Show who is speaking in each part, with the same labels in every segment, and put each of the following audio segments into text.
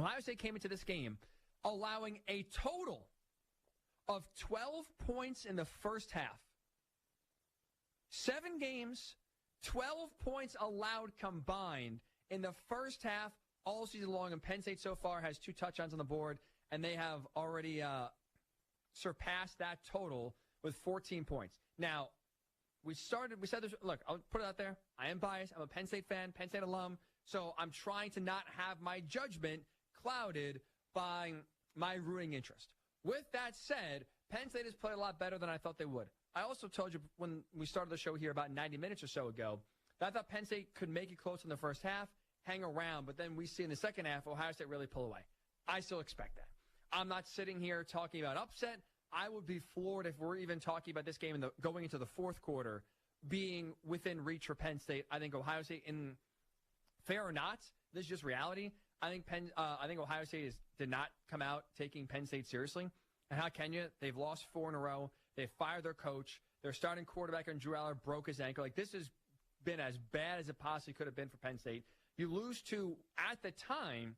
Speaker 1: Ohio State came into this game allowing a total of 12 points in the first half. 7 games, 12 points allowed combined in the first half all season long. And Penn State so far has 2 touchdowns on the board, and they have already surpassed that total with 14 points. Now, we said this. Look, I'll put it out there. I am biased. I'm a Penn State fan, Penn State alum. So I'm trying to not have my judgment clouded by my rooting interest. With that said, Penn State has played a lot better than I thought they would. I also told you when we started the show here about 90 minutes or so ago that I thought Penn State could make it close in the first half, hang around, but then we see in the second half Ohio State really pull away. I still expect that. I'm not sitting here talking about upset. I would be floored if we're even talking about this game going into the fourth quarter being within reach for Penn State. I think Ohio State, in fair or not, this is just reality. I think Ohio State did not come out taking Penn State seriously. And how can you? They've lost 4 in a row. They fired their coach. Their starting quarterback, Drew Aller, broke his ankle. Like, this has been as bad as it possibly could have been for Penn State. You lose to, at the time,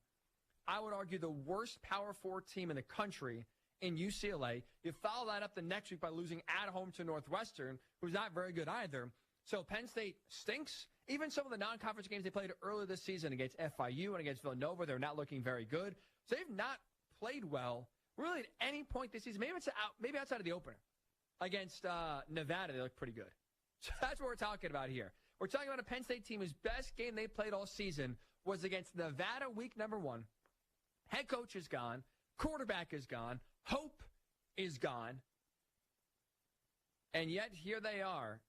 Speaker 1: I would argue the worst Power 4 team in the country in UCLA. You follow that up the next week by losing at home to Northwestern, who's not very good either. So Penn State stinks. Even some of the non-conference games they played earlier this season against FIU and against Villanova, they're not looking very good. So they've not played well really at any point this season. Maybe outside of the opener. Against Nevada, they look pretty good. So that's what we're talking about here. We're talking about a Penn State team whose best game they played all season was against Nevada week number 1. Head coach is gone. Quarterback is gone. Hope is gone. And yet, here they are,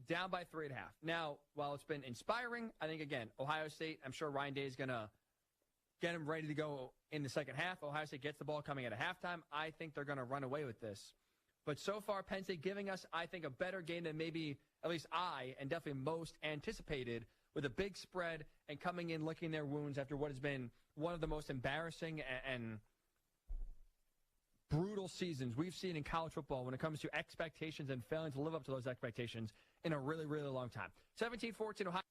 Speaker 1: down by 3.5. Now, while it's been inspiring, I think, again, Ohio State, I'm sure Ryan Day is going to get them ready to go in the second half. Ohio State gets the ball coming at a halftime. I think they're going to run away with this. But so far, Penn State giving us, I think, a better game than maybe at least I and definitely most anticipated, with a big spread and coming in licking their wounds after what has been one of the most embarrassing and brutal seasons we've seen in college football when it comes to expectations and failing to live up to those expectations in a really, really long time. 17-14 Ohio.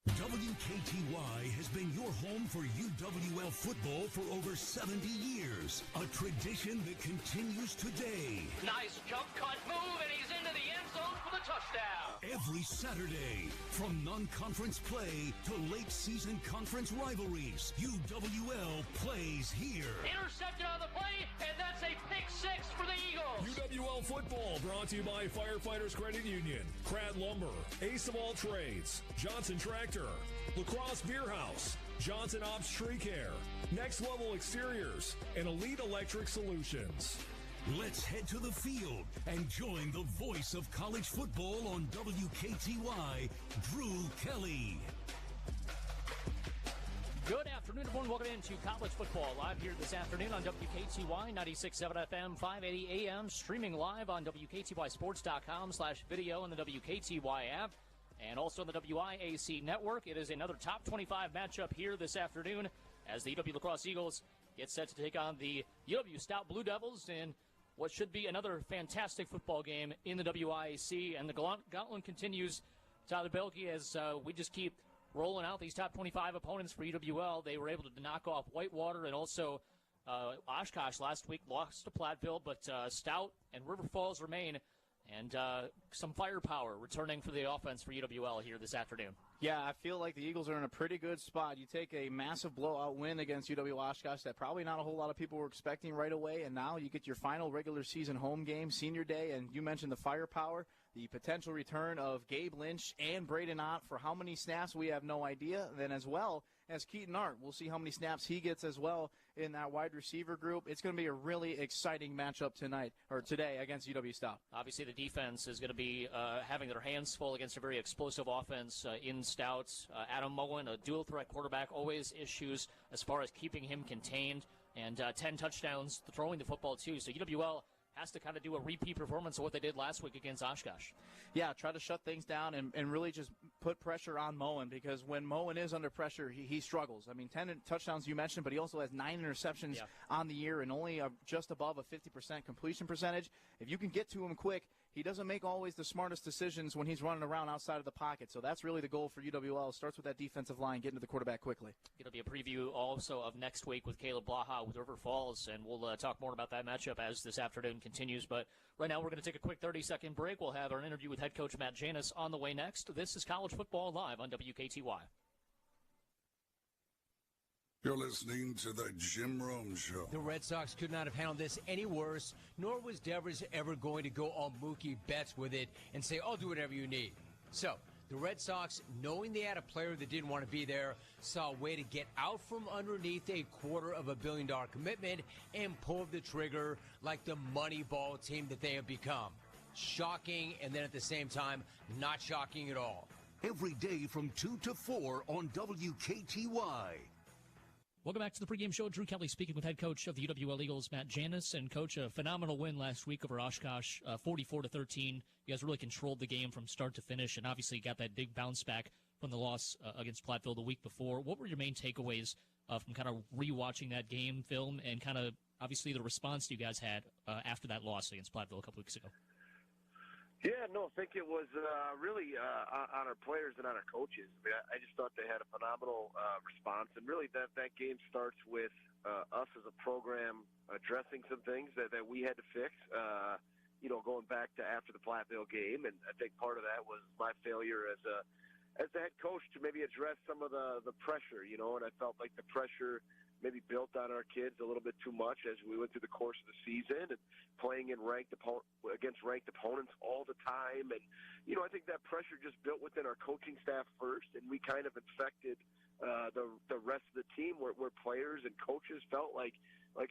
Speaker 2: WKTY has been your home for UWL football for over 70 years. A tradition that continues today.
Speaker 3: Nice jump cut move, and he's into the end zone for the touchdown.
Speaker 2: Every Saturday, from non-conference play to late-season conference rivalries, UWL plays here.
Speaker 3: Intercepted on the play, and that's a pick 6 for the Eagles.
Speaker 4: UWL football brought to you by Firefighters Credit Union, Pratt Lumber, Ace of All Trades, Johnson Tractor, La Crosse Beer House, Johnson Ops Tree Care, Next Level Exteriors, and Elite Electric Solutions.
Speaker 2: Let's head to the field and join the voice of college football on WKTY, Drew Kelly.
Speaker 5: Good afternoon, everyone. Welcome into College Football Live here this afternoon on WKTY 96.7 FM, 580 AM, streaming live on WKTYSports.com/video and the WKTY app, and also on the WIAC network. It is another top 25 matchup here this afternoon as the UW La Crosse Eagles get set to take on the UW-Stout Blue Devils in what should be another fantastic football game in the WIAC. And the gauntlet continues, Tyler Belke, as we just keep rolling out these top 25 opponents for UWL. They were able to knock off Whitewater and also Oshkosh last week, lost to Platteville, but Stout and River Falls remain, and some firepower returning for the offense for UWL here this afternoon.
Speaker 6: Yeah, I feel like the Eagles are in a pretty good spot. You take a massive blowout win against UW-Oshkosh that probably not a whole lot of people were expecting right away, and now you get your final regular season home game, senior day, and you mentioned the firepower, the potential return of Gabe Lynch and Braden Ott for how many snaps we have no idea, then as well as Keaton Arndt. We'll see how many snaps he gets as well in that wide receiver group. It's going to be a really exciting matchup today against UW-Stout.
Speaker 5: Obviously, the defense is going to be having their hands full against a very explosive offense in Stouts. Adam Moen, a dual-threat quarterback, always issues as far as keeping him contained, and 10 touchdowns throwing the football, too. So UWL has to kind of do a repeat performance of what they did last week against Oshkosh.
Speaker 6: Yeah, try to shut things down and really just put pressure on Moen, because when Moen is under pressure, he struggles. I mean, 10 touchdowns you mentioned, but he also has 9 interceptions on the year and only just above a 50% completion percentage. If you can get to him quick, he doesn't make always the smartest decisions when he's running around outside of the pocket. So that's really the goal for UWL. Starts with that defensive line, getting to the quarterback quickly.
Speaker 5: It'll be a preview also of next week with Caleb Blaha with River Falls, and we'll talk more about that matchup as this afternoon continues. But right now we're going to take a quick 30-second break. We'll have our interview with head coach Matt Janis on the way next. This is College Football Live on WKTY.
Speaker 7: You're listening to the Jim Rome Show.
Speaker 8: The Red Sox could not have handled this any worse, nor was Devers ever going to go all Mookie Betts with it and say, I'll do whatever you need. So, the Red Sox, knowing they had a player that didn't want to be there, saw a way to get out from underneath a $250 million commitment and pulled the trigger like the Moneyball team that they have become. Shocking, and then at the same time, not shocking at all.
Speaker 2: Every day from 2 to 4 on WKTY.
Speaker 5: Welcome back to the pregame show. Drew Kelly speaking with head coach of the UWL Eagles, Matt Janis. And, Coach, a phenomenal win last week over Oshkosh, 44-13. You guys really controlled the game from start to finish, and obviously got that big bounce back from the loss against Platteville the week before. What were your main takeaways from kind of rewatching that game film and kind of obviously the response you guys had after that loss against Platteville a couple weeks ago?
Speaker 9: Yeah, no, I think it was really on our players and on our coaches. I mean, I just thought they had a phenomenal response, and really that game starts with us as a program addressing some things that we had to fix, going back to after the Platteville game, and I think part of that was my failure as the head coach to maybe address some of the pressure, and I felt like the pressure maybe built on our kids a little bit too much as we went through the course of the season and playing in against ranked opponents all the time. And, I think that pressure just built within our coaching staff first, and we kind of infected the rest of the team where players and coaches felt like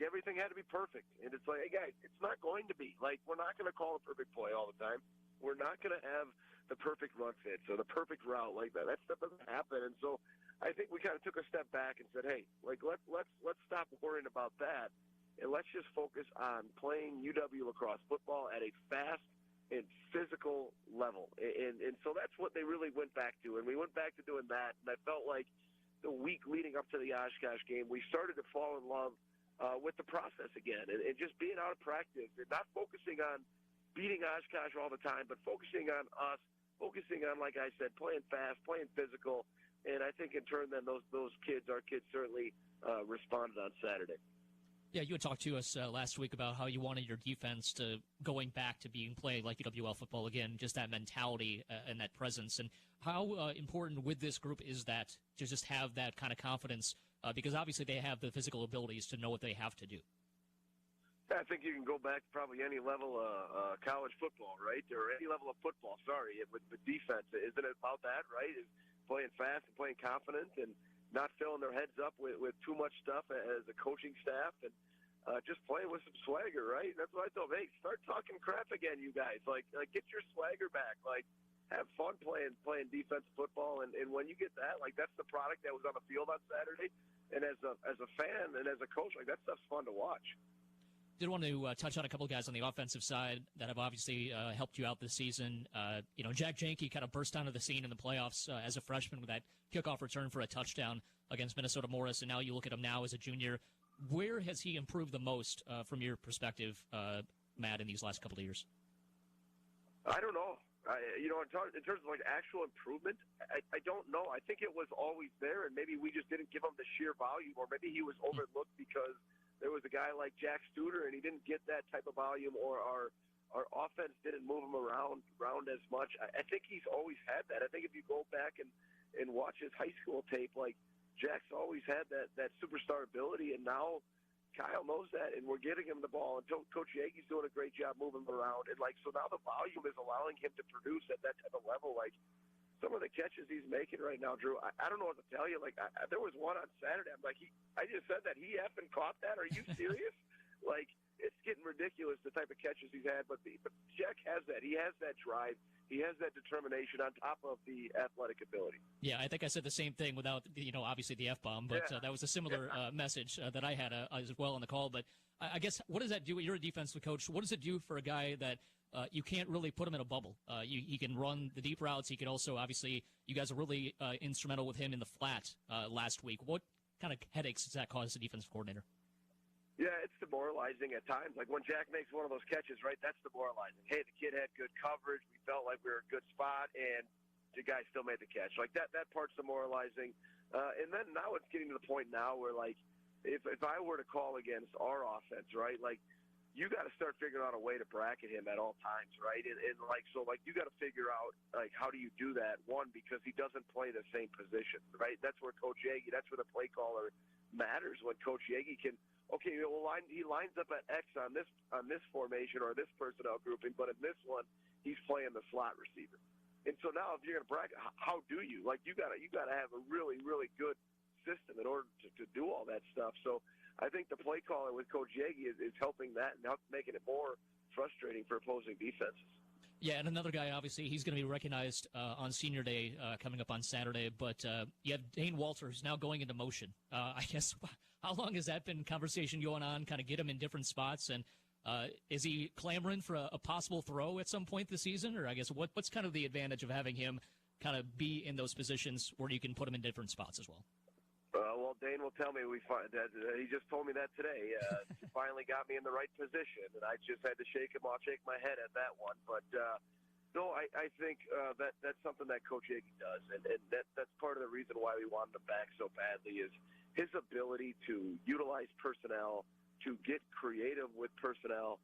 Speaker 9: everything had to be perfect. And it's like, hey, guys, it's not going to be. Like, we're not going to call a perfect play all the time. We're not going to have the perfect run fit, so the perfect route like that. That stuff doesn't happen. And so I think we kind of took a step back and said, hey, like let's stop worrying about that, and let's just focus on playing UW lacrosse football at a fast and physical level. And so that's what they really went back to, and we went back to doing that. And I felt like the week leading up to the Oshkosh game, we started to fall in love with the process again, and just being out of practice and not focusing on beating Oshkosh all the time, but focusing on us, focusing on, like I said, playing fast, playing physical. And I think in turn then our kids certainly responded on Saturday.
Speaker 5: Yeah, you had talked to us last week about how you wanted your defense to going back to being played like UWL football again, just that mentality and that presence. And how important with this group is that to just have that kind of confidence? Because obviously they have the physical abilities to know what they have to do.
Speaker 9: I think you can go back to probably any level of college football, right? Or any level of football, with defense. Isn't it about that, right? Playing fast and playing confident and not filling their heads up with too much stuff as a coaching staff, and just playing with some swagger, right? That's what I told them. Hey, start talking crap again, you guys. Like get your swagger back. Like, have fun playing defensive football, and when you get that, like, that's the product that was on the field on Saturday. And as a fan and as a coach, like, that stuff's fun to watch.
Speaker 5: Did want to touch on a couple of guys on the offensive side that have obviously helped you out this season. Jack Janke kind of burst onto the scene in the playoffs as a freshman with that kickoff return for a touchdown against Minnesota Morris, and now you look at him now as a junior. Where has he improved the most from your perspective, Matt, in these last couple of years?
Speaker 9: I don't know. In terms of like actual improvement, I don't know. I think it was always there, and maybe we just didn't give him the sheer volume, or maybe he was overlooked because there was a guy like Jack Studer, and he didn't get that type of volume, or our offense didn't move him around as much. I think he's always had that. I think if you go back and watch his high school tape, like, Jack's always had that superstar ability, and now Kyle knows that, and we're getting him the ball, and Coach Yage's doing a great job moving him around. And, so now the volume is allowing him to produce at that type of level. Like, some of the catches he's making right now, Drew, I don't know what to tell you. Like, there was one on Saturday. I'm like, I just said that. He effing caught that? Are you serious? Like, it's getting ridiculous, the type of catches he's had. But Jack has that. He has that drive. He has that determination on top of the athletic ability.
Speaker 5: Yeah, I think I said the same thing without, obviously the F-bomb, but that was a similar message that I had as well on the call. But I guess, what does that do? You're a defensive coach. What does it do for a guy that you can't really put him in a bubble? He can run the deep routes. He can also, obviously, you guys are really instrumental with him in the flat last week. What kind of headaches does that cause the defensive coordinator?
Speaker 9: Yeah, it's demoralizing at times. Like when Jack makes one of those catches, right, that's demoralizing. Hey, the kid had good coverage. We felt like we were in a good spot, and the guy still made the catch. Like that part's demoralizing. And then now it's getting to the point now where, like, if I were to call against our offense, right, like, you got to start figuring out a way to bracket him at all times, right? And you got to figure out, like, how do you do that? One, because he doesn't play the same position, right? That's where Coach Yagi, that's where the play caller matters. When Coach Yagi can, okay, well, he lines up at X on this formation or this personnel grouping, but in this one, he's playing the slot receiver. And so now, if you're going to bracket, how do you? Like, you got to have a really, really good system in order to do all that stuff. So I think the play caller with Coach Yagi is helping that and making it more frustrating for opposing defenses.
Speaker 5: Yeah, and another guy, obviously, he's going to be recognized on Senior Day coming up on Saturday. But you have Dane Walters now going into motion. I guess, how long has that been conversation going on, kind of get him in different spots? And is he clamoring for a possible throw at some point this season? Or I guess what's kind of the advantage of having him kind of be in those positions where you can put him in different spots as well?
Speaker 9: Well, Dane will tell me he just told me that today. He finally got me in the right position, and I just had to shake my head at that one. But no, I think that's something that Coach Yagi does, and that's part of the reason why we wanted him back so badly is his ability to utilize personnel, to get creative with personnel.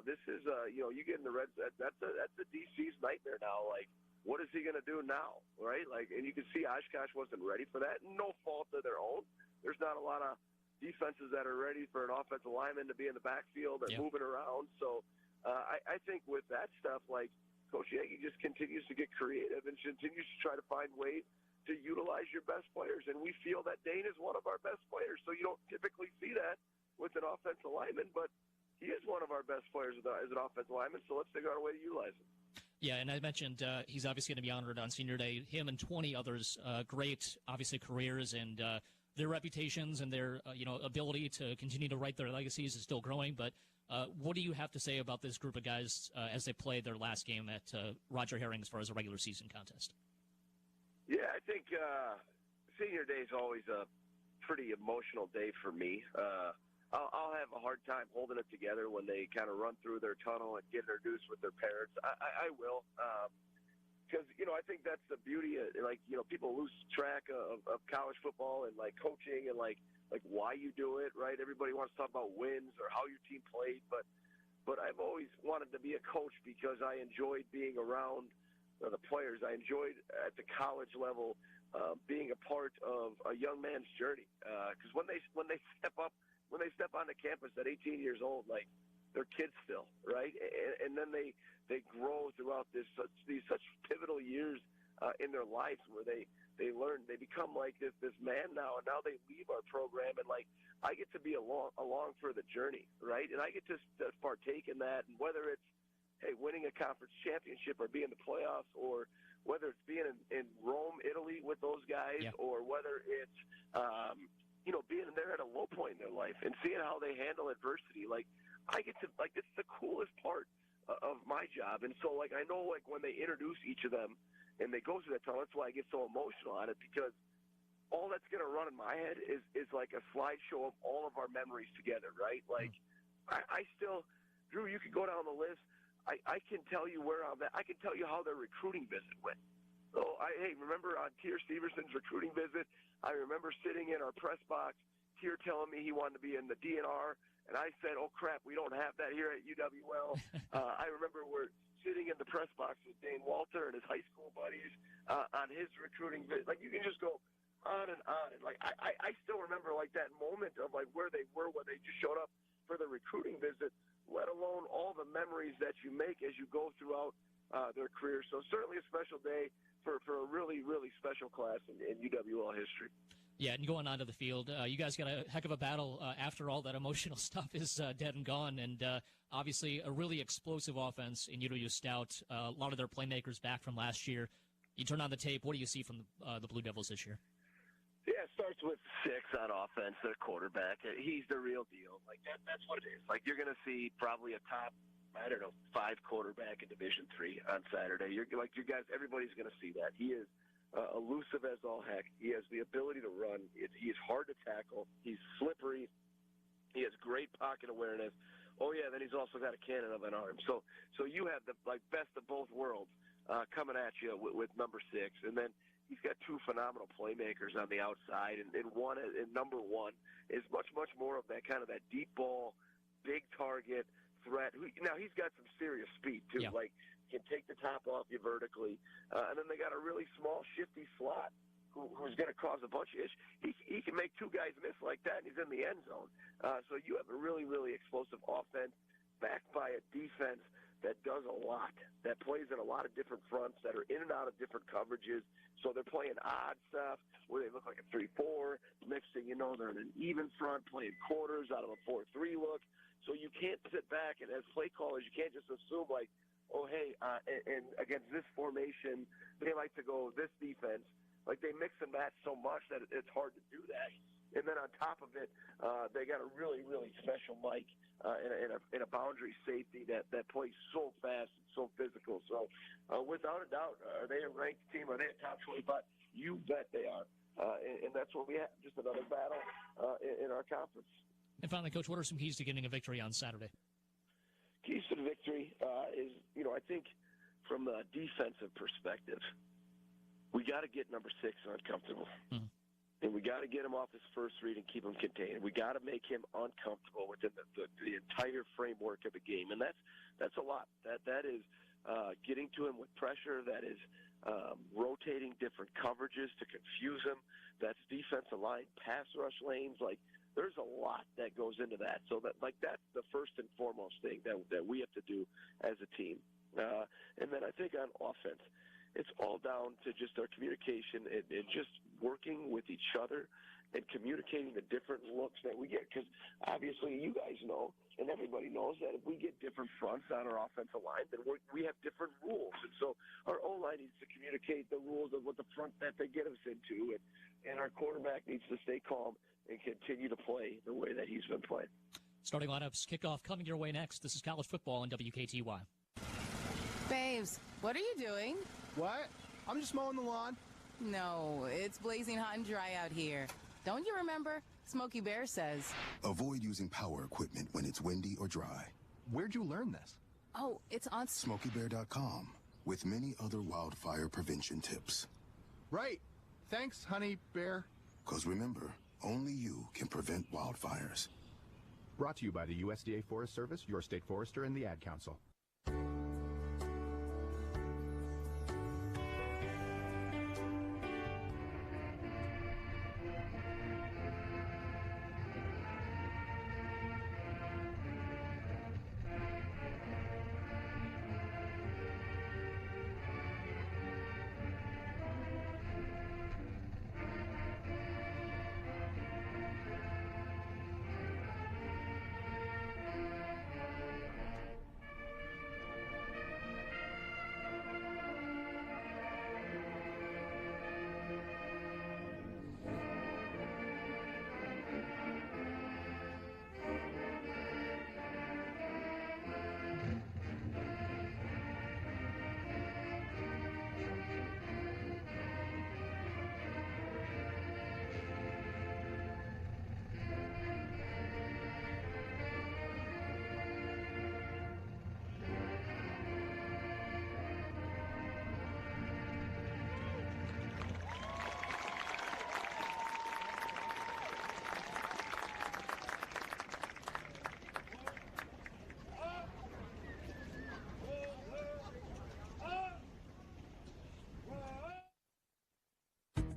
Speaker 9: This is you get in the Reds. That's the DC's nightmare now. Like, what is he going to do now, right? Like, and you can see Oshkosh wasn't ready for that. No fault of their own. There's not a lot of defenses that are ready for an offensive lineman to be in the backfield and moving around. So I think with that stuff, like, Coach Yagi just continues to get creative and continues to try to find ways to utilize your best players. And we feel that Dane is one of our best players. So you don't typically see that with an offensive lineman, but he is one of our best players as an offensive lineman, so let's figure out a way to utilize him.
Speaker 5: Yeah, and I mentioned he's obviously going to be honored on Senior Day. Him and 20 others, great, obviously, careers, and their reputations and their ability to continue to write their legacies is still growing. But what do you have to say about this group of guys as they play their last game at Roger Herring as far as a regular season contest?
Speaker 9: Yeah, I think Senior Day is always a pretty emotional day for me. I'll have a hard time holding it together when they kind of run through their tunnel and get introduced with their parents. I will, because I think that's the beauty of, people lose track of college football and like coaching and like why you do it, right? Everybody wants to talk about wins or how your team played, but I've always wanted to be a coach because I enjoyed being around the players. I enjoyed at the college level being a part of a young man's journey, because when they step onto campus at 18 years old, like, they're kids still, right? And then they grow throughout these such pivotal years in their lives where they learn, they become like this man now, and now they leave our program, and like, I get to be along for the journey, right? And I get to partake in that, and whether it's, hey, winning a conference championship or being in the playoffs, or whether it's being in Rome, Italy with those guys, or whether it's being there at a low point in their life and seeing how they handle adversity. Like, I get to, like, it's the coolest part of my job. And so, like, I know, like, when they introduce each of them and they go through that tunnel, that's why I get so emotional on it, because all that's going to run in my head is like a slideshow of all of our memories together, right? Like, I still, Drew, you could go down the list. I can tell you where I'm at. I can tell you how their recruiting visit went. So, remember on Tier Steverson's recruiting visit, I remember sitting in our press box, Tier telling me he wanted to be in the DNR, and I said, oh, crap, we don't have that here at UWL. I remember we're sitting in the press box with Dane Walter and his high school buddies on his recruiting visit. Like, you can just go on and on. Like, I still remember, like, that moment of, like, where they were when they just showed up for the recruiting visit, let alone all the memories that you make as you go throughout their career. So certainly a special day for a really, really special class in UWL history.
Speaker 5: Yeah, and going onto the field, you guys got a heck of a battle after all that emotional stuff is dead and gone, and obviously a really explosive offense in UW-Stout. A lot of their playmakers back from last year. You turn on the tape, what do you see from the Blue Devils this year?
Speaker 9: Yeah, it starts with 6 on offense, their quarterback. He's the real deal. Like, that's what it is. Like, you're going to see probably a top, 5 quarterback in Division III on Saturday. You guys, everybody's going to see that. He is elusive as all heck. He has the ability to run. He is hard to tackle. He's slippery. He has great pocket awareness. Oh, yeah, then he's also got a cannon of an arm. So you have the best of both worlds coming at you with number 6. And then he's got 2 phenomenal playmakers on the outside. And number 1 is much, much more of that kind of that deep ball, big target threat. Now, he's got some serious speed, too.
Speaker 5: Yeah.
Speaker 9: Like, can take the top off you vertically. And then they got a really small, shifty slot who's going to cause a bunch of issues. He can make 2 guys miss like that, and he's in the end zone. So you have a really, really explosive offense backed by a defense that does a lot, that plays in a lot of different fronts, that are in and out of different coverages. So they're playing odd stuff where they look like a 3-4. Next thing you know, they're in an even front, playing quarters out of a 4-3 look. So you can't sit back, and as play callers, you can't just assume, like, oh, hey, and against this formation, they like to go this defense. Like, they mix and match so much that it's hard to do that. And then on top of it, they got a really, really special Mike in a boundary safety that plays so fast and so physical. So without a doubt, are they a ranked team? Are they a top 25? You bet they are. And that's what we have, just another battle in our conference.
Speaker 5: And finally, Coach, what are some keys to getting a victory on Saturday?
Speaker 9: Keys to the victory is, I think from a defensive perspective, we got to get number 6 uncomfortable. Mm-hmm. And we got to get him off his first read and keep him contained. We got to make him uncomfortable within the entire framework of the game. And that's a lot. That is getting to him with pressure. That is rotating different coverages to confuse him. That's defensive line, pass rush lanes. Like, there's a lot that goes into that. So that's the first and foremost thing that we have to do as a team. And then I think on offense, it's all down to just our communication and just working with each other and communicating the different looks that we get. Because obviously you guys know, and everybody knows, that if we get different fronts on our offensive line, then we have different rules. And so our O-line needs to communicate the rules of what the front that they get us into. And our quarterback needs to stay calm and continue to play the way that he's been playing.
Speaker 5: Starting lineups, kickoff coming your way next. This is college football on WKTY.
Speaker 10: Babes, what are you doing?
Speaker 11: What? I'm just mowing the lawn.
Speaker 10: No, it's blazing hot and dry out here. Don't you remember? Smokey Bear says.
Speaker 12: Avoid using power equipment when it's windy or dry.
Speaker 11: Where'd you learn this?
Speaker 10: Oh, it's on
Speaker 12: SmokeyBear.com with many other wildfire prevention tips.
Speaker 11: Right. Thanks, honey bear.
Speaker 12: Because remember, only you can prevent wildfires.
Speaker 11: Brought to you by the USDA Forest Service, your state forester, and the Ad Council.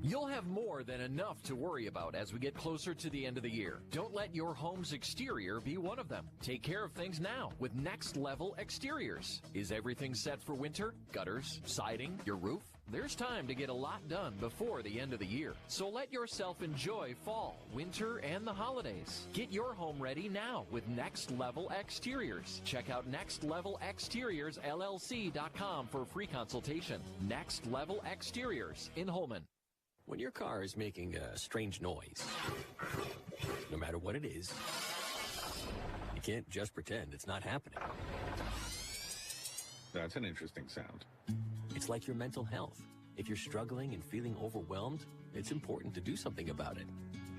Speaker 13: You'll have more than enough to worry about as we get closer to the end of the year. Don't let your home's exterior be one of them. Take care of things now with Next Level Exteriors. Is everything set for winter? Gutters, siding, your roof? There's time to get a lot done before the end of the year. So let yourself enjoy fall, winter, and the holidays. Get your home ready now with Next Level Exteriors. Check out nextlevelexteriorsllc.com for a free consultation. Next Level Exteriors in Holman.
Speaker 14: When your car is making a strange noise, no matter what it is, you can't just pretend it's not happening.
Speaker 15: That's an interesting sound.
Speaker 14: It's like your mental health. If you're struggling and feeling overwhelmed, it's important to do something about it.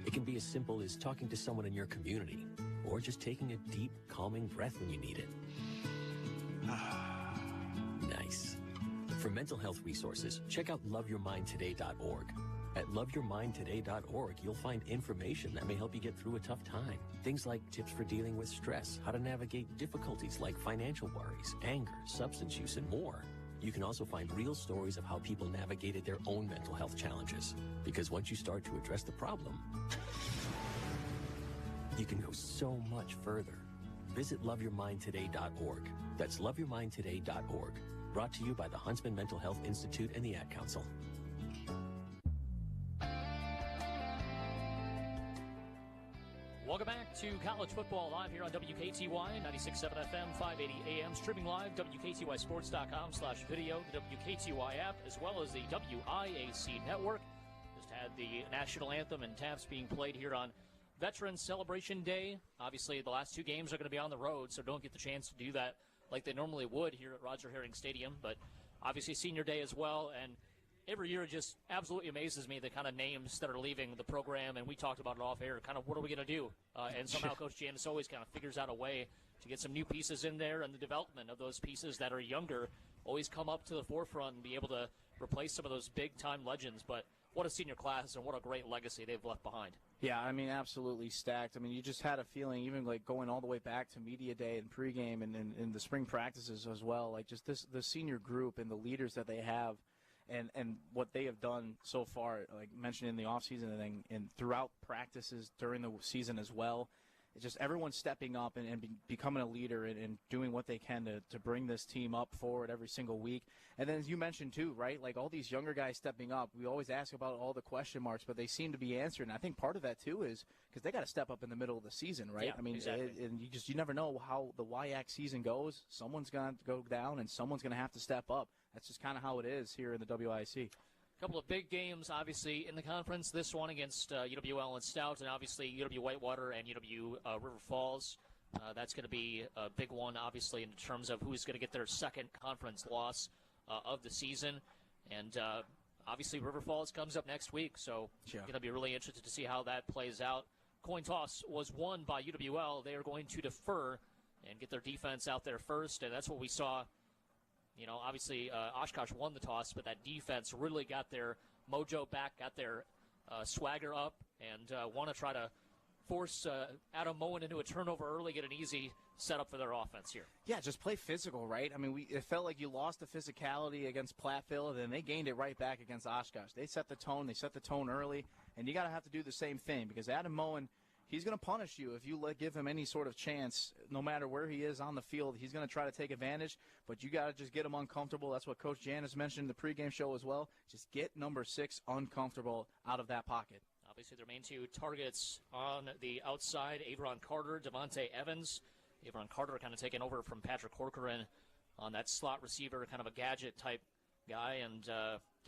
Speaker 14: It can be as simple as talking to someone in your community or just taking a deep, calming breath when you need it. Nice. For mental health resources, check out loveyourmindtoday.org. At loveyourmindtoday.org, you'll find information that may help you get through a tough time. Things like tips for dealing with stress, how to navigate difficulties like financial worries, anger, substance use, and more. You can also find real stories of how people navigated their own mental health challenges. Because once you start to address the problem, you can go so much further. Visit loveyourmindtoday.org. That's loveyourmindtoday.org. Brought to you by the Huntsman Mental Health Institute and the Ad Council.
Speaker 5: Welcome back to College Football Live here on WKTY 96.7 FM, 580 AM, streaming live, WKTYSports.com/video, the WKTY app, as well as the WIAC network. Just had the national anthem and taps being played here on Veterans Celebration Day. Obviously, the last two games are going to be on the road, so don't get the chance to do that like they normally would here at Roger Herring Stadium. But obviously, Senior Day as well, and every year it just absolutely amazes me the kind of names that are leaving the program, and we talked about it off air, kind of what are we going to do? And somehow Coach Janis always kind of figures out a way to get some new pieces in there, and the development of those pieces that are younger always come up to the forefront and be able to replace some of those big-time legends. But what a senior class and what a great legacy they've left behind.
Speaker 6: Yeah, I mean, absolutely stacked. I mean, you just had a feeling, even like going all the way back to media day and pregame and the spring practices as well, like just the senior group and the leaders that they have. And what they have done so far, like mentioned in the offseason and throughout practices during the season as well, it's just everyone stepping up and becoming a leader and doing what they can to bring this team up forward every single week. And then as you mentioned too, right, like all these younger guys stepping up, we always ask about all the question marks, but they seem to be answered. And I think part of that too is because they got to step up in the middle of the season, right?
Speaker 5: Yeah,
Speaker 6: I mean,
Speaker 5: exactly.
Speaker 6: and you never know how the WIAC season goes. Someone's going to go down and someone's going to have to step up. That's just kind of how it is here in the WIAC.
Speaker 5: A couple of big games, obviously, in the conference. This one against UW-Stout, and obviously UW-Whitewater and UW-River Falls. That's going to be a big one, obviously, in terms of who's going to get their second conference loss of the season. And obviously River Falls comes up next week, so going to be really interested to see how that plays out. Coin toss was won by UWL. They are going to defer and get their defense out there first, and that's what we saw. You know, obviously, Oshkosh won the toss, but that defense really got their mojo back, got their swagger up, and want to try to force Adam Moen into a turnover early, get an easy setup for their offense here.
Speaker 6: Yeah, just play physical, right? I mean, it felt like you lost the physicality against Platteville, and then they gained it right back against Oshkosh. They set the tone. They set the tone early, and you got to have to do the same thing because Adam Moen, he's going to punish you if you give him any sort of chance. No matter where he is on the field, he's going to try to take advantage, but you got to just get him uncomfortable. That's what Coach Janis mentioned in the pregame show as well. Just get number 6 uncomfortable out of that pocket.
Speaker 5: Obviously, their main two targets on the outside, Avron Carter, Devontae Evans. Avron Carter kind of taking over from Patrick Corcoran on that slot receiver, kind of a gadget-type guy, and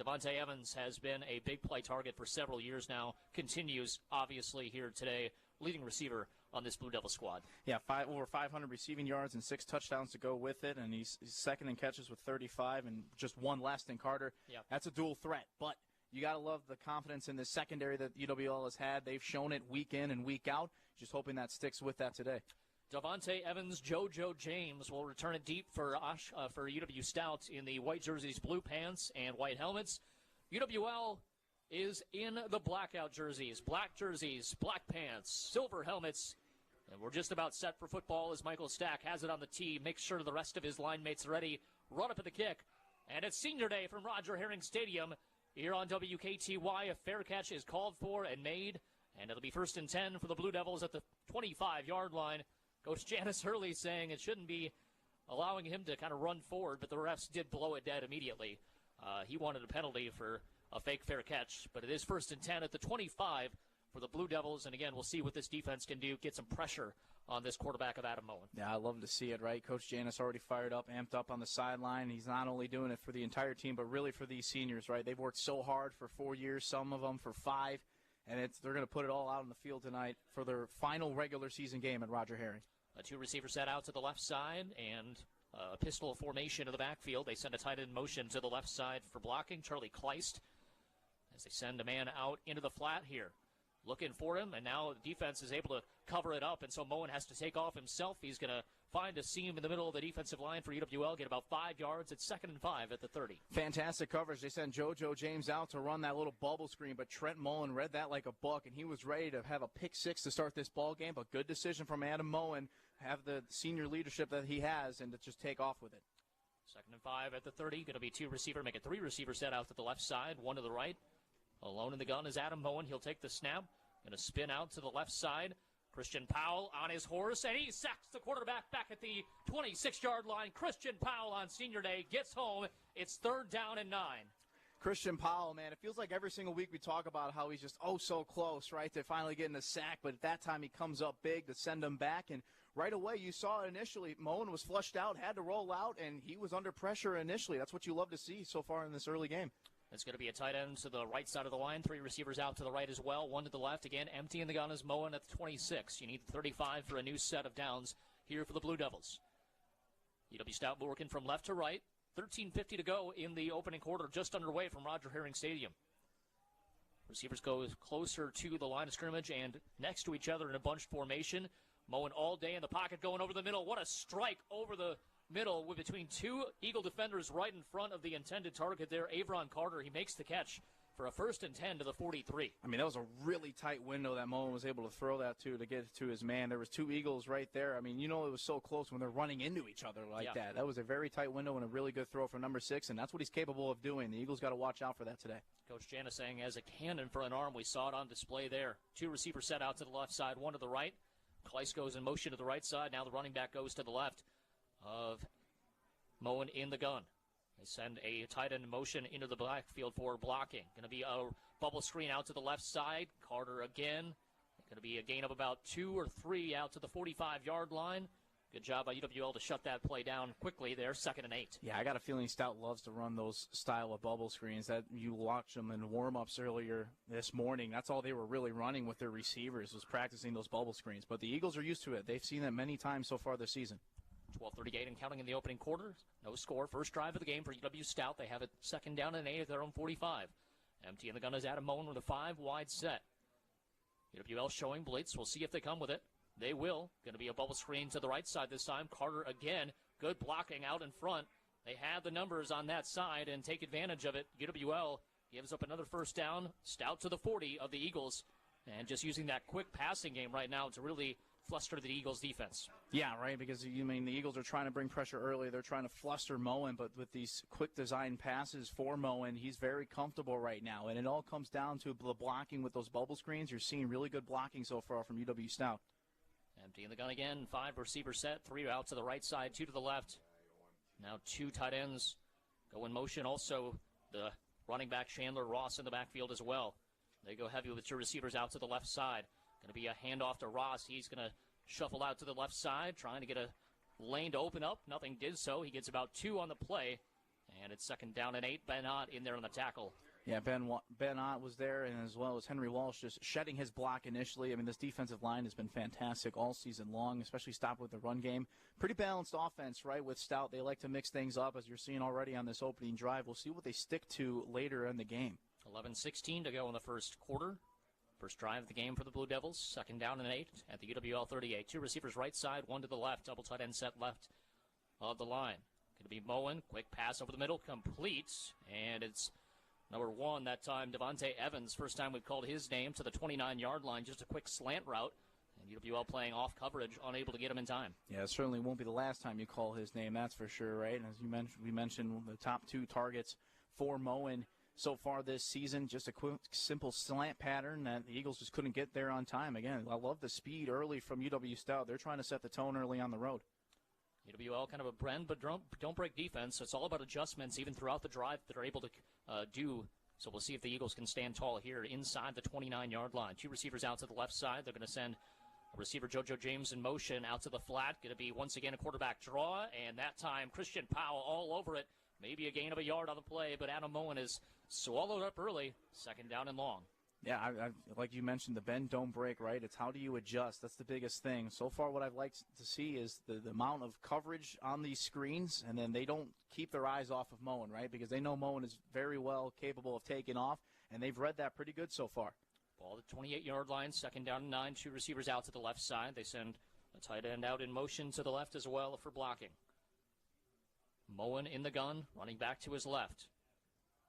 Speaker 5: Devontae Evans has been a big play target for several years now, continues, obviously, here today, leading receiver on this Blue Devil squad.
Speaker 6: Yeah, over 500 receiving yards and 6 touchdowns to go with it, and he's second in catches with 35 and just one less than Carter.
Speaker 5: Yep.
Speaker 6: That's a dual threat, but you got to love the confidence in the secondary that UWL has had. They've shown it week in and week out. Just hoping that sticks with that today.
Speaker 5: Devontae Evans, JoJo James will return it deep for UW-Stout in the white jerseys, blue pants, and white helmets. UWL is in the blackout jerseys, black pants, silver helmets, and we're just about set for football as Michael Stack has it on the tee, makes sure the rest of his line mates are ready, run up at the kick, and it's Senior Day from Roger Herring Stadium. Here on WKTY, a fair catch is called for and made, and it'll be 1st and 10 for the Blue Devils at the 25-yard line. Coach Janis Hurley saying it shouldn't be allowing him to kind of run forward, but the refs did blow it dead immediately. He wanted a penalty for a fake fair catch, but it is 1st and 10 at the 25 for the Blue Devils, and again, we'll see what this defense can do, get some pressure on this quarterback of Adam Moen.
Speaker 6: Yeah, I love to see it, right? Coach Janis already fired up, amped up on the sideline. He's not only doing it for the entire team, but really for these seniors, right? They've worked so hard for 4 years, some of them for 5, and they're going to put it all out on the field tonight for their final regular season game at Roger Herring.
Speaker 5: A 2 receiver set out to the left side, and a pistol formation in the backfield. They send a tight end motion to the left side for blocking, Charlie Kleist, as they send a man out into the flat here. Looking for him, and now the defense is able to cover it up, and so Moen has to take off himself. He's going to find a seam in the middle of the defensive line for UWL, get about 5 yards. It's 2nd and 5 at the 30.
Speaker 6: Fantastic coverage. They sent JoJo James out to run that little bubble screen, but Trent Mullen read that like a buck, and he was ready to have a pick six to start this ball game. But good decision from Adam Moen, have the senior leadership that he has, and to just take off with it.
Speaker 5: 2nd and 5 at the 30. Going to be 2 receiver, make a 3 receiver set out to the left side, 1 to the right. Alone in the gun is Adam Moen. He'll take the snap. Going to spin out to the left side. Christian Powell on his horse, and he sacks the quarterback back at the 26-yard line. Christian Powell on senior day gets home. It's 3rd down and 9.
Speaker 6: Christian Powell, man, it feels like every single week we talk about how he's just so close, right, to finally getting a sack. But at that time he comes up big to send him back. And right away you saw initially Moen was flushed out, had to roll out, and he was under pressure initially. That's what you love to see so far in this early game.
Speaker 5: It's going to be a tight end to the right side of the line. 3 receivers out to the right as well. 1 to the left. Again, empty in the gun is Moen at the 26. You need 35 for a new set of downs here for the Blue Devils. UW-Stout working from left to right. 13:50 to go in the opening quarter, just underway from Roger Herring Stadium. Receivers go closer to the line of scrimmage and next to each other in a bunched formation. Moen all day in the pocket going over the middle. What a strike over the middle with between 2 Eagle defenders right in front of the intended target there. Avron Carter, he makes the catch for a 1st and 10 to the 43.
Speaker 6: I mean, that was a really tight window that Moen was able to throw that to get it to his man. There was 2 Eagles right there. I mean, it was so close when they're running into each other like that. That was a very tight window and a really good throw from number 6, and that's what he's capable of doing. The Eagles got to watch out for that today.
Speaker 5: Coach Jana saying as a cannon for an arm, we saw it on display there. 2 receivers set out to the left side, 1 to the right. Kleiss goes in motion to the right side. Now the running back goes to the left of Moen in the gun. They send a tight end in motion into the backfield for blocking. Going to be a bubble screen out to the left side. Carter again. Going to be a gain of about 2 or 3 out to the 45-yard line. Good job by UWL to shut that play down quickly there, 2nd and 8.
Speaker 6: Yeah, I got a feeling Stout loves to run those style of bubble screens that you watched them in warm-ups earlier this morning. That's all they were really running with their receivers was practicing those bubble screens. But the Eagles are used to it. They've seen it many times so far this season.
Speaker 5: 12:38 and counting in the opening quarter. No score. First drive of the game for UW-Stout. They have it 2nd down and 8 at their own 45. Empty in the gun is Adam Moen with a 5-wide set. UWL showing blitz. We'll see if they come with it. They will. Going to be a bubble screen to the right side this time. Carter again. Good blocking out in front. They have the numbers on that side and take advantage of it. UWL gives up another 1st down. Stout to the 40 of the Eagles. And just using that quick passing game right now to really fluster the Eagles defense.
Speaker 6: Yeah, right, because the Eagles are trying to bring pressure early. They're trying to fluster Moen, but with these quick design passes for Moen, he's very comfortable right now. And it all comes down to the blocking with those bubble screens. You're seeing really good blocking so far from UW-Stout.
Speaker 5: Empty in the gun again. 5 receiver set. 3 out to the right side, 2 to the left. Now 2 tight ends go in motion. Also the running back Chandler Ross in the backfield as well. They go heavy with 2 receivers out to the left side. Going to be a handoff to Ross. He's going to shuffle out to the left side, trying to get a lane to open up. Nothing did so. He gets about 2 on the play, and it's 2nd down and 8. Ben Ott in there on the tackle.
Speaker 6: Yeah, Ben Ott was there, and as well as Henry Walsh just shedding his block initially. I mean, this defensive line has been fantastic all season long, especially stopped with the run game. Pretty balanced offense, right, with Stout. They like to mix things up, as you're seeing already on this opening drive. We'll see what they stick to later in the game.
Speaker 5: 11:16 to go in the first quarter. First drive of the game for the Blue Devils. 2nd down and 8 at the UWL 38. 2 receivers right side, 1 to the left. Double tight end set left of the line. Going to be Moen. Quick pass over the middle. Complete. And it's number 1 that time, Devontae Evans. First time we've called his name to the 29-yard line. Just a quick slant route. And UWL playing off coverage, unable to get him in time.
Speaker 6: Yeah, it certainly won't be the last time you call his name, that's for sure, right? And as we mentioned the top 2 targets for Moen so far this season, just a quick, simple slant pattern that the Eagles just couldn't get there on time. Again, I love the speed early from UW-Stout. They're trying to set the tone early on the road.
Speaker 5: UWL kind of a bend, but don't break defense. It's all about adjustments even throughout the drive that they're able to do. So we'll see if the Eagles can stand tall here inside the 29-yard line. 2 receivers out to the left side. They're going to send receiver JoJo James in motion out to the flat. Going to be once again a quarterback draw, and that time Christian Powell all over it. Maybe a gain of a yard on the play, but Adam Moen is swallowed up early. 2nd down and long.
Speaker 6: Yeah, I like you mentioned, the bend, don't break, right? It's how do you adjust? That's the biggest thing. So far what I've liked to see is the amount of coverage on these screens, and then they don't keep their eyes off of Moen, right? Because they know Moen is very well capable of taking off, and they've read that pretty good so far.
Speaker 5: Ball at the 28-yard line, 2nd down and 9. 2 receivers out to the left side. They send a tight end out in motion to the left as well for blocking. Moen in the gun, running back to his left.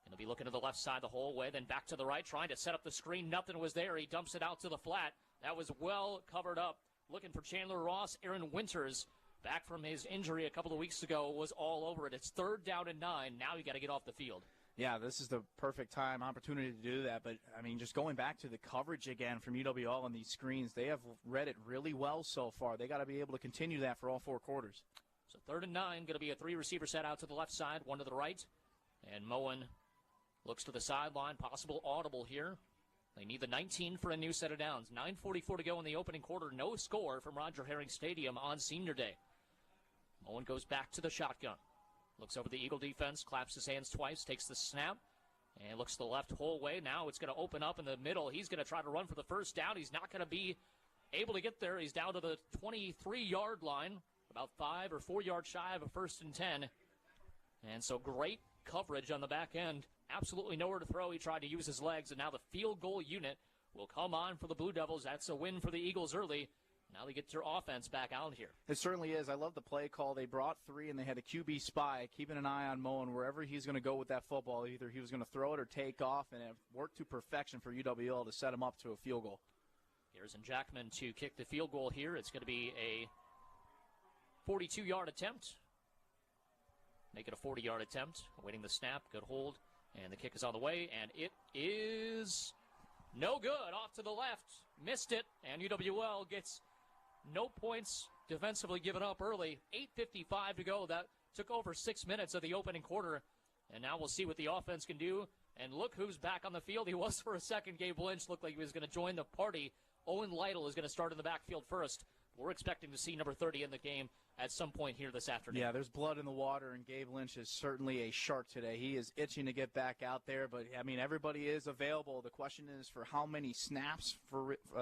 Speaker 5: Going to be looking to the left side the whole way, then back to the right, trying to set up the screen. Nothing was there. He dumps it out to the flat. That was well covered up. Looking for Chandler Ross. Aaron Winters, back from his injury a couple of weeks ago, was all over it. It's 3rd down and 9. Now you got to get off the field.
Speaker 6: Yeah, this is the perfect opportunity to do that. But, I mean, just going back to the coverage again from UWL on these screens, they have read it really well so far. They got to be able to continue that for all 4 quarters.
Speaker 5: So 3rd and 9, going to be a 3-receiver set out to the left side, 1 to the right. And Moen looks to the sideline, possible audible here. They need the 19 for a new set of downs. 9:44 to go in the opening quarter. No score from Roger Herring Stadium on Senior Day. Moen goes back to the shotgun. Looks over the Eagle defense, claps his hands twice, takes the snap, and looks to the left whole way. Now it's going to open up in the middle. He's going to try to run for the first down. He's not going to be able to get there. He's down to the 23-yard line, about 5 or 4 yards shy of a 1st and 10. And so great coverage on the back end. Absolutely nowhere to throw. He tried to use his legs, and now the field goal unit will come on for the Blue Devils. That's a win for the Eagles early. Now they get their offense back out here.
Speaker 6: It certainly is. I love the play call. They brought 3, and they had a QB spy keeping an eye on Moen wherever he's going to go with that football. Either he was going to throw it or take off, and it worked to perfection for UWL to set him up to a field goal.
Speaker 5: Here's Jackman to kick the field goal here. It's going to be a 42-yard attempt. Make it a 40-yard attempt. Awaiting the snap. Good hold. And the kick is on the way, and it is no good. Off to the left. Missed it, and UWL gets no points defensively given up early. 8:55 to go. That took over 6 minutes of the opening quarter, and now we'll see what the offense can do. And look who's back on the field. He was for a second. Gabe Lynch looked like he was going to join the party. Owen Lytle is going to start in the backfield first. We're expecting to see number 30 in the game at some point here this afternoon.
Speaker 6: Yeah, there's blood in the water, and Gabe Lynch is certainly a shark today. He is itching to get back out there, but, I mean, everybody is available. The question is for how many snaps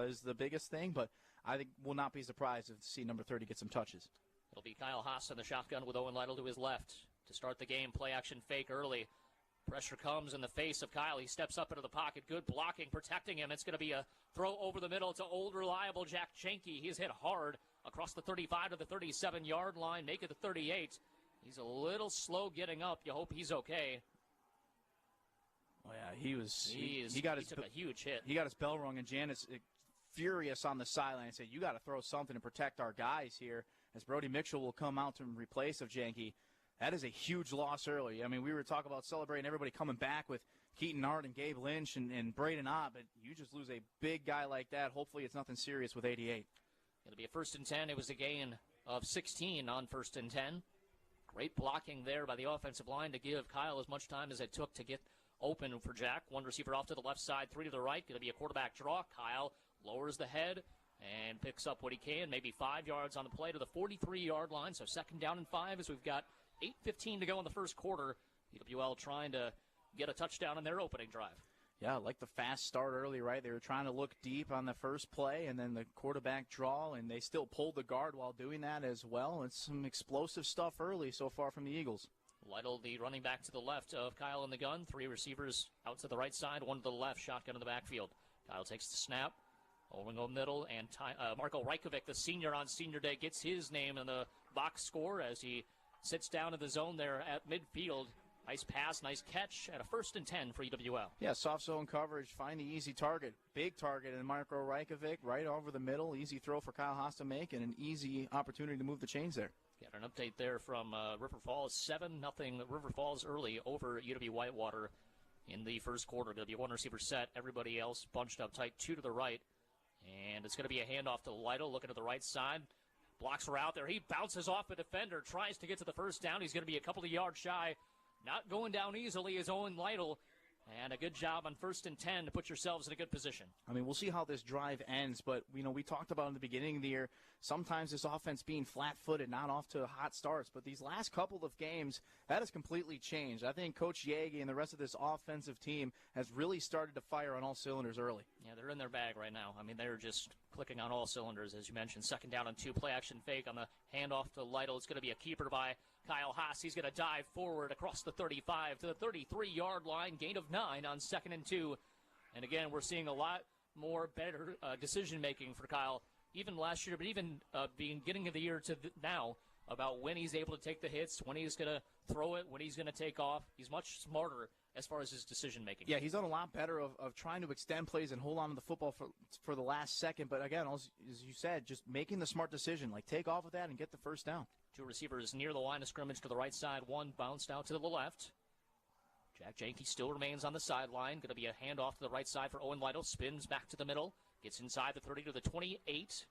Speaker 6: is the biggest thing, but I think we'll not be surprised to see number 30 get some touches.
Speaker 5: It'll be Kyle Haas in the shotgun with Owen Lytle to his left to start the game. Play action fake early. Pressure comes in the face of Kyle. He steps up into the pocket. Good blocking, protecting him. It's going to be a throw over the middle to old, reliable Jack Chenke. He's hit hard across the 35 to the 37-yard line. Make it the 38. He's a little slow getting up. You hope he's okay.
Speaker 6: Oh, yeah, he
Speaker 5: took a huge hit.
Speaker 6: He got his bell rung, and Janice furious on the sideline said, you got to throw something to protect our guys here, as Brody Mitchell will come out to replace of Janke. That is a huge loss early. I mean, we were talking about celebrating everybody coming back with Keaton Hart and Gabe Lynch and Braden Ott, but you just lose a big guy like that. Hopefully it's nothing serious with 88.
Speaker 5: It'll be a 1st and 10. It was a gain of 16 on 1st and 10. Great blocking there by the offensive line to give Kyle as much time as it took to get open for Jack. 1 receiver off to the left side, 3 to the right. Going to be a quarterback draw. Kyle lowers the head and picks up what he can, maybe 5 yards on the play to the 43-yard line. So 2nd down and 5 as we've got 8:15 to go in the first quarter. UWL trying to get a touchdown in their opening drive.
Speaker 6: Yeah, I like the fast start early, right? They were trying to look deep on the first play and then the quarterback draw, and they still pulled the guard while doing that as well. It's some explosive stuff early so far from the Eagles.
Speaker 5: Lytle, the running back to the left of Kyle in the gun. 3 receivers out to the right side, 1 to the left, shotgun in the backfield. Kyle takes the snap, over the middle, and Marko Rajkovic, the senior on Senior Day, gets his name in the box score as he sits down in the zone there at midfield. Nice pass, nice catch at a 1st and 10 for UWL.
Speaker 6: Yeah, soft zone coverage, find the easy target. Big target in Marko Rajkovic, right over the middle. Easy throw for Kyle Haas to make, and an easy opportunity to move the chains there.
Speaker 5: Got an update there from River Falls. 7-0 River Falls early over UW-Whitewater in the first quarter. Going to be a 1 receiver set. Everybody else bunched up tight, 2 to the right. And it's going to be a handoff to Lytle, looking to the right side. Blocks are out there. He bounces off a defender, tries to get to the first down. He's going to be a couple of yards shy. Not going down easily is Owen Lytle. And a good job on 1st and 10 to put yourselves in a good position.
Speaker 6: I mean, we'll see how this drive ends, but, we talked about in the beginning of the year, sometimes this offense being flat-footed, not off to hot starts. But these last couple of games, that has completely changed. I think Coach Yagi and the rest of this offensive team has really started to fire on all cylinders early.
Speaker 5: Yeah, they're in their bag right now. I mean, they're just clicking on all cylinders, as you mentioned. 2nd down and 2, play action fake on the handoff to Lytle. It's going to be a keeper by Kyle Haas. He's going to dive forward across the 35 to the 33-yard line. Gain of 9 on 2nd and 2. And again, we're seeing a lot more better decision-making for Kyle, even last year, but even beginning of the year to now, about when he's able to take the hits, when he's going to throw it, when he's going to take off. He's much smarter as far as his decision-making.
Speaker 6: Yeah, he's done a lot better of trying to extend plays and hold on to the football for the last second. But again, as you said, just making the smart decision, like take off with that and get the first down.
Speaker 5: Two receivers near the line of scrimmage to the right side, one bounced out to the left. Jack Janke still remains on the sideline. Going to be a handoff to the right side for Owen Lytle. Spins back to the middle. Gets inside the 30 to the 28.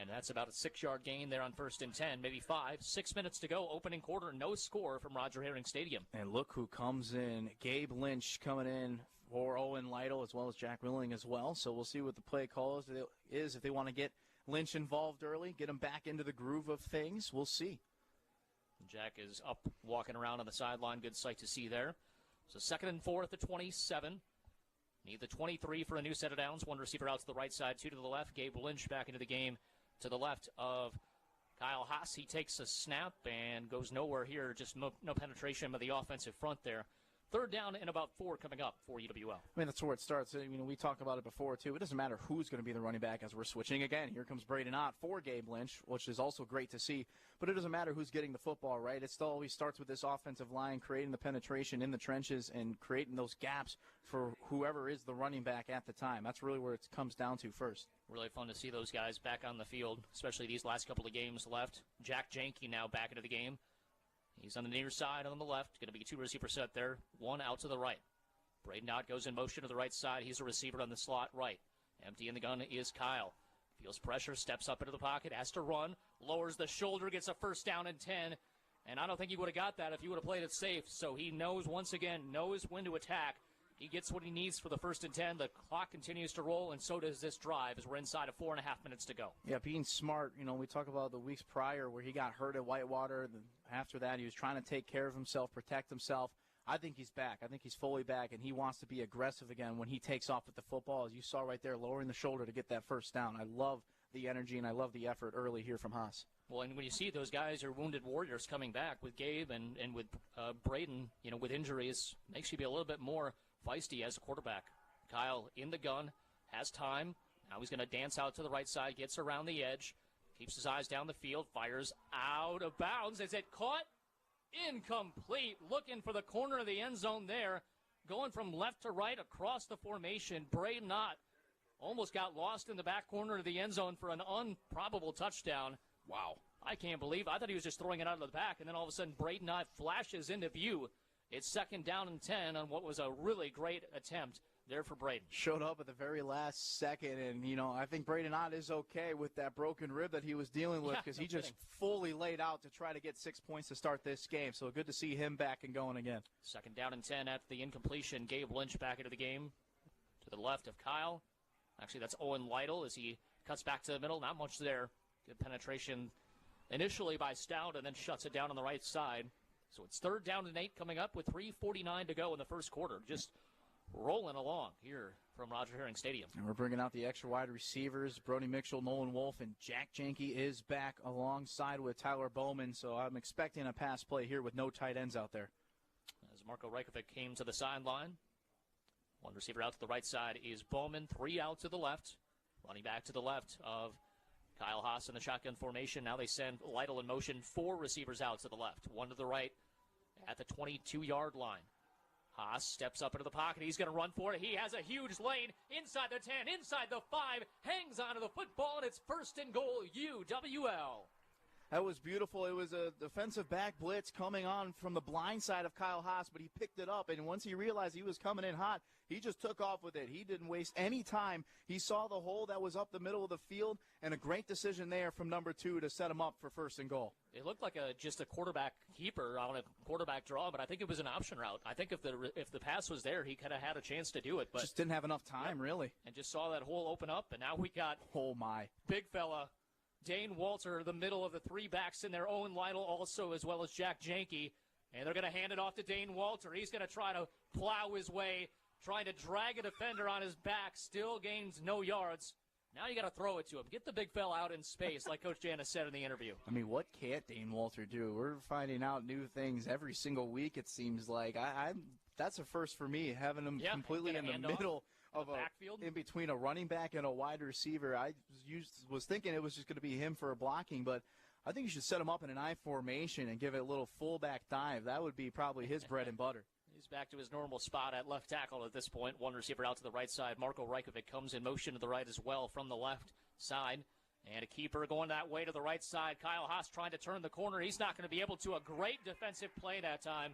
Speaker 5: And that's about a 6-yard gain there on 1st and 10, maybe 5. 6 minutes to go. Opening quarter, no score from Roger Herring Stadium.
Speaker 6: And look who comes in. Gabe Lynch coming in for Owen Lytle as well as Jack Rilling as well. So we'll see what the play call is. If they want to get Lynch involved early, get him back into the groove of things, we'll see.
Speaker 5: Jack is up, walking around on the sideline. Good sight to see there. So 2nd and 4 at the 27. Need the 23 for a new set of downs. One receiver out to the right side, two to the left. Gabe Lynch back into the game to the left of Kyle Haas. He takes a snap and goes nowhere here. Just no penetration of the offensive front there. 3rd down and about 4 coming up for UWL.
Speaker 6: I mean, that's where it starts. We talked about it before, too. It doesn't matter who's going to be the running back as we're switching again. Here comes Braden Ott for Gabe Lynch, which is also great to see. But it doesn't matter who's getting the football, right? It still always starts with this offensive line, creating the penetration in the trenches and creating those gaps for whoever is the running back at the time. That's really where it comes down to first.
Speaker 5: Really fun to see those guys back on the field, especially these last couple of games left. Jack Janke now back into the game. He's on the near side on the left. Going to be a 2-receiver set there. One out to the right. Braden Ott goes in motion to the right side. He's a receiver on the slot right. Empty in the gun is Kyle. Feels pressure, steps up into the pocket, has to run, lowers the shoulder, gets a 1st down and 10. And I don't think he would have got that if he would have played it safe. So he knows, once again, when to attack. He gets what he needs for the 1st and 10. The clock continues to roll, and so does this drive as we're inside of 4.5 minutes to go.
Speaker 6: Yeah, being smart. We talk about the weeks prior where he got hurt at Whitewater. After that, he was trying to take care of himself, protect himself. I think he's back. I think he's fully back, and he wants to be aggressive again when he takes off with the football. As you saw right there, lowering the shoulder to get that 1st down. I love the energy, and I love the effort early here from Haas.
Speaker 5: Well, and when you see those guys are wounded warriors coming back with Gabe and with Braden, with injuries, makes you be a little bit more feisty as a quarterback. Kyle in the gun, has time. Now he's going to dance out to the right side, gets around the edge, keeps his eyes down the field, fires out of bounds. Is it caught? Incomplete. Looking for the corner of the end zone there. Going from left to right across the formation. Braden Ott almost got lost in the back corner of the end zone for an improbable touchdown. Wow. I can't believe. I thought he was just throwing it out of the back, and then all of a sudden Braden Ott flashes into view. It's 2nd down and 10 on what was a really great attempt there for Braden.
Speaker 6: Showed up at the very last second, and, I think Braden Ott is okay with that broken rib that he was dealing with because he just fully laid out to try to get 6 points to start this game. So good to see him back and going again.
Speaker 5: 2nd down and 10 after the incompletion. Gabe Lynch back into the game to the left of Kyle. Actually, that's Owen Lytle as he cuts back to the middle. Not much there. Good penetration initially by Stout and then shuts it down on the right side. So it's 3rd down and 8 coming up with 3:49 to go in the 1st quarter. Just rolling along here from Roger Herring Stadium.
Speaker 6: And we're bringing out the extra wide receivers. Brody Mitchell, Nolan Wolf, and Jack Janke is back alongside with Tyler Bowman. So I'm expecting a pass play here with no tight ends out there.
Speaker 5: As Marco Reikovic came to the sideline. One receiver out to the right side is Bowman. 3 out to the left. Running back to the left of Kyle Haas in the shotgun formation. Now they send Lytle in motion. 4 receivers out to the left. 1 to the right at the 22-yard line. Haas steps up into the pocket. He's going to run for it. He has a huge lane inside the 10, inside the 5, hangs onto the football, and it's 1st and goal, UWL.
Speaker 6: That was beautiful. It was a defensive back blitz coming on from the blind side of Kyle Haas, but he picked it up, and once he realized he was coming in hot, he just took off with it. He didn't waste any time. He saw the hole that was up the middle of the field, and a great decision there from number 2 to set him up for 1st and goal.
Speaker 5: It looked like just a quarterback keeper on a quarterback draw, but I think it was an option route. I think if the pass was there, he could have had a chance to do it. But
Speaker 6: just didn't have enough time, really.
Speaker 5: And just saw that hole open up, and now we got big fella Dane Walter, the middle of the 3 backs in there. Owen Lytle also, as well as Jack Janke. And they're going to hand it off to Dane Walter. He's going to try to plow his way, trying to drag a defender on his back. Still gains no yards. Now you got to throw it to him. Get the big fella out in space, like Coach Janis said in the interview.
Speaker 6: I mean, what can't Dane Walter do? We're finding out new things every single week, it seems like. That's a first for me, having him completely in the middle of
Speaker 5: backfield?
Speaker 6: In between a running back and a wide receiver. I was thinking it was just going to be him for a blocking, but I think you should set him up in an I formation and give it a little fullback dive. That would be probably his bread and butter.
Speaker 5: He's back to his normal spot at left tackle at this point. One receiver out to the right side. Marko Rajkovic comes in motion to the right as well from the left side. And a keeper going that way to the right side. Kyle Haas trying to turn the corner. He's not going to be able to. A great defensive play that time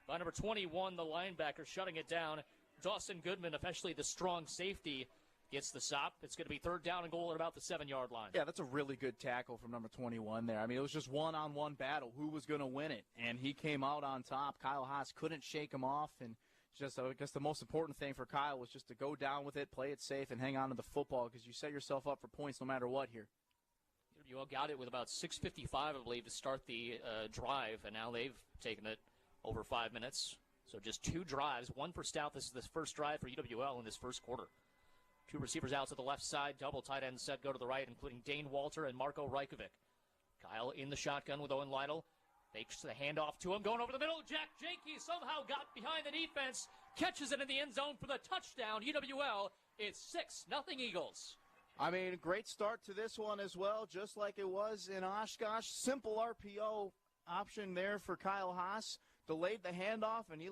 Speaker 5: by number 21, the linebacker, shutting it down. Dawson Goodman, especially the strong safety, gets the stop. It's going to be 3rd down and goal at about the 7-yard line.
Speaker 6: Yeah, that's a really good tackle from number 21 there. I mean, it was just one-on-one battle. Who was going to win it? And he came out on top. Kyle Haas couldn't shake him off. And just, I guess the most important thing for Kyle was just to go down with it, play it safe, and hang on to the football because you set yourself up for points no matter what here.
Speaker 5: You got it with about 6:55, I believe, to start the drive, and now they've taken it over 5 minutes. So just 2 drives, 1 for Stout. This is the first drive for UWL in this first quarter. 2 receivers out to the left side, double tight end set go to the right, including Dane Walter and Marko Rajkovic. Kyle in the shotgun with Owen Lytle. Fakes the handoff to him, going over the middle. Jack Jenke somehow got behind the defense, catches it in the end zone for the touchdown. UWL, it's 6-0 Eagles.
Speaker 6: I mean, great start to this one as well, just like it was in Oshkosh. Simple RPO option there for Kyle Haas. Delayed the handoff, and he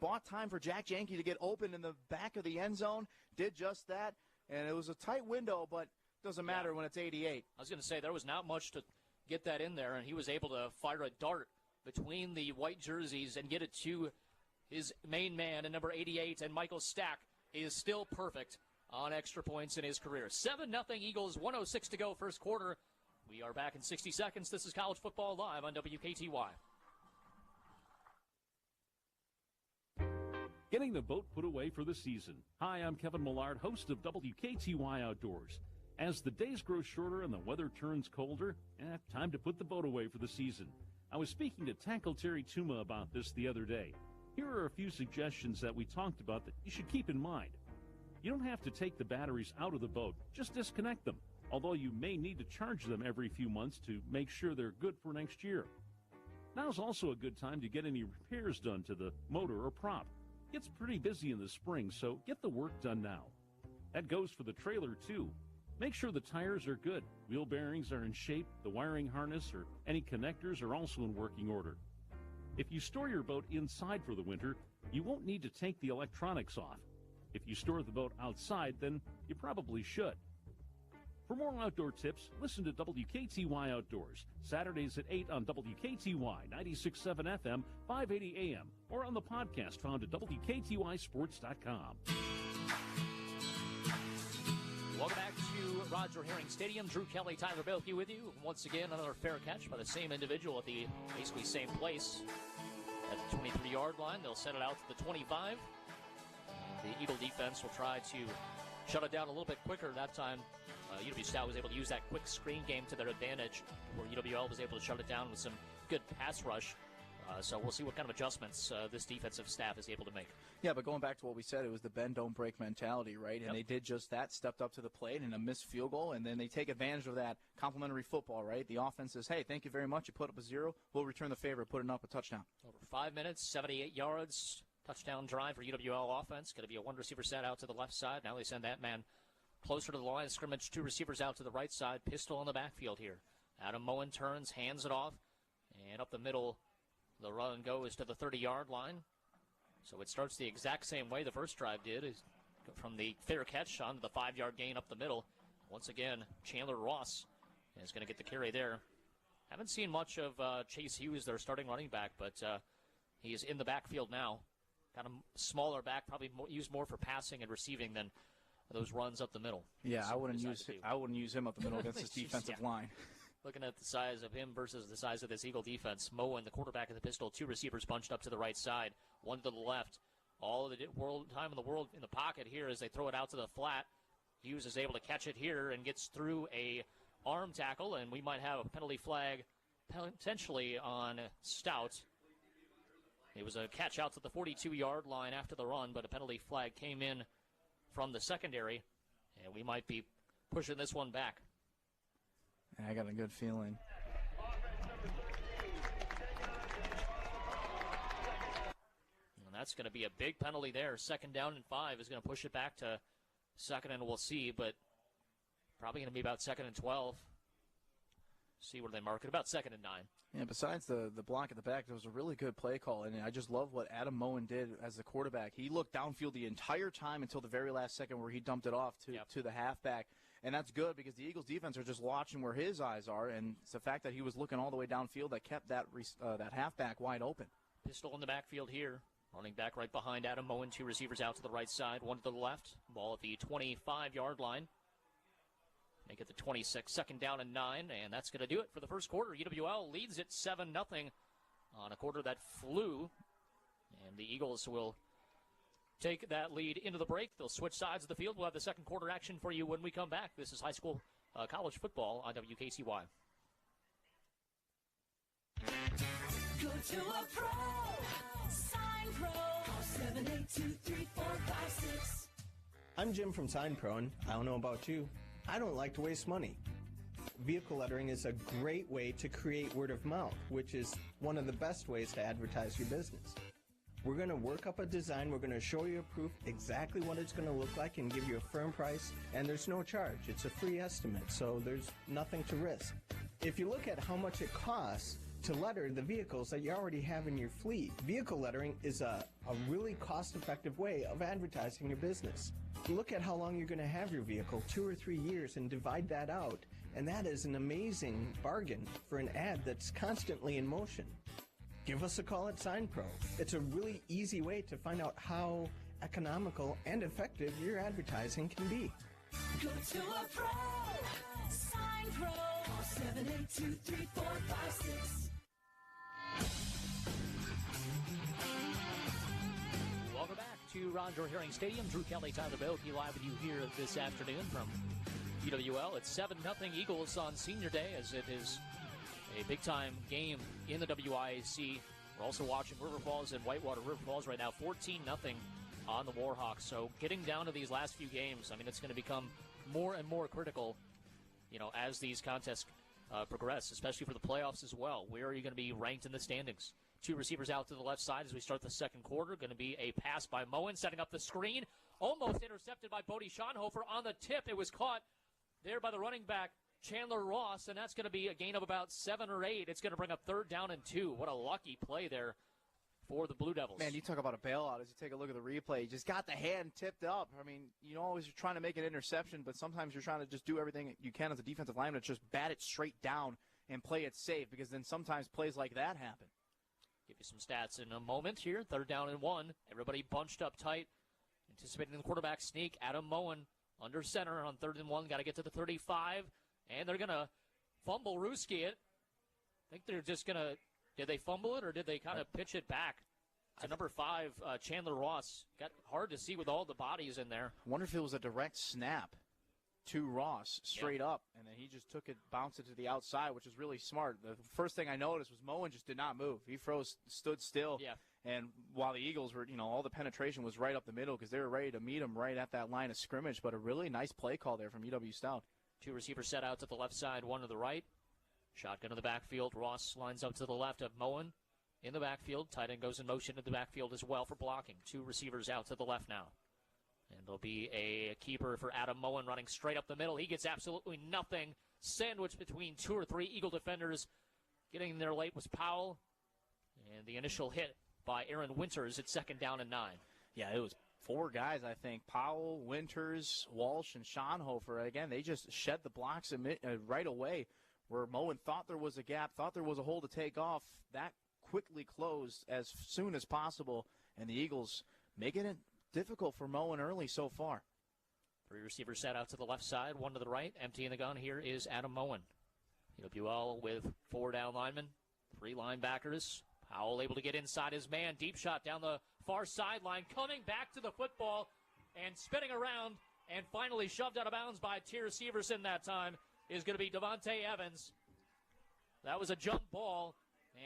Speaker 6: bought time for Jack Jenke to get open in the back of the end zone. Did just that, and it was a tight window, but doesn't matter when it's 88.
Speaker 5: I was going to say, there was not much to get that in there, and he was able to fire a dart between the white jerseys and get it to his main man, and number 88, and Michael Stack is still perfect on extra points in his career. 7-0 Eagles, 1:06 to go first quarter. We are back in 60 seconds. This is College Football Live on WKTY.
Speaker 15: Getting the boat put away for the season. Hi, I'm Kevin Millard, host of WKTY Outdoors. As the days grow shorter and the weather turns colder, time to put the boat away for the season. I was speaking to Tackle Terry Tuma about this the other day. Here are a few suggestions that we talked about that you should keep in mind. You don't have to take the batteries out of the boat, just disconnect them, although you may need to charge them every few months to make sure they're good for next year. Now's also a good time to get any repairs done to the motor or prop. It's pretty busy in the spring, so get the work done now. That goes for the trailer, too. Make sure the tires are good, wheel bearings are in shape, the wiring harness or any connectors are also in working order. If you store your boat inside for the winter, you won't need to take the electronics off. If you store the boat outside, then you probably should. For more outdoor tips, listen to WKTY Outdoors, Saturdays at 8 on WKTY 96.7 FM, 580 AM, or on the podcast found at WKTYSports.com.
Speaker 5: Welcome back to Roger Herring Stadium. Drew Kelly, Tyler Belke with you. Once again, another fair catch by the same individual at the basically same place. At the 23-yard line, they'll set it out to the 25. The Eagle defense will try to shut it down a little bit quicker. That time, UW-Stout was able to use that quick screen game to their advantage, where UWL was able to shut it down with some good pass rush. So we'll see what kind of adjustments this defensive staff is able to make.
Speaker 6: Yeah, but going back to what we said, it was the bend, don't break mentality, right? And they did just that, stepped up to the plate and a missed field goal, and then they take advantage of that complimentary football, right? The offense says, hey, thank you very much. You put up a 0. We'll return the favor, putting up a touchdown.
Speaker 5: Over 5 minutes, 78 yards. Touchdown drive for UWL offense. Going to be a 1 receiver set out to the left side. Now they send that man closer to the line of scrimmage. 2 receivers out to the right side. Pistol in the backfield here. Adam Moen turns, hands it off, and up the middle, the run goes to the 30-yard line. So it starts the exact same way the first drive did, is from the fair catch onto the 5-yard gain up the middle. Once again, Chandler Ross is going to get the carry there. Haven't seen much of Chase Hughes, their starting running back, but he is in the backfield now. Kind of smaller back, probably used more for passing and receiving than those runs up the middle.
Speaker 6: Yeah, I wouldn't use him up the middle against his defensive line.
Speaker 5: Looking at the size of him versus the size of this Eagle defense, Moen, the quarterback of the pistol, 2 receivers bunched up to the right side, 1 to the left. All the time in the world in the pocket here as they throw it out to the flat. Hughes is able to catch it here and gets through a arm tackle, and we might have a penalty flag potentially on Stout. It was a catch out to the 42-yard line after the run, but a penalty flag came in from the secondary, and we might be pushing this one back.
Speaker 6: I got a good feeling.
Speaker 5: And that's going to be a big penalty there. 2nd down and 5 is going to push it back to second and we'll see, but probably going to be about 2nd and 12. See where they mark it, about 2nd and 9.
Speaker 6: Yeah, besides the block at the back, there was a really good play call, and I just love what Adam Moen did as the quarterback. He looked downfield the entire time until the very last second where he dumped it off to the halfback, and that's good because the Eagles' defense are just watching where his eyes are, and it's the fact that he was looking all the way downfield that kept that halfback wide open.
Speaker 5: Pistol in the backfield here. Running back right behind Adam Moen. 2 receivers out to the right side, 1 to the left. Ball at the 25-yard line. Make it the 26, 2nd down and 9, and that's going to do it for the first quarter. UWL leads it 7-0 on a quarter that flew, and the Eagles will take that lead into the break. They'll switch sides of the field. We'll have the second quarter action for you when we come back. This is high school college football on WKCY.
Speaker 16: Go to a pro. Sign Pro. Call 782-3456.
Speaker 17: I'm Jim from Sign Pro, and I don't know about you, I don't like to waste money. Vehicle lettering is a great way to create word of mouth, which is one of the best ways to advertise your business. We're going to work up a design, we're going to show you a proof exactly what it's going to look like and give you a firm price, and there's no charge. It's a free estimate, so there's nothing to risk. If you look at how much it costs to letter the vehicles that you already have in your fleet, vehicle lettering is a really cost-effective way of advertising your business. Look at how long you're going to have your vehicle, 2 or 3 years, and divide that out, and that is an amazing bargain for an ad that's constantly in motion. Give us a call at Sign Pro. It's a really easy way to find out how economical and effective your advertising can be.
Speaker 16: Go to a pro. Sign Pro. Call 782-3456.
Speaker 5: Welcome back to Roger Herring Stadium. Drew Kelly, Tyler Bilkey live with you here this afternoon from UWL. It's 7-0 Eagles on Senior Day as it is a big-time game in the WIAC. We're also watching River Falls and Whitewater River Falls right now, 14-0 on the Warhawks. So getting down to these last few games, I mean, it's going to become more and more critical, as these contests progress, especially for the playoffs as well. Where are you going to be ranked in the standings? 2 receivers out to the left side as we start the second quarter. Going to be a pass by Moen, setting up the screen. Almost intercepted by Bodie Schonhofer on the tip. It was caught there by the running back, Chandler Ross, and that's going to be a gain of about 7 or 8. It's going to bring up 3rd down and 2. What a lucky play there for the Blue Devils.
Speaker 6: Man, you talk about a bailout. As you take a look at the replay, you just got the hand tipped up. I mean, always you're trying to make an interception, but sometimes you're trying to just do everything you can as a defensive lineman to just bat it straight down and play it safe, because then sometimes plays like that happen.
Speaker 5: Give you some stats in a moment here. 3rd down and 1. Everybody bunched up tight, anticipating the quarterback sneak. Adam Moen under center on 3rd and 1. Got to get to the 35, and they're going to fumble Ruski it. I think they're just going to – did they fumble it, or did they kind of pitch it back to number 5, Chandler Ross? Got hard to see with all the bodies in there.
Speaker 6: I wonder if it was a direct snap to Ross straight up, and then he just took it, bounced it to the outside, which is really smart. The first thing I noticed was Moen just did not move. He stood still. Yeah. And while the Eagles were, all the penetration was right up the middle because they were ready to meet him right at that line of scrimmage. But a really nice play call there from UW-Stout.
Speaker 5: 2 receivers set out to the left side, 1 to the right. Shotgun to the backfield. Ross lines up to the left of Moen in the backfield. Tight end goes in motion to the backfield as well for blocking. 2 receivers out to the left now. And there'll be a keeper for Adam Moen running straight up the middle. He gets absolutely nothing. Sandwiched between 2 or 3 Eagle defenders. Getting in there late was Powell. And the initial hit by Aaron Winters at 2nd down and 9.
Speaker 6: Yeah, it was 4 guys, I think. Powell, Winters, Walsh, and Schonhofer. Again, they just shed the blocks right away where Moen thought there was a gap, thought there was a hole to take off. That quickly closed as soon as possible, and the Eagles making it difficult for Moen early so far.
Speaker 5: 3 receivers set out to the left side, 1 to the right. Emptying the gun here is Adam Moen. UWL with 4 down linemen, 3 linebackers. Powell able to get inside his man. Deep shot down the far sideline. Coming back to the football and spinning around and finally shoved out of bounds by Tyr Severson that time is going to be Devontae Evans. That was a jump ball,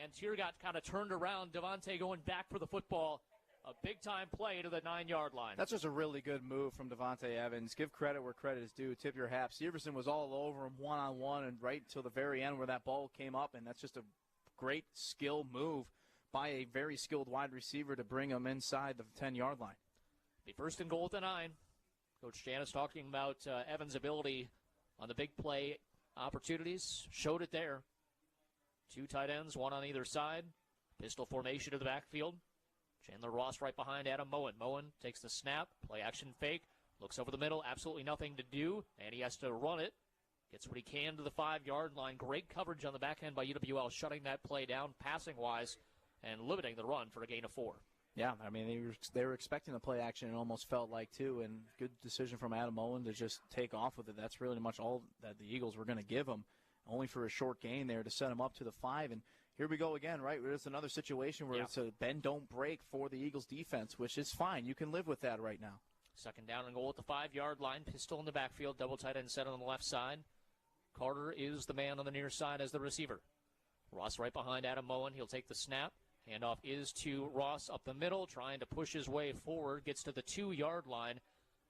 Speaker 5: and Tyr got kind of turned around. Devontae going back for the football. A big-time play to the 9-yard line.
Speaker 6: That's just a really good move from Devontae Evans. Give credit where credit is due. Tip your hat. Severson was all over him one-on-one and right until the very end where that ball came up, and that's just a great skill move by a very skilled wide receiver to bring him inside the 10-yard line.
Speaker 5: Be 1st and goal at the 9. Coach Janice talking about Evans' ability on the big play opportunities. Showed it there. 2 tight ends, 1 on either side. Pistol formation to the backfield. Chandler Ross right behind Adam Moen. Moen takes the snap, play action fake, looks over the middle, absolutely nothing to do, and he has to run it. Gets what he can to the 5-yard line. Great coverage on the back end by UWL, shutting that play down passing-wise and limiting the run for a gain of 4.
Speaker 6: Yeah, I mean, they were expecting the play action, it almost felt like, too, and good decision from Adam Moen to just take off with it. That's really much all that the Eagles were going to give him, only for a short gain there to set him up to the 5. And here we go again, right? There's another situation where it's a bend, don't break for the Eagles defense, which is fine. You can live with that right now.
Speaker 5: Second down and goal at the 5-yard line. Pistol in the backfield, double tight end set on the left side. Carter is the man on the near side as the receiver. Ross right behind Adam Moen. He'll take the snap. Handoff is to Ross up the middle, trying to push his way forward. Gets to the 2-yard line.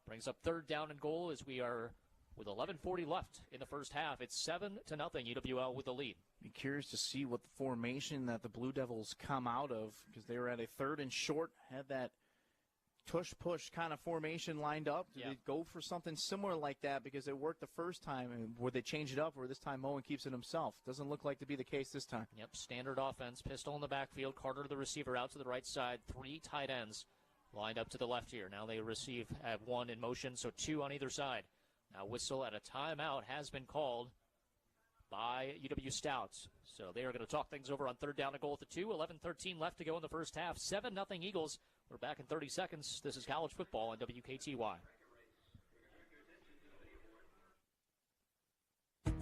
Speaker 5: Brings up third down and goal as we are with 11:40 left in the first half. It's 7-0, UWL with the lead.
Speaker 6: Be curious to see what the formation that the Blue Devils come out of, because they were at a 3rd and short, had that tush-push kind of formation lined up. Did they go for something similar like that because it worked the first time? And would they change it up, or this time Moen keeps it himself? Doesn't look like to be the case this time.
Speaker 5: Yep, standard offense. Pistol in the backfield. Carter, the receiver, out to the right side. 3 tight ends lined up to the left here. Now they have 1 in motion, so 2 on either side. Now whistle at a timeout has been called by UW-Stout. So they are going to talk things over on third down and goal at the 2. 11:13 left to go in the first half. 7-0 Eagles. We're back in 30 seconds. This is college football on WKTY.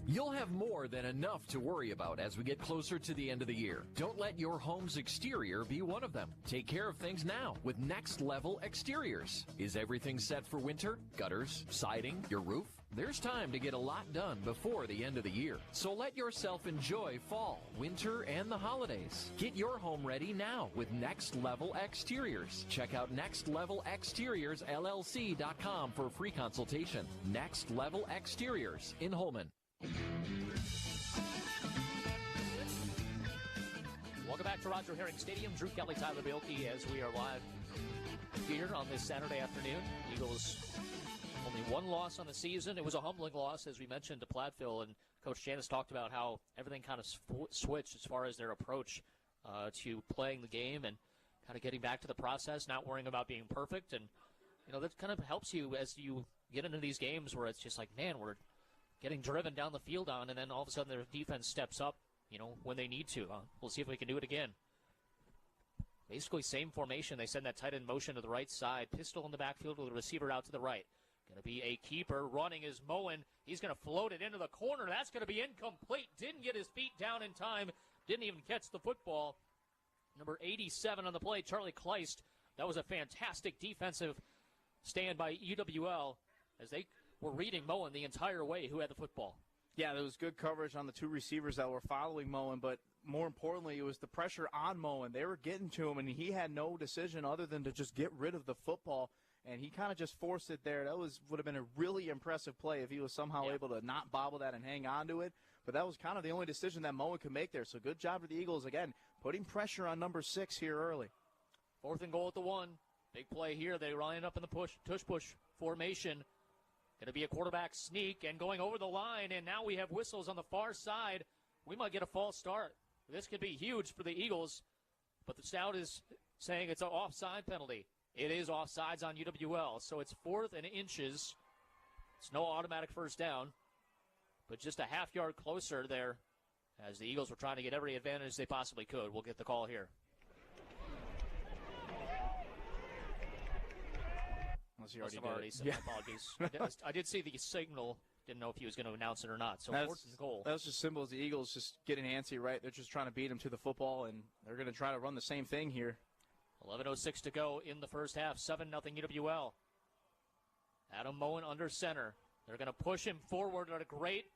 Speaker 13: You'll have more than enough to worry about as we get closer to the end of the year. Don't let your home's exterior be one of them. Take care of things now with Next Level Exteriors. Is everything set for winter? Gutters, siding, your roof? There's time to get a lot done before the end of the year. So let yourself enjoy fall, winter, and the holidays. Get your home ready now with Next Level Exteriors. Check out nextlevelexteriorsllc.com for a free consultation. Next Level Exteriors in Holman.
Speaker 5: Welcome back to Roger Herring Stadium. Drew Kelly, Tyler Bielke, as we are live here on this Saturday afternoon. Eagles only 1 loss on the season. It was a humbling loss, as we mentioned, to Platteville, and Coach Janice talked about how everything kind of switched as far as their approach to playing the game and kind of getting back to the process, not worrying about being perfect. And, you know, that kind of helps you as you get into these games where it's just like, man, we're getting driven down the field on, and then all of a sudden their defense steps up, you know, when they need to. We'll see if we can do it again. Basically same formation. They send that tight end motion to the right side. Pistol in the backfield with the receiver out to the right. Going to be a keeper. Running is Moen. He's going to float it into the corner. That's going to be incomplete. Didn't get his feet down in time. Didn't even catch the football. Number 87 on the play, Charlie Kleist. That was a fantastic defensive stand by UWL as they were reading Moen the entire way, who had the football.
Speaker 6: Yeah, there was good coverage on the 2 receivers that were following Moen, but more importantly, it was the pressure on Moen. They were getting to him, and he had no decision other than to just get rid of the football, and he kind of just forced it there. That would have been a really impressive play if he was somehow able to not bobble that and hang on to it, but that was kind of the only decision that Moen could make there. So good job for the Eagles, again, putting pressure on number 6 here early.
Speaker 5: 4th and goal at the 1. Big play here. They line up in the tush-push formation. Going to be a quarterback sneak and going over the line, and now we have whistles on the far side. We might get a false start. This could be huge for the Eagles, but the Stout is saying it's an offside penalty. It is offsides on UWL, so it's 4th and inches. It's no automatic first down, but just a half yard closer there as the Eagles were trying to get every advantage they possibly could. We'll get the call here.
Speaker 6: He already
Speaker 5: said apologies. I did see the signal. Didn't know if he was going to announce it or not. So 4th and goal.
Speaker 6: That was just simple as the Eagles just getting antsy, right? They're just trying to beat him to the football, and they're going to try to run the same thing here.
Speaker 5: 11:06 to go in the first half. 7-0 UWL. Adam Moen under center. They're going to push him forward at a great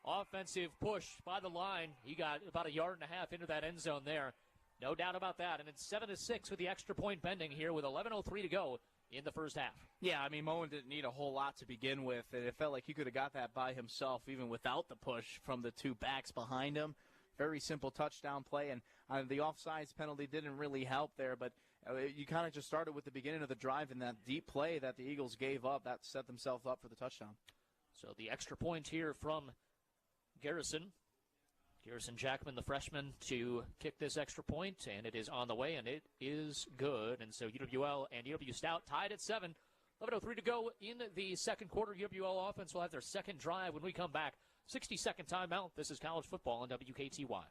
Speaker 5: offensive push by the line. He got about 1.5 yards into that end zone there. No doubt about that. And it's 7-6 with the extra point pending here with 11:03 to go in the first half.
Speaker 6: Yeah, I mean, Moen didn't need a whole lot to begin with, and it felt like he could have got that by himself even without the push from the 2 backs behind him. Very simple touchdown play, and the offsides penalty didn't really help there, but You kind of just started with the beginning of the drive and that deep play that the Eagles gave up. That set themselves up for the touchdown.
Speaker 5: So the extra point here from Garrison. Garrison Jackman, the freshman, to kick this extra point, and it is on the way, and it is good. And so UWL and UW-Stout tied at 7. 11:03 to go in the second quarter. UWL offense will have their second drive when we come back. 60-second timeout. This is college football on WKTY.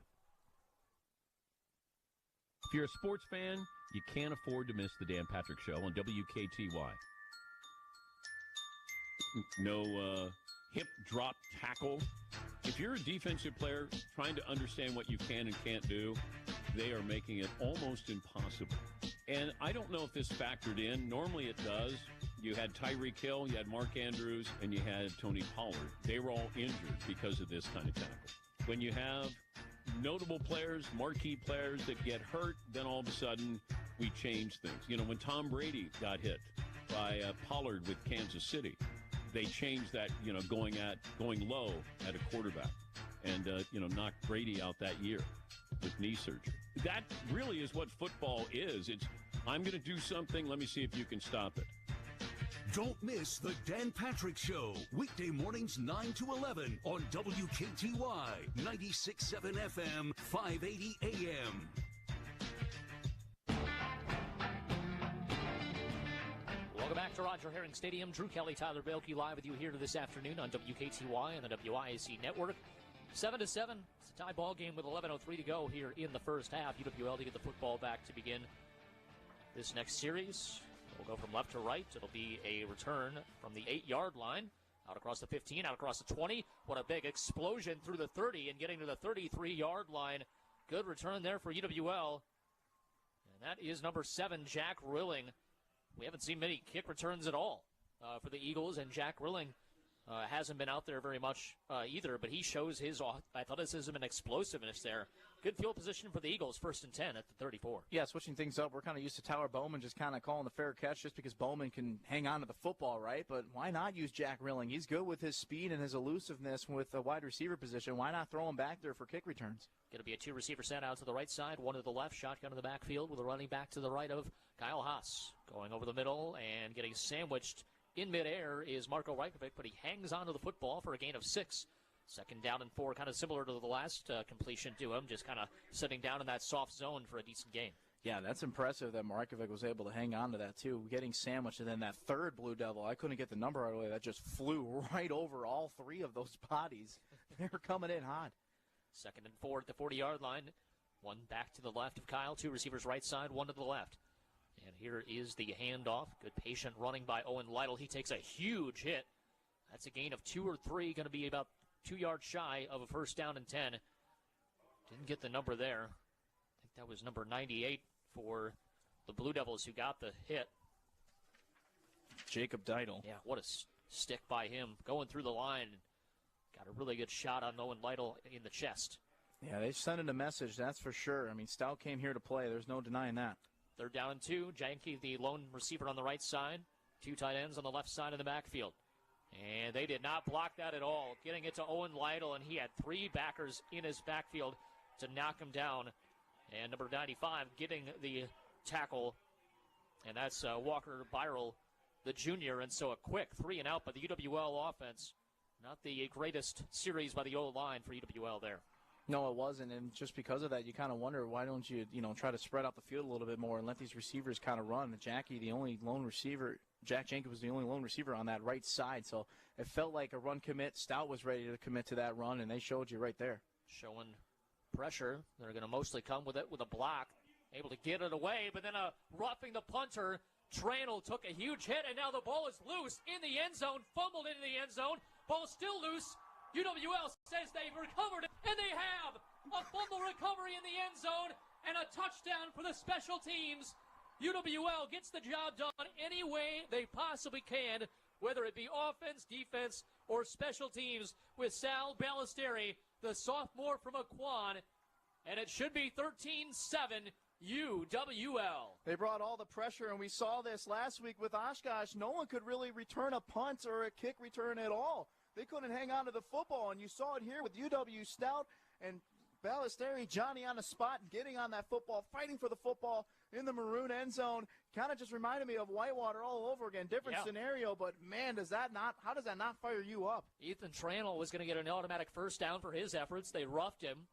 Speaker 18: If you're a sports fan, you can't afford to miss the Dan Patrick Show on WKTY. No hip drop tackle. If you're a defensive player trying to understand what you can and can't do, they are making it almost impossible. And I don't know if this factored in. Normally it does. You had Tyreek Hill, you had Mark Andrews, and you had Tony Pollard. They were all injured because of this kind of tackle. When you have notable players, marquee players that get hurt, then all of a sudden we change things. You know, when Tom Brady got hit by Pollard with Kansas City, they changed that, you know, going low at a quarterback and, knocked Brady out that year with knee surgery. That really is what football is. It's, I'm going to do something. Let me see if you can stop it.
Speaker 2: Don't miss the Dan Patrick Show, weekday mornings 9 to 11 on WKTY, 96.7 FM, 580 AM.
Speaker 5: Welcome back to Roger Herring Stadium. Drew Kelly, Tyler Belke live with you here this afternoon on WKTY and the WIAC network. 7-7. It's a tie ball game with 11:03 to go here in the first half. UWL to get the football back to begin this next series. We'll go from left to right. It'll be a return from the 8-yard line. Out across the 15, out across the 20. What a big explosion through the 30 and getting to the 33-yard line. Good return there for UWL. And that is number 7, Jack Rilling. We haven't seen many kick returns at all for the Eagles, and Jack Rilling hasn't been out there very much either, but he shows his athleticism and explosiveness there. Good field position for the Eagles, 1st and 10 at the 34.
Speaker 6: Yeah, switching things up, we're kind of used to Tyler Bowman just kind of calling the fair catch just because Bowman can hang on to the football, right? But why not use Jack Rilling? He's good with his speed and his elusiveness with the wide receiver position. Why not throw him back there for kick returns?
Speaker 5: Going to be a 2-receiver set out to the right side, one to the left, shotgun in the backfield with a running back to the right of Kyle Haas. Going over the middle and getting sandwiched in midair is Marco Rajkovic, but he hangs onto the football for a gain of 6. 2nd down and 4, kind of similar to the last completion to him, just kind of sitting down in that soft zone for a decent gain.
Speaker 6: Yeah, that's impressive that Markovic was able to hang on to that, too. Getting sandwiched, and then that third Blue Devil, I couldn't get the number right away. That just flew right over all 3 of those bodies. They're coming in hot.
Speaker 5: 2nd and 4 at the 40-yard line. One back to the left of Kyle, 2 receivers right side, 1 to the left. And here is the handoff. Good patient running by Owen Lytle. He takes a huge hit. That's a gain of 2 or 3, going to be about 2 yards shy of a 1st down and 10. Didn't get the number there. I think that was number 98 for the Blue Devils who got the hit.
Speaker 6: Jacob Deitel.
Speaker 5: Yeah, what a stick by him. Going through the line. Got a really good shot on Owen Lytle in the chest.
Speaker 6: Yeah, they sent a message, that's for sure. I mean, Stout came here to play. There's no denying that.
Speaker 5: 3rd down and 2. Janke, the lone receiver on the right side. 2 tight ends on the left side of the backfield. And they did not block that at all. Getting it to Owen Lytle, and he had 3 backers in his backfield to knock him down. And number 95 getting the tackle. And that's Walker Byral, the junior. And so a quick 3 and out by the UWL offense. Not the greatest series by the O-line for UWL there.
Speaker 6: No, it wasn't, and just because of that, you kind of wonder why don't you, try to spread out the field a little bit more and let these receivers kind of run. Jack Jenkins was the only lone receiver on that right side, so it felt like a run commit. Stout was ready to commit to that run, and they showed you right there.
Speaker 5: Showing pressure. They're going to mostly come with it with a block. Able to get it away, but then roughing the punter. Tranel took a huge hit, and now the ball is loose in the end zone, fumbled into the end zone. Ball still loose. UWL says they've recovered it, and they have a fumble recovery in the end zone and a touchdown for the special teams. UWL gets the job done any way they possibly can, whether it be offense, defense, or special teams, with Sal Ballesteri, the sophomore from Aquan, and it should be 13-7 UWL.
Speaker 6: They brought all the pressure, and we saw this last week with Oshkosh. No one could really return a punt or a kick return at all. They couldn't hang on to the football, and you saw it here with UW-Stout and Ballesteri, Johnny on the spot, getting on that football, fighting for the football. in the maroon end zone. Kind of just reminded me of Whitewater all over again. Different scenario, but man, how does that not fire you up?
Speaker 5: Ethan Tranel was going to get an automatic first down for his efforts. They roughed him,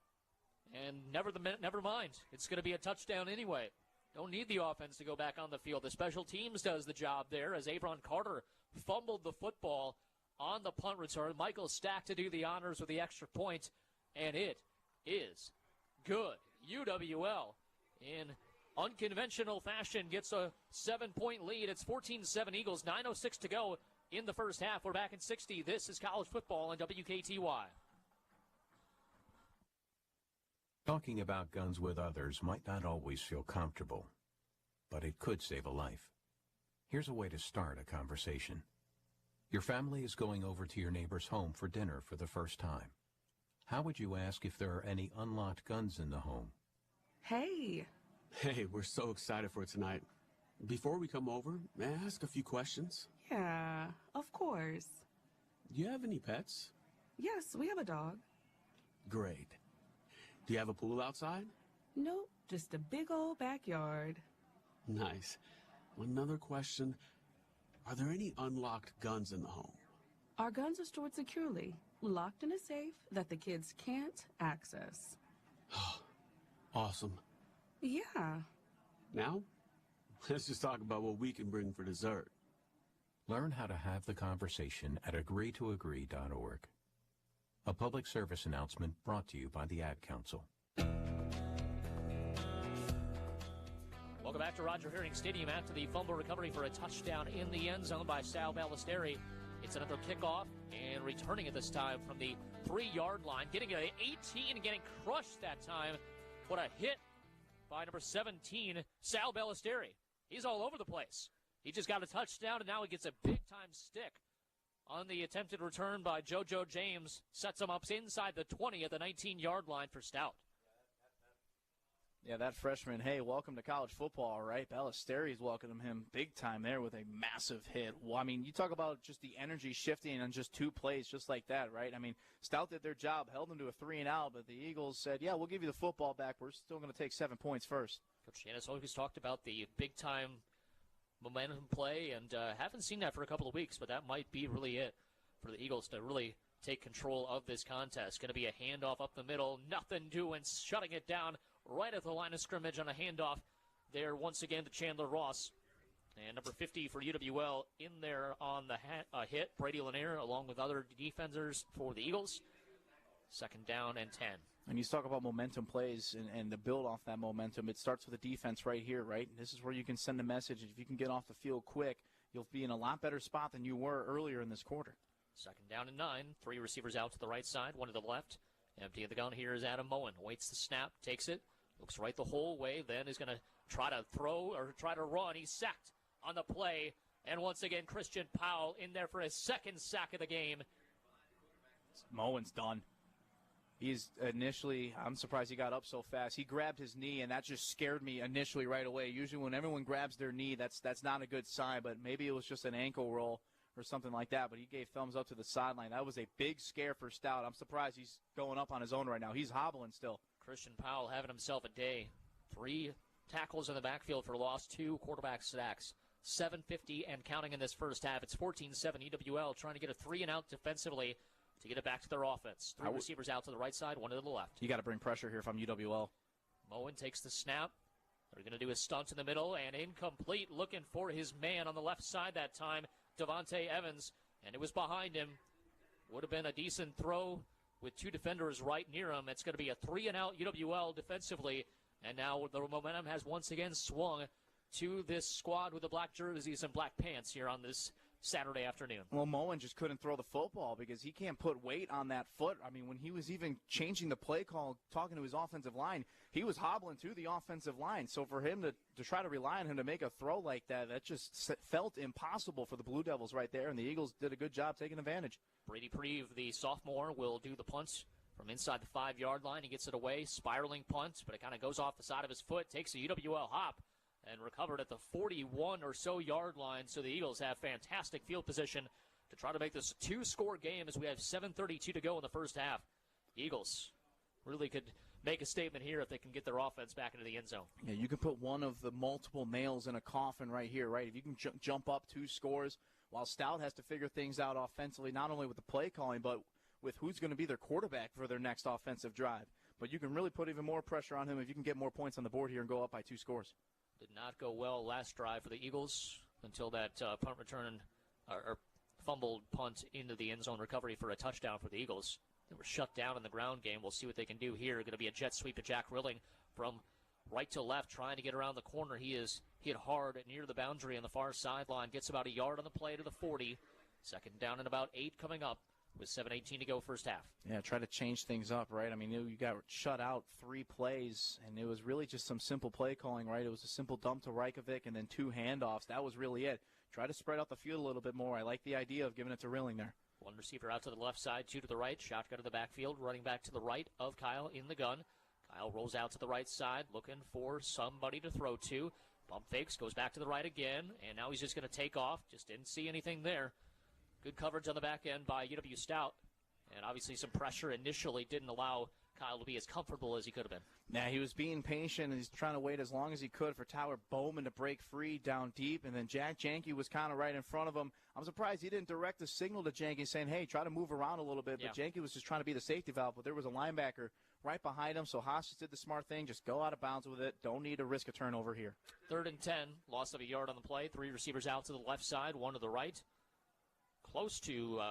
Speaker 5: and never mind. It's going to be a touchdown anyway. Don't need the offense to go back on the field. The special teams does the job there as Avron Carter fumbled the football on the punt return. Michael Stack to do the honors with the extra point, and it is good. UWL in unconventional fashion gets a 7-point lead. It's 14-7 Eagles, 9:06 to go in the first half. We're back in 60. This is college football on WKTY.
Speaker 19: Talking about guns with others might not always feel comfortable, but it could save a life. Here's a way to start a conversation. Your family is going over to your neighbor's home for dinner for the first time. How would you ask if there are any unlocked guns in the home?
Speaker 20: Hey, we're so excited for tonight. Before we come over, may I ask a few questions?
Speaker 21: Yeah, of course.
Speaker 20: Do you have any pets?
Speaker 21: Yes, we have a dog.
Speaker 20: Great. Do you have a pool outside?
Speaker 21: Nope, just a big old backyard.
Speaker 20: Nice. Another question. Are there any unlocked guns in the home?
Speaker 21: Our guns are stored securely, locked in a safe that the kids can't access.
Speaker 20: Awesome.
Speaker 21: Yeah.
Speaker 20: Now, let's just talk about what we can bring for dessert.
Speaker 19: Learn how to have the conversation at agreetoagree.org. A public service announcement brought to you by the Ad Council.
Speaker 5: Welcome back to Roger Herring Stadium after the fumble recovery for a touchdown in the end zone by Sal Ballesteri. It's another kickoff, and returning at this time from the 3-yard line, getting an 18 and getting crushed that time. What a hit by number 17, Sal Ballesteri. He's all over the place. He just got a touchdown, and now he gets a big-time stick on the attempted return by JoJo James. Sets him up inside the 20 at the 19-yard line for Stout.
Speaker 6: Yeah, that freshman, hey, welcome to college football, right? Ballesteri's welcoming him big time there with a massive hit. Well, I mean, you talk about just the energy shifting on just 2 plays just like that, right? I mean, Stout did their job, held them to a 3-and-out, but the Eagles said, yeah, we'll give you the football back. We're still going to take 7 points first.
Speaker 5: Coach Janice always talked about the big-time momentum play, and haven't seen that for a couple of weeks, but that might be really it for the Eagles to really take control of this contest. Going to be a handoff up the middle, nothing doing, shutting it down right at the line of scrimmage on a handoff there once again to Chandler Ross. And number 50 for UWL in there on the hit, Brady Lanier, along with other defenders for the Eagles. 2nd down and 10.
Speaker 6: And you talk about momentum plays and the build off that momentum. It starts with the defense right here, right? This is where you can send a message. If you can get off the field quick, you'll be in a lot better spot than you were earlier in this quarter.
Speaker 5: 2nd down and 9. 3 receivers out to the right side, 1 to the left. Emptying the gun here is Adam Moen. Waits the snap, takes it, looks right the whole way, then is going to try to throw or try to run. He's sacked on the play. And once again, Christian Powell in there for his 2nd sack of the game.
Speaker 6: Moen's done. He's initially, I'm surprised he got up so fast. He grabbed his knee, and that just scared me initially right away. Usually when everyone grabs their knee, that's not a good sign, but maybe it was just an ankle roll or something like that, but he gave thumbs up to the sideline. That was a big scare for Stout. I'm surprised he's going up on his own right now. He's hobbling still.
Speaker 5: Christian Powell having himself a day. 3 tackles in the backfield for loss, 2 quarterback sacks. 7:50 and counting in this first half. It's 14-7 EWL trying to get a 3-and-out defensively to get it back to their offense. 3 receivers out to the right side, 1 to the left.
Speaker 6: You got to bring pressure here if I'm UWL.
Speaker 5: Moen takes the snap. They're going to do a stunt in the middle and incomplete, looking for his man on the left side that time, Devontae Evans, and it was behind him. Would have been a decent throw with 2 defenders right near him. It's going to be a 3-and-out UWL defensively, and now the momentum has once again swung to this squad with the black jerseys and black pants here on this Saturday afternoon.
Speaker 6: Well, Moen just couldn't throw the football because he can't put weight on that foot. I mean, when he was even changing the play call, talking to his offensive line, he was hobbling to the offensive line. So for him to try to rely on him to make a throw like that, that just felt impossible for the Blue Devils right there, and the Eagles did a good job taking advantage.
Speaker 5: Brady Preve, the sophomore, will do the punt from inside the 5-yard line. He gets it away, spiraling punt, but it kind of goes off the side of his foot, takes a UWL hop, and recovered at the 41 or so yard line. So the Eagles have fantastic field position to try to make this a 2-score game as we have 7:32 to go in the first half. Eagles really could make a statement here if they can get their offense back into the end zone.
Speaker 6: Yeah, you can put one of the multiple nails in a coffin right here, right? If you can jump up 2 scores while Stout has to figure things out offensively, not only with the play calling, but with who's going to be their quarterback for their next offensive drive. But you can really put even more pressure on him if you can get more points on the board here and go up by 2 scores.
Speaker 5: Did not go well last drive for the Eagles until that punt return or fumbled punt into the end zone recovery for a touchdown for the Eagles. They were shut down in the ground game. We'll see what they can do here. Going to be a jet sweep of Jack Rilling from right to left, trying to get around the corner. He is hit hard near the boundary on the far sideline. Gets about a yard on the play to the 40. Second down and about 8 coming up with 7:18 to go first half.
Speaker 6: Yeah, try to change things up, right? I mean, you got shut out 3 plays, and it was really just some simple play calling, right? It was a simple dump to Reikovic and then 2 handoffs. That was really it. Try to spread out the field a little bit more. I like the idea of giving it to Rilling there.
Speaker 5: 1 receiver out to the left side, 2 to the right. Shotgun to the backfield, running back to the right of Kyle in the gun. Kyle rolls out to the right side, looking for somebody to throw to. Bump fakes, goes back to the right again, and now he's just going to take off. Just didn't see anything there. Good coverage on the back end by UW-Stout. And obviously some pressure initially didn't allow Kyle to be as comfortable as he could have been.
Speaker 6: Yeah, he was being patient, and he's trying to wait as long as he could for Tyler Bowman to break free down deep, and then Jack Janke was kind of right in front of him. I'm surprised he didn't direct a signal to Janke saying, hey, try to move around a little bit, but Janke was just trying to be the safety valve, but there was a linebacker right behind him, so Haas just did the smart thing, just go out of bounds with it. Don't need to risk a turnover here.
Speaker 5: 3rd and 10, loss of a yard on the play. 3 receivers out to the left side, 1 to the right. Close to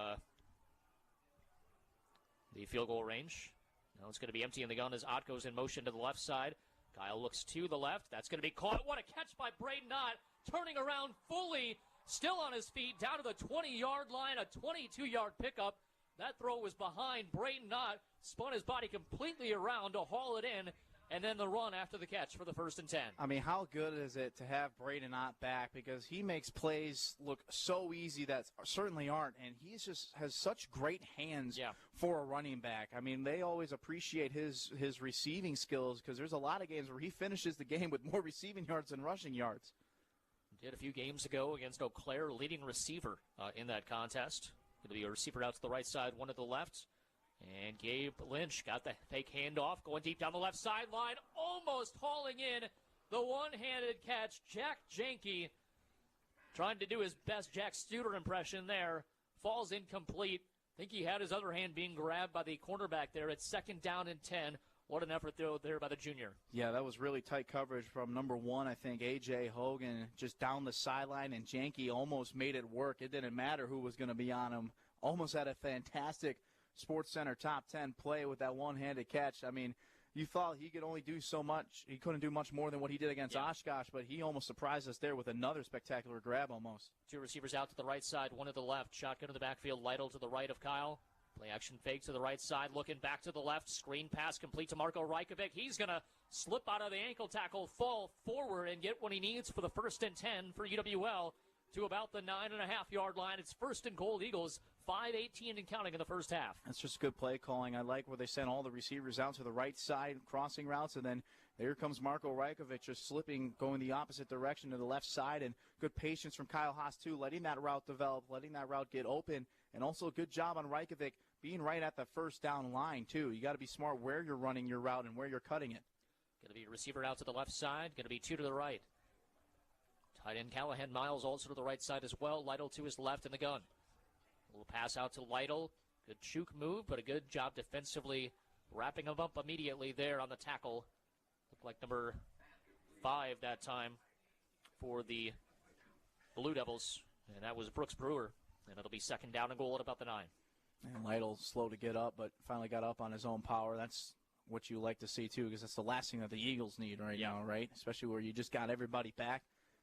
Speaker 5: the field goal range. Now it's going to be empty in the gun as Ott goes in motion to the left side. Kyle looks to the left. That's going to be caught. What a catch by Braden Ott. Turning around fully, still on his feet, down to the 20-yard line, a 22-yard pickup. That throw was behind Braden Ott. Spun his body completely around to haul it in, and then the run after the catch for the 1st and 10.
Speaker 6: I mean, how good is it to have Braden Ott back? Because he makes plays look so easy that certainly aren't, and he just has such great hands for a running back. I mean, they always appreciate his receiving skills because there's a lot of games where he finishes the game with more receiving yards than rushing yards.
Speaker 5: Did a few games ago against Eau Claire, leading receiver in that contest. Going to be a receiver out to the right side, 1 to the left. And Gabe Lynch got the fake handoff, going deep down the left sideline, almost hauling in the one-handed catch. Jack Janke trying to do his best Jack Studer impression there. Falls incomplete. I think he had his other hand being grabbed by the cornerback there. It's 2nd down and 10. What an effort there by the junior.
Speaker 6: Yeah, that was really tight coverage from number 1, I think, A.J. Hogan, just down the sideline, and Janke almost made it work. It didn't matter who was going to be on him. Almost had a fantastic SportsCenter top 10 play with that one-handed catch. I mean, you thought he could only do so much. He couldn't do much more than what he did against Oshkosh, but he almost surprised us there with another spectacular grab almost.
Speaker 5: 2 receivers out to the right side, 1 to the left. Shotgun to the backfield, Lytle to the right of Kyle. Play action fake to the right side, looking back to the left. Screen pass complete to Marco Reikovic. He's going to slip out of the ankle tackle, fall forward, and get what he needs for the 1st and 10 for UWL to about the 9.5-yard line. It's 1st and goal Eagles, 5:18 and counting in the first half.
Speaker 6: That's just good play calling. I like where they sent all the receivers out to the right side, crossing routes, and then there comes Marco Reikovic just slipping, going the opposite direction to the left side, and good patience from Kyle Haas, too, letting that route develop, letting that route get open, and also a good job on Reikovic being right at the 1st down line, too. You got to be smart where you're running your route and where you're cutting it.
Speaker 5: Going to be a receiver out to the left side, going to be 2 to the right. Tight end Callahan Miles also to the right side as well. Lytle to his left in the gun. A little pass out to Lytle. Good juke move, but a good job defensively wrapping him up immediately there on the tackle. Looked like number 5 that time for the Blue Devils, and that was Brooks Brewer. And it'll be 2nd down and goal at about the 9.
Speaker 6: And Lytle slow to get up, but finally got up on his own power. That's what you like to see, too, because that's the last thing that the Eagles need right now, right? Especially where you just got everybody back.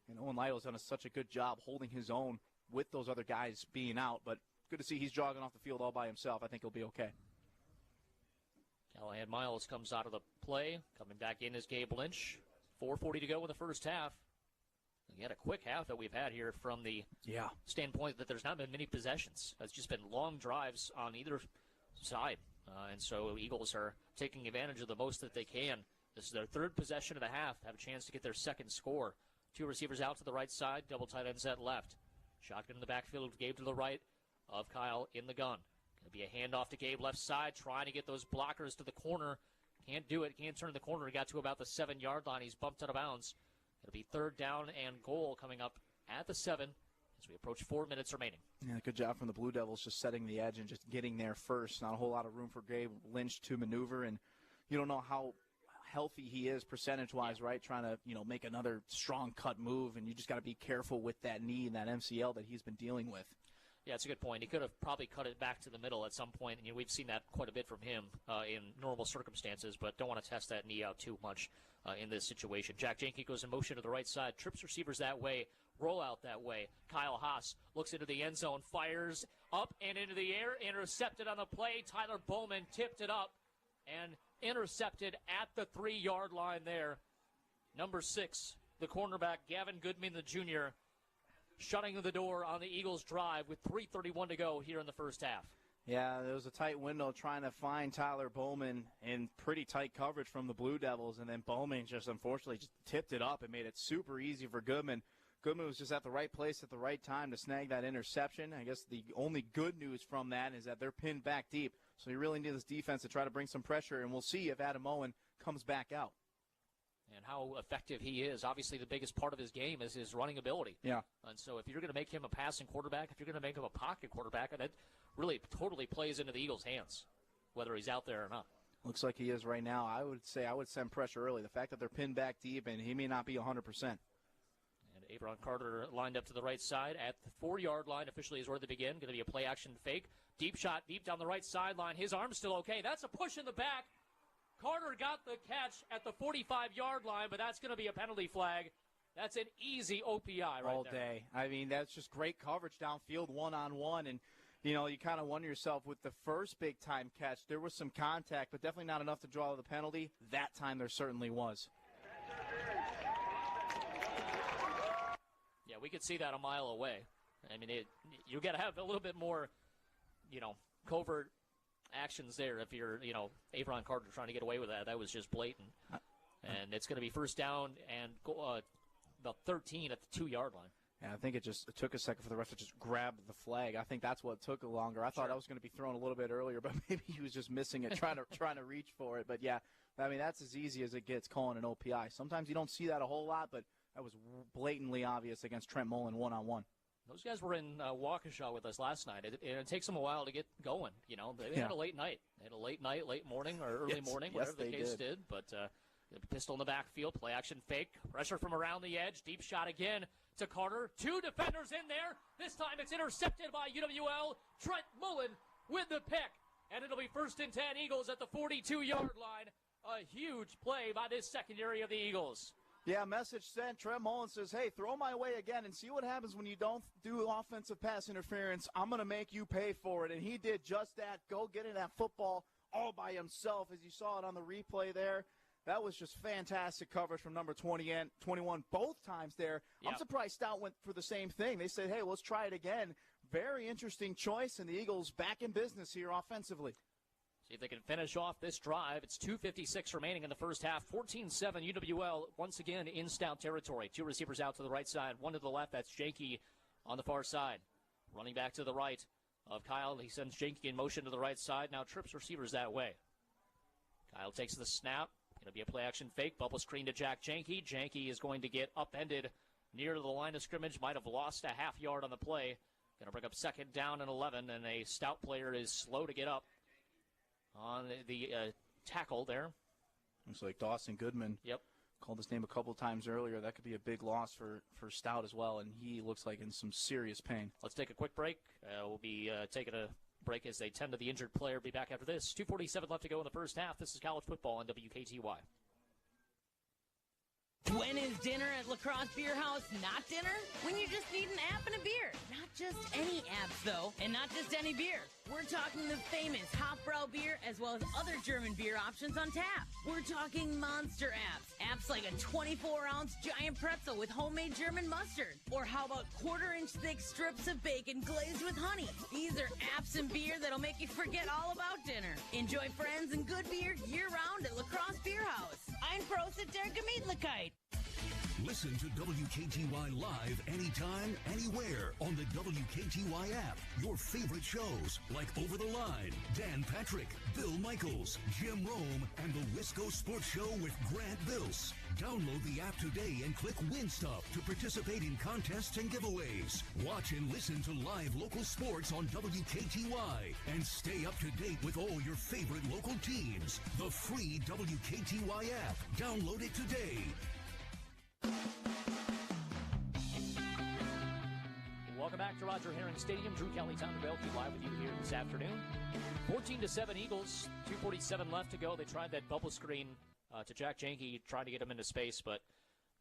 Speaker 6: And Owen Lytle's done such a good job holding his own with those other guys being out, but good to see he's jogging off the field all by himself. I think he'll be okay.
Speaker 5: Callahan Miles comes out of the play. Coming back in is Gabe Lynch. 4:40 to go in the first half. We had a quick half that we've had here from the standpoint that there's not been many possessions. It's just been long drives on either side. And so Eagles are taking advantage of the most that they can. This is their 3rd possession of the half. Have a chance to get their 2nd score. 2 receivers out to the right side. Double tight ends at left. Shotgun in the backfield. Gabe to the right of Kyle in the gun. Going to be a handoff to Gabe left side. Trying to get those blockers to the corner. Can't do it. Can't turn the corner. He got to about the 7-yard line. He's bumped out of bounds. It'll be 3rd down and goal coming up at the 7 as we approach 4 minutes remaining.
Speaker 6: Yeah, good job from the Blue Devils just setting the edge and just getting there first. Not a whole lot of room for Gabe Lynch to maneuver, and you don't know how healthy he is percentage-wise, right? Trying to, make another strong cut move, and you just got to be careful with that knee and that MCL that he's been dealing with.
Speaker 5: Yeah, it's a good point. He could have probably cut it back to the middle at some point, and we've seen that quite a bit from him in normal circumstances, but don't want to test that knee out too much in this situation. Jack Jenke goes in motion to the right side, trips receivers that way, roll out that way. Kyle Haas looks into the end zone, fires up and into the air, intercepted on the play. Tyler Bowman tipped it up and intercepted at the 3-yard line there. Number 6, the cornerback, Gavin Goodman, the junior, shutting the door on the Eagles' drive with 3:31 to go here in the first half.
Speaker 6: Yeah, there was a tight window trying to find Tyler Bowman in pretty tight coverage from the Blue Devils, and then Bowman just unfortunately just tipped it up and made it super easy for Goodman. Goodman was just at the right place at the right time to snag that interception. I guess the only good news from that is that they're pinned back deep, so you really need this defense to try to bring some pressure, and we'll see if Adam Owen comes back out.
Speaker 5: And how effective he is. Obviously, the biggest part of his game is his running ability.
Speaker 6: Yeah.
Speaker 5: And so if you're going to make him a passing quarterback, if you're going to make him a pocket quarterback, that really totally plays into the Eagles' hands, whether he's out there or not.
Speaker 6: Looks like he is right now. I would send pressure early. The fact that they're pinned back deep and he may not be 100%.
Speaker 5: And Avron Carter lined up to the right side at the 4-yard line. Officially is where they begin. Going to be a play-action fake. Deep shot, deep down the right sideline. His arm's still okay. That's a push in the back. Carter got the catch at the 45-yard line, but that's going to be a penalty flag. That's an easy OPI right
Speaker 6: all
Speaker 5: there.
Speaker 6: Day. I mean, that's just great coverage downfield, one-on-one. And, you kind of wonder yourself, with the first big-time catch, there was some contact, but definitely not enough to draw the penalty. That time there certainly was.
Speaker 5: Yeah, we could see that a mile away. I mean, you got to have a little bit more, covert actions there if you're, Avron Carter trying to get away with that. That was just blatant. And it's going to be first down and about 13 at the 2-yard line.
Speaker 6: Yeah, I think it took a second for the ref to just grab the flag. I think that's what took longer. I thought that was going to be thrown a little bit earlier, but maybe he was just missing it, trying to reach for it. But, yeah, I mean, that's as easy as it gets calling an OPI. Sometimes you don't see that a whole lot, but that was blatantly obvious against Trent Mullen one-on-one.
Speaker 5: Those guys were in Waukesha with us last night. It takes them a while to get going. They had a late night. They had a late night, late morning, or early morning, whatever the case did. But pistol in the backfield, play action fake, pressure from around the edge, deep shot again to Carter. 2 defenders in there. This time it's intercepted by UWL. Trent Mullen with the pick. And it'll be 1st and 10 Eagles at the 42-yard line. A huge play by this secondary of the Eagles.
Speaker 6: Yeah, message sent. Trent Mullen says, hey, throw my way again and see what happens when you don't do offensive pass interference. I'm going to make you pay for it. And he did just that. Go get in that football all by himself, as you saw it on the replay there. That was just fantastic coverage from number 20 and 21 both times there. Yep. I'm surprised Stout went for the same thing. They said, hey, let's try it again. Very interesting choice, and the Eagles back in business here offensively.
Speaker 5: See if they can finish off this drive. It's 2:56 remaining in the first half. 14-7 UWL once again in Stout territory. 2 receivers out to the right side, 1 to the left. That's Jenke on the far side. Running back to the right of Kyle. He sends Jenke in motion to the right side. Now trips receivers that way. Kyle takes the snap. Going to be a play-action fake. Bubble screen to Jack Jenke. Jenke is going to get upended near the line of scrimmage. Might have lost a half yard on the play. Going to bring up 2nd down and 11, and a Stout player is slow to get up on the tackle there.
Speaker 6: Looks like Dawson Goodman.
Speaker 5: Yep.
Speaker 6: Called his name a couple times earlier. That could be a big loss for Stout as well, and he looks like in some serious pain.
Speaker 5: Let's take a quick break. We'll be taking a break as they tend to the injured player. Be back after this. 2:47 left to go in the first half. This is college football on WKTY.
Speaker 1: When is dinner at La Crosse Beer House not dinner? When you just need an app and a beer. Not just any apps, though, and not just any beer. We're talking the famous Hofbrau beer as well as other German beer options on tap. We're talking monster apps. Apps like a 24-ounce giant pretzel with homemade German mustard. Or how about quarter-inch thick strips of bacon glazed with honey? These are apps and beer that'll make you forget all about dinner. Enjoy friends and good beer year-round at La Crosse Beer House. Ein Prosit der Gemütlichkeit.
Speaker 2: Listen to WKTY live anytime, anywhere on the WKTY app. Your favorite shows like Over the Line, Dan Patrick, Bill Michaels, Jim Rome, and the Wisco Sports Show with Grant Bills. Download the app today and click Win Stuff to participate in contests and giveaways. Watch and listen to live local sports on WKTY and stay up to date with all your favorite local teams. The free WKTY app. Download it today.
Speaker 5: Welcome back to Roger Herring Stadium. Drew Kelly, Tom DeBelke live with you here this afternoon. 14-7 Eagles, 2:47 left to go. They tried that bubble screen to Jack Janke, tried to get him into space, but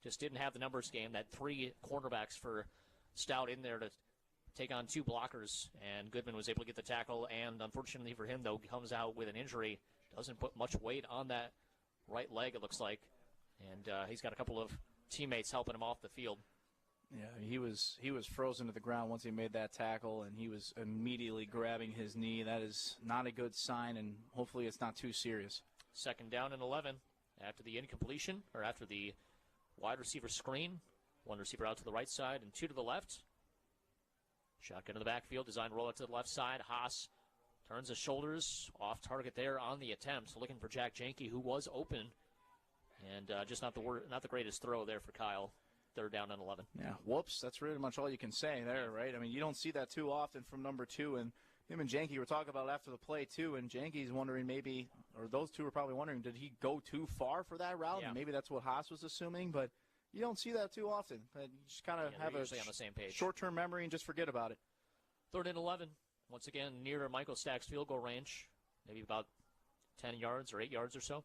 Speaker 5: just didn't have the numbers game. That 3 cornerbacks for Stout in there to take on 2 blockers, and Goodman was able to get the tackle, and unfortunately for him, though, comes out with an injury. Doesn't put much weight on that right leg, it looks like, and he's got a couple of teammates helping him off the field.
Speaker 6: Yeah, he was frozen to the ground once he made that tackle, and he was immediately grabbing his knee. That is not a good sign, and hopefully it's not too serious. 2nd down and 11 after the incompletion, or after the wide receiver screen. 1 receiver out to the right side and 2 to the left. Shotgun in the backfield, designed roll out to the left side. Haas turns his shoulders, off target there on the attempt, looking for Jack Janke, who was open, and just not the greatest throw there for Kyle. 3rd down and 11. Yeah, whoops, that's really much all you can say there, right? I mean, you don't see that too often from number 2, and him and Janke were talking about after the play, too, and Janke's wondering maybe, or those two were probably wondering, did he go too far for that route?
Speaker 5: Yeah.
Speaker 6: And maybe that's what Haas was assuming, but you don't see that too often. You just kind of have a
Speaker 5: usually on the same page.
Speaker 6: Short-term memory and just forget about it.
Speaker 5: 3rd and 11. Once again, near Michael Stack's field goal range, maybe about 10 yards or 8 yards or so.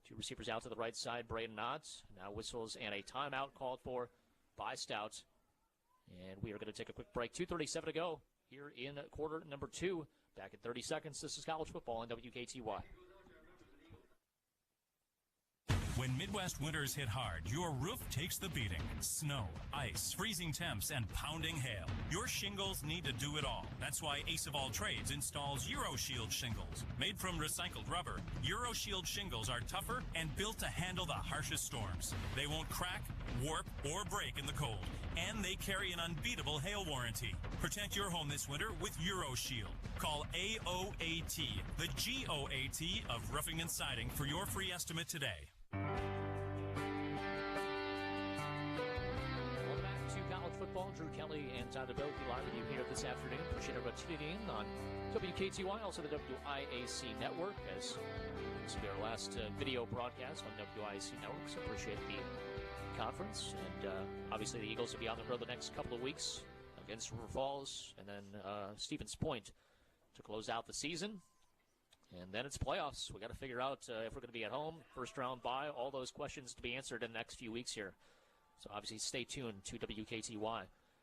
Speaker 5: 2 receivers out to the right side. Braden nods. Now whistles and a timeout called for by Stout. And we are going to take a quick break. 2:37 to go here in quarter number 2. Back in 30 seconds. This is college football on WKTY.
Speaker 3: When Midwest winters hit hard, your roof takes the beating. Snow, ice, freezing temps, and pounding hail. Your shingles need to do it all. That's why Ace of All Trades installs EuroShield shingles. Made from recycled rubber, EuroShield shingles are tougher and built to handle the harshest storms. They won't crack, warp, or break in the cold. And they carry an unbeatable hail warranty. Protect your home this winter with EuroShield. Call AOAT, the GOAT of Roofing and Siding, for your free estimate today.
Speaker 5: Welcome back to college football. Drew Kelly and Tom DeBelke live with you here this afternoon. Appreciate everybody tuning in on WKTY, also the WIAC Network, as this will be our last video broadcast on WIAC Network, so appreciate the conference. And obviously the Eagles will be on the road the next couple of weeks against River Falls and then Stevens Point to close out the season. And then it's playoffs. We got to figure out if we're going to be at home, first round bye, all those questions to be answered in the next few weeks here. So obviously stay tuned to WKTY.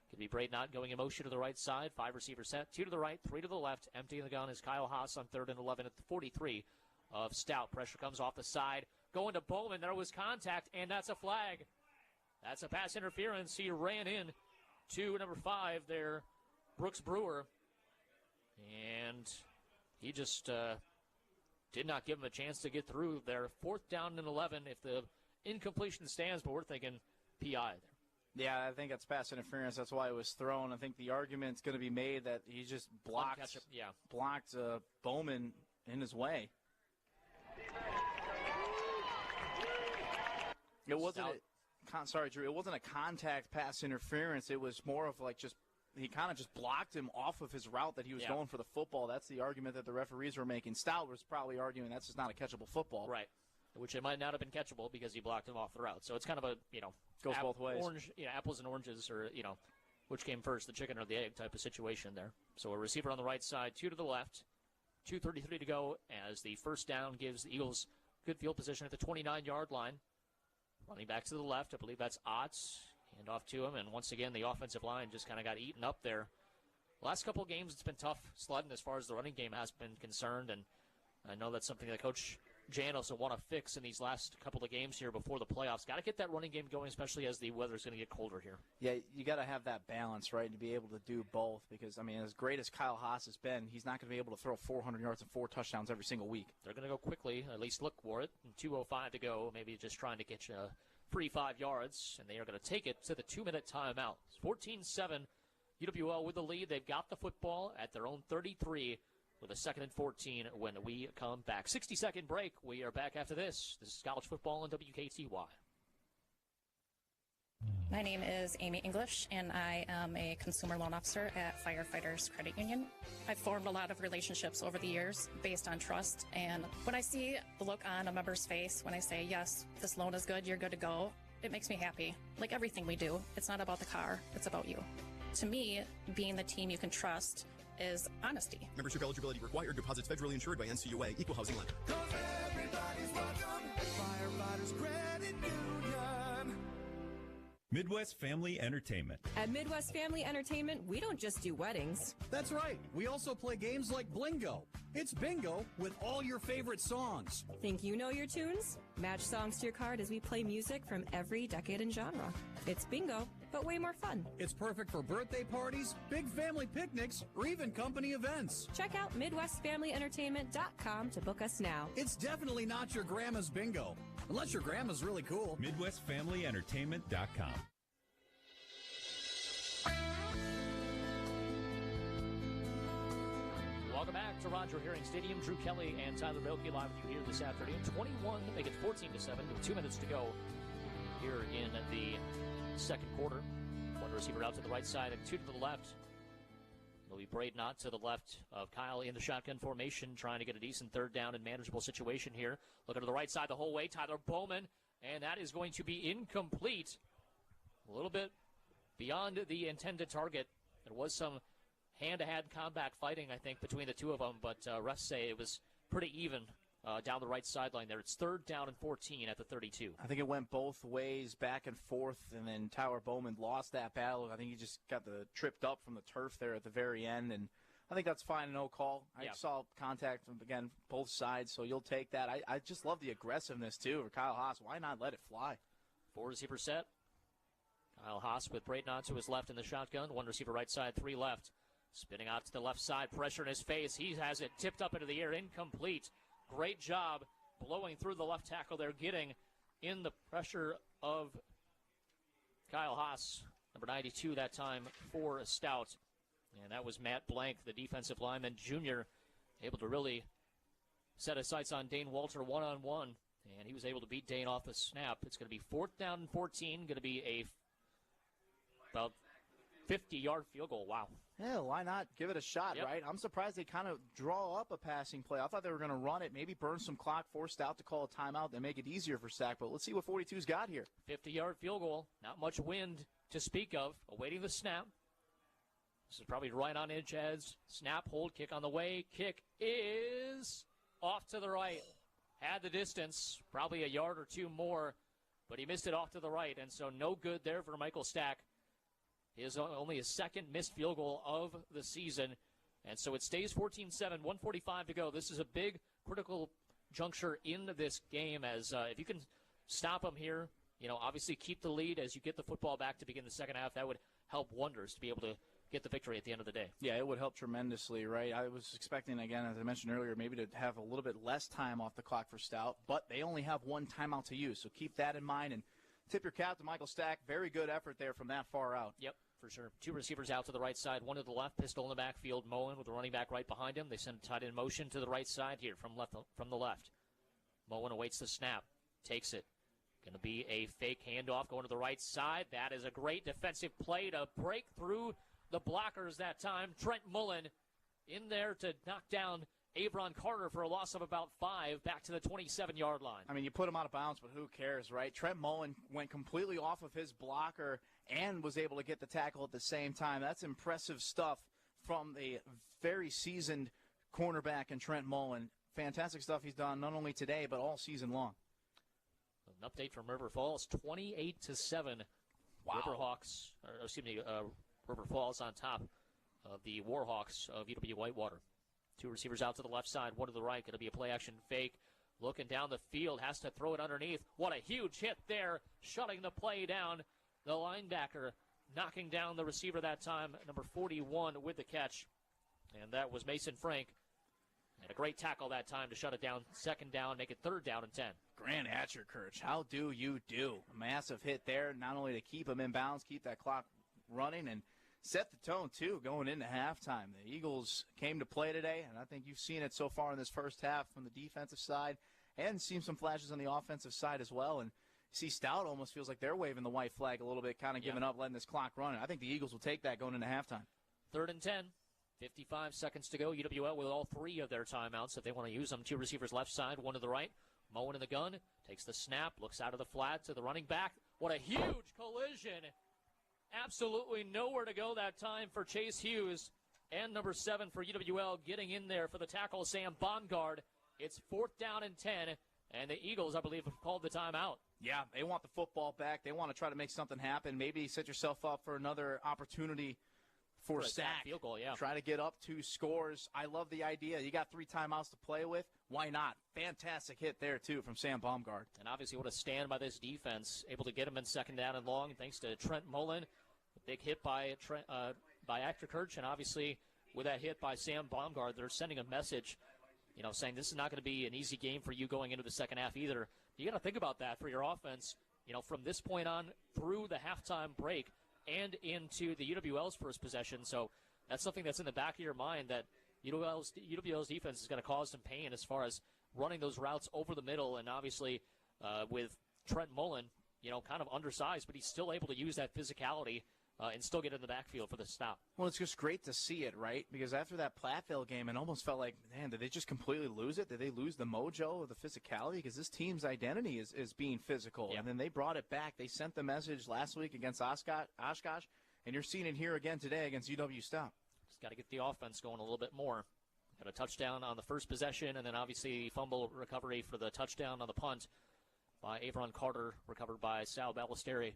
Speaker 5: Could be Braden Knott going in motion to the right side, 5 receiver set, 2 to the right, 3 to the left. Emptying the gun is Kyle Haas on 3rd and 11 at the 43 of Stout. Pressure comes off the side, going to Bowman. There was contact, and that's a flag. That's a pass interference. He ran in to number 5 there, Brooks Brewer. And he just did not give him a chance to get through there. 4th down and 11 if the incompletion stands, but we're thinking PI there.
Speaker 6: Yeah, I think that's pass interference. That's why it was thrown. I think the argument's going to be made that he just blocked Bowman in his way. It wasn't Drew. It wasn't a contact pass interference. It was more of like he kind of just blocked him off of his route that he was going for the football. That's the argument that the referees were making. Stout was probably arguing that's just not a catchable football.
Speaker 5: Right. Which it might not have been catchable because he blocked him off the route. So it's kind of a,
Speaker 6: goes both ways.
Speaker 5: Apples and oranges, or, which came first, the chicken or the egg type of situation there. So a receiver on the right side, 2 to the left, 2:33 to go as the first down gives the Eagles good field position at the 29-yard line. Running back to the left, I believe that's Otts. Hand off to him, and once again, the offensive line just kind of got eaten up there. Last couple of games, it's been tough sledding as far as the running game has been concerned, and I know that's something that Coach Janos will want to fix in these last couple of games here before the playoffs. Got to get that running game going, especially as the weather's going to get colder here.
Speaker 6: Yeah, you got to have that balance, right, to be able to do both. Because, as great as Kyle Haas has been, he's not going to be able to throw 400 yards and 4 touchdowns every single week.
Speaker 5: They're going to go quickly, at least look for it. And 2:05 to go, maybe just trying to get you free 5 yards, and they are going to take it to the 2-minute timeout. 14-7, UWL with the lead. They've got the football at their own 33 with a 2nd and 14 when we come back. 60-second break. We are back after this. This is college football on WKTY.
Speaker 4: My name is Amy English, and I am a consumer loan officer at Firefighters Credit Union. I've formed a lot of relationships over the years based on trust, and when I see the look on a member's face when I say, yes, this loan is good, you're good to go, it makes me happy. Like everything we do, it's not about the car, it's about you. To me, being the team you can trust is honesty.
Speaker 22: Membership eligibility required. Deposits federally insured by NCAA. Equal housing lender.
Speaker 16: Everybody's welcome. Firefighters Credit Union.
Speaker 23: Midwest Family Entertainment.
Speaker 24: At Midwest Family Entertainment, we don't just do weddings.
Speaker 25: That's right. We also play games like Blingo. It's bingo with all your favorite songs.
Speaker 24: Think you know your tunes? Match songs to your card as we play music from every decade and genre. It's bingo, but way more fun.
Speaker 25: It's perfect for birthday parties, big family picnics, or even company events.
Speaker 24: Check out MidwestFamilyEntertainment.com to book us now.
Speaker 25: It's definitely not your grandma's bingo, unless your grandma's really cool.
Speaker 23: MidwestFamilyEntertainment.com.
Speaker 5: Welcome back to Roger Herring Stadium. Drew Kelly and Tyler Bilkey live with you here this afternoon. 21, make it 14-7 with 2 minutes to go here in the second quarter. One receiver out to the right side and 2 to the left. It'll be Braden Ott to the left of Kyle in the shotgun formation, trying to get a decent 3rd down and manageable situation here. Looking to the right side the whole way, Tyler Bowman, and that is going to be incomplete. A little bit beyond the intended target. There was some hand-to-hand combat fighting, I think, between the two of them, but refs say it was pretty even down the right sideline there. It's 3rd down and 14 at the 32.
Speaker 6: I think it went both ways, back and forth, and then Tyler Bowman lost that battle. I think he just got tripped up from the turf there at the very end, and I think that's fine, no call. I saw contact from, again, both sides, so you'll take that. I just love the aggressiveness, too, for Kyle Haas. Why not let it fly?
Speaker 5: 4 receiver set. Kyle Haas with Braden Ott to his left in the shotgun. 1 receiver right side, 3 left. Spinning out to the left side, pressure in his face. He has it tipped up into the air, incomplete. Great job blowing through the left tackle there, getting in the pressure of Kyle Haas, number 92 that time for Stout. And that was Matt Blank, the defensive lineman, junior, able to really set his sights on Dane Walter one-on-one. And he was able to beat Dane off the snap. It's going to be 4th down and 14, going to be about 50-yard field goal. Wow.
Speaker 6: Yeah, why not give it a shot, right? I'm surprised they kind of draw up a passing play. I thought they were going to run it, maybe burn some clock, force Stout to call a timeout and make it easier for Stack. But let's see what 42's got here.
Speaker 5: 50-yard field goal. Not much wind to speak of. Awaiting the snap. This is probably right on edge as snap, hold, kick on the way. Kick is off to the right. Had the distance, probably a yard or 2 more, but he missed it off to the right, and so no good there for Michael Stack. Only his 2nd missed field goal of the season. And so it stays 14-7, 1:45 to go. This is a big, critical juncture in this game as if you can stop them here, obviously keep the lead as you get the football back to begin the second half. That would help wonders to be able to get the victory at the end of the day.
Speaker 6: Yeah, it would help tremendously, right? I was expecting, again, as I mentioned earlier, maybe to have a little bit less time off the clock for Stout, but they only have 1 timeout to use. So keep that in mind and tip your cap to Michael Stack. Very good effort there from that far out.
Speaker 5: Yep. For sure. 2 receivers out to the right side, 1 to the left, pistol in the backfield. Moen with the running back right behind him. They send tight end motion to the right side here from the left. Moen awaits the snap, takes it. Going to be a fake handoff going to the right side. That is a great defensive play to break through the blockers that time. Trent Mullen in there to knock down Avron Carter for a loss of about 5 back to the 27-yard line.
Speaker 6: I mean, you put him out of bounds, but who cares, right? Trent Mullen went completely off of his blocker and was able to get the tackle at the same time. That's impressive stuff from a very seasoned cornerback in Trent Mullen. Fantastic stuff he's done not only today but all season long.
Speaker 5: An update from River Falls, 28-7.
Speaker 6: Wow.
Speaker 5: River Falls on top of the Warhawks of UW Whitewater. 2 receivers out to the left side, 1 to the right. Going to be a play-action fake. Looking down the field, has to throw it underneath. What a huge hit there, shutting the play down. The linebacker knocking down the receiver that time, number 41 with the catch. And that was Mason Frank. And a great tackle that time to shut it down. 2nd down, make it 3rd down and 10.
Speaker 6: Grant Atcherkirch, how do you do? A massive hit there, not only to keep him in bounds, keep that clock running, and set the tone, too, going into halftime. The Eagles came to play today, and I think you've seen it so far in this first half from the defensive side and seen some flashes on the offensive side as well. And see, Stout almost feels like they're waving the white flag a little bit, kind of giving up, letting this clock run. And I think the Eagles will take that going into halftime.
Speaker 5: 3rd and 10. 55 seconds to go. UWL with all 3 of their timeouts if they want to use them. 2 receivers left side, 1 to the right. Moen in the gun, takes the snap, looks out of the flat to the running back. What a huge collision. Absolutely nowhere to go that time for Chase Hughes. And number 7 for UWL getting in there for the tackle, Sam Baumgart. It's 4th down and 10, and the Eagles, I believe, have called the timeout.
Speaker 6: Yeah, they want the football back. They want to try to make something happen. Maybe set yourself up for another opportunity for a sack.
Speaker 5: Field goal, yeah.
Speaker 6: Try to get up 2 scores. I love the idea. You got 3 timeouts to play with. Why not? Fantastic hit there, too, from Sam Baumgart.
Speaker 5: And obviously what a stand by this defense. Able to get him in 2nd down and long thanks to Trent Mullen. A big hit by Atcherkirch, and obviously with that hit by Sam Baumgart, they're sending a message, saying this is not going to be an easy game for you going into the second half either. You got to think about that for your offense, from this point on through the halftime break and into the UWL's first possession. So that's something that's in the back of your mind, that UWL's defense is going to cause some pain as far as running those routes over the middle. And obviously with Trent Mullen, kind of undersized, but he's still able to use that physicality and still get in the backfield for the stop.
Speaker 6: Well, it's just great to see it, right? Because after that Platteville game, it almost felt like, man, did they just completely lose it? Did they lose the mojo of the physicality? Because this team's identity is being physical.
Speaker 5: Yeah.
Speaker 6: And then they brought it back. They sent the message last week against Oshkosh, and you're seeing it here again today against UW-Stout.
Speaker 5: Just got to get the offense going a little bit more. Got a touchdown on the first possession, and then obviously fumble recovery for the touchdown on the punt by Avron Carter, recovered by Sal Ballesteri.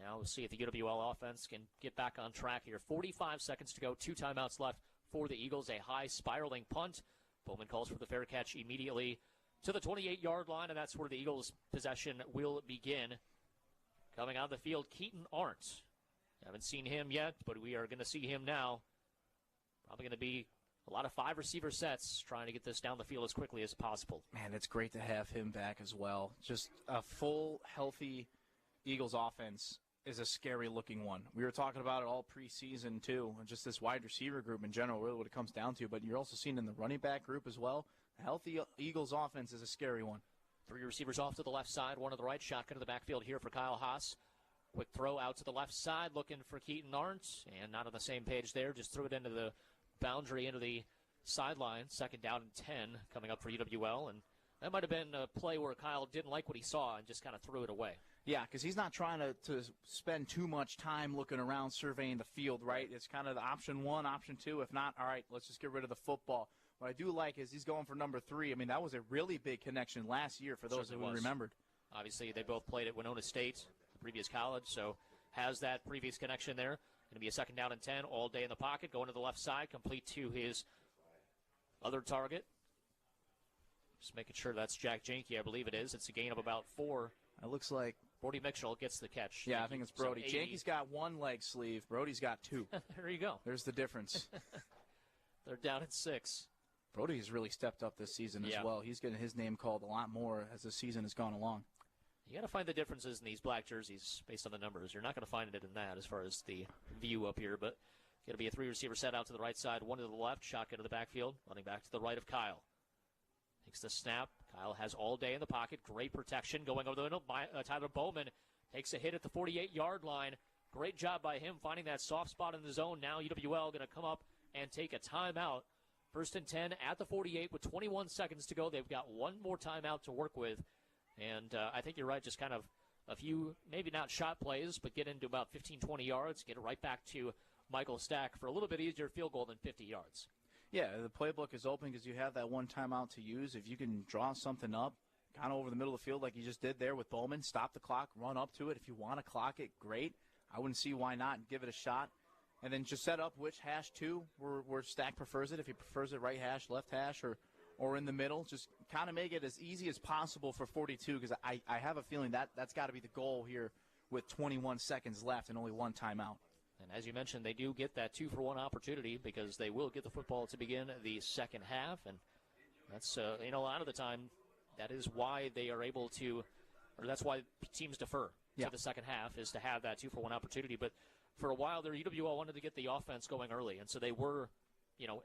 Speaker 5: Now we'll see if the UWL offense can get back on track here. 45 seconds to go, 2 timeouts left for the Eagles. A high spiraling punt. Bowman calls for the fair catch immediately to the 28-yard line, and that's where the Eagles' possession will begin. Coming out of the field, Keaton Arndt. Haven't seen him yet, but we are going to see him now. Probably going to be a lot of 5 receiver sets trying to get this down the field as quickly as possible.
Speaker 6: Man, it's great to have him back as well. Just a full, healthy Eagles offense is a scary-looking one. We were talking about it all preseason, too, and just this wide receiver group in general, really what it comes down to. But you're also seeing in the running back group as well, a healthy Eagles offense is a scary one.
Speaker 5: 3 receivers off to the left side, 1 to the right. Shotgun to the backfield here for Kyle Haas. Quick throw out to the left side, looking for Keaton Arndt, and not on the same page there. Just threw it into the boundary, into the sideline. 2nd down and 10 coming up for UWL, and that might have been a play where Kyle didn't like what he saw and just kind of threw it away.
Speaker 6: Yeah, because he's not trying to spend too much time looking around surveying the field, right? It's kind of the option 1, option 2. If not, all right, let's just get rid of the football. What I do like is he's going for number 3. I mean, that was a really big connection last year for those who remembered.
Speaker 5: Obviously, they both played at Winona State, the previous college, so has that previous connection there. Going to be a 2nd down and 10 all day in the pocket, going to the left side, complete to his other target. Just making sure that's Jack Janke, I believe it is. It's a gain of about 4.
Speaker 6: It looks like
Speaker 5: Brody Mitchell gets the catch.
Speaker 6: Yeah, I think it's Brody.
Speaker 5: So
Speaker 6: Janke's got 1 leg sleeve. Brody's got 2.
Speaker 5: There you go.
Speaker 6: There's the difference.
Speaker 5: They're down at 6.
Speaker 6: Brody has really stepped up this season as well. He's getting his name called a lot more as the season has gone along.
Speaker 5: You got to find the differences in these black jerseys based on the numbers. You're not going to find it in that as far as the view up here, but going to be a 3 receiver set out to the right side, 1 to the left, shotgun to the backfield, running back to the right of Kyle. Takes the snap. Kyle has all day in the pocket. Great protection going over the middle. Tyler Bowman takes a hit at the 48-yard line. Great job by him finding that soft spot in the zone. Now UWL going to come up and take a timeout. 1st and 10 at the 48 with 21 seconds to go. They've got 1 more timeout to work with. And I think you're right, just kind of a few, maybe not shot plays, but get into about 15, 20 yards, get it right back to Michael Stack for a little bit easier field goal than 50 yards.
Speaker 6: Yeah, the playbook is open because you have that 1 timeout to use. If you can draw something up kind of over the middle of the field like you just did there with Bowman, stop the clock, run up to it. If you want to clock it, great. I wouldn't see why not and give it a shot. And then just set up which hash 2 where Stack prefers it. If he prefers it right hash, left hash, or in the middle, just kind of make it as easy as possible for 42 because I have a feeling that's got to be the goal here with 21 seconds left and only 1 timeout.
Speaker 5: And as you mentioned, they do get that 2-for-1 opportunity because they will get the football to begin the second half. And that's, a lot of the time that is why they are able to, or that's why teams defer to the second half, is to have that 2-for-1 opportunity. But for a while there, UWL wanted to get the offense going early, and so they were,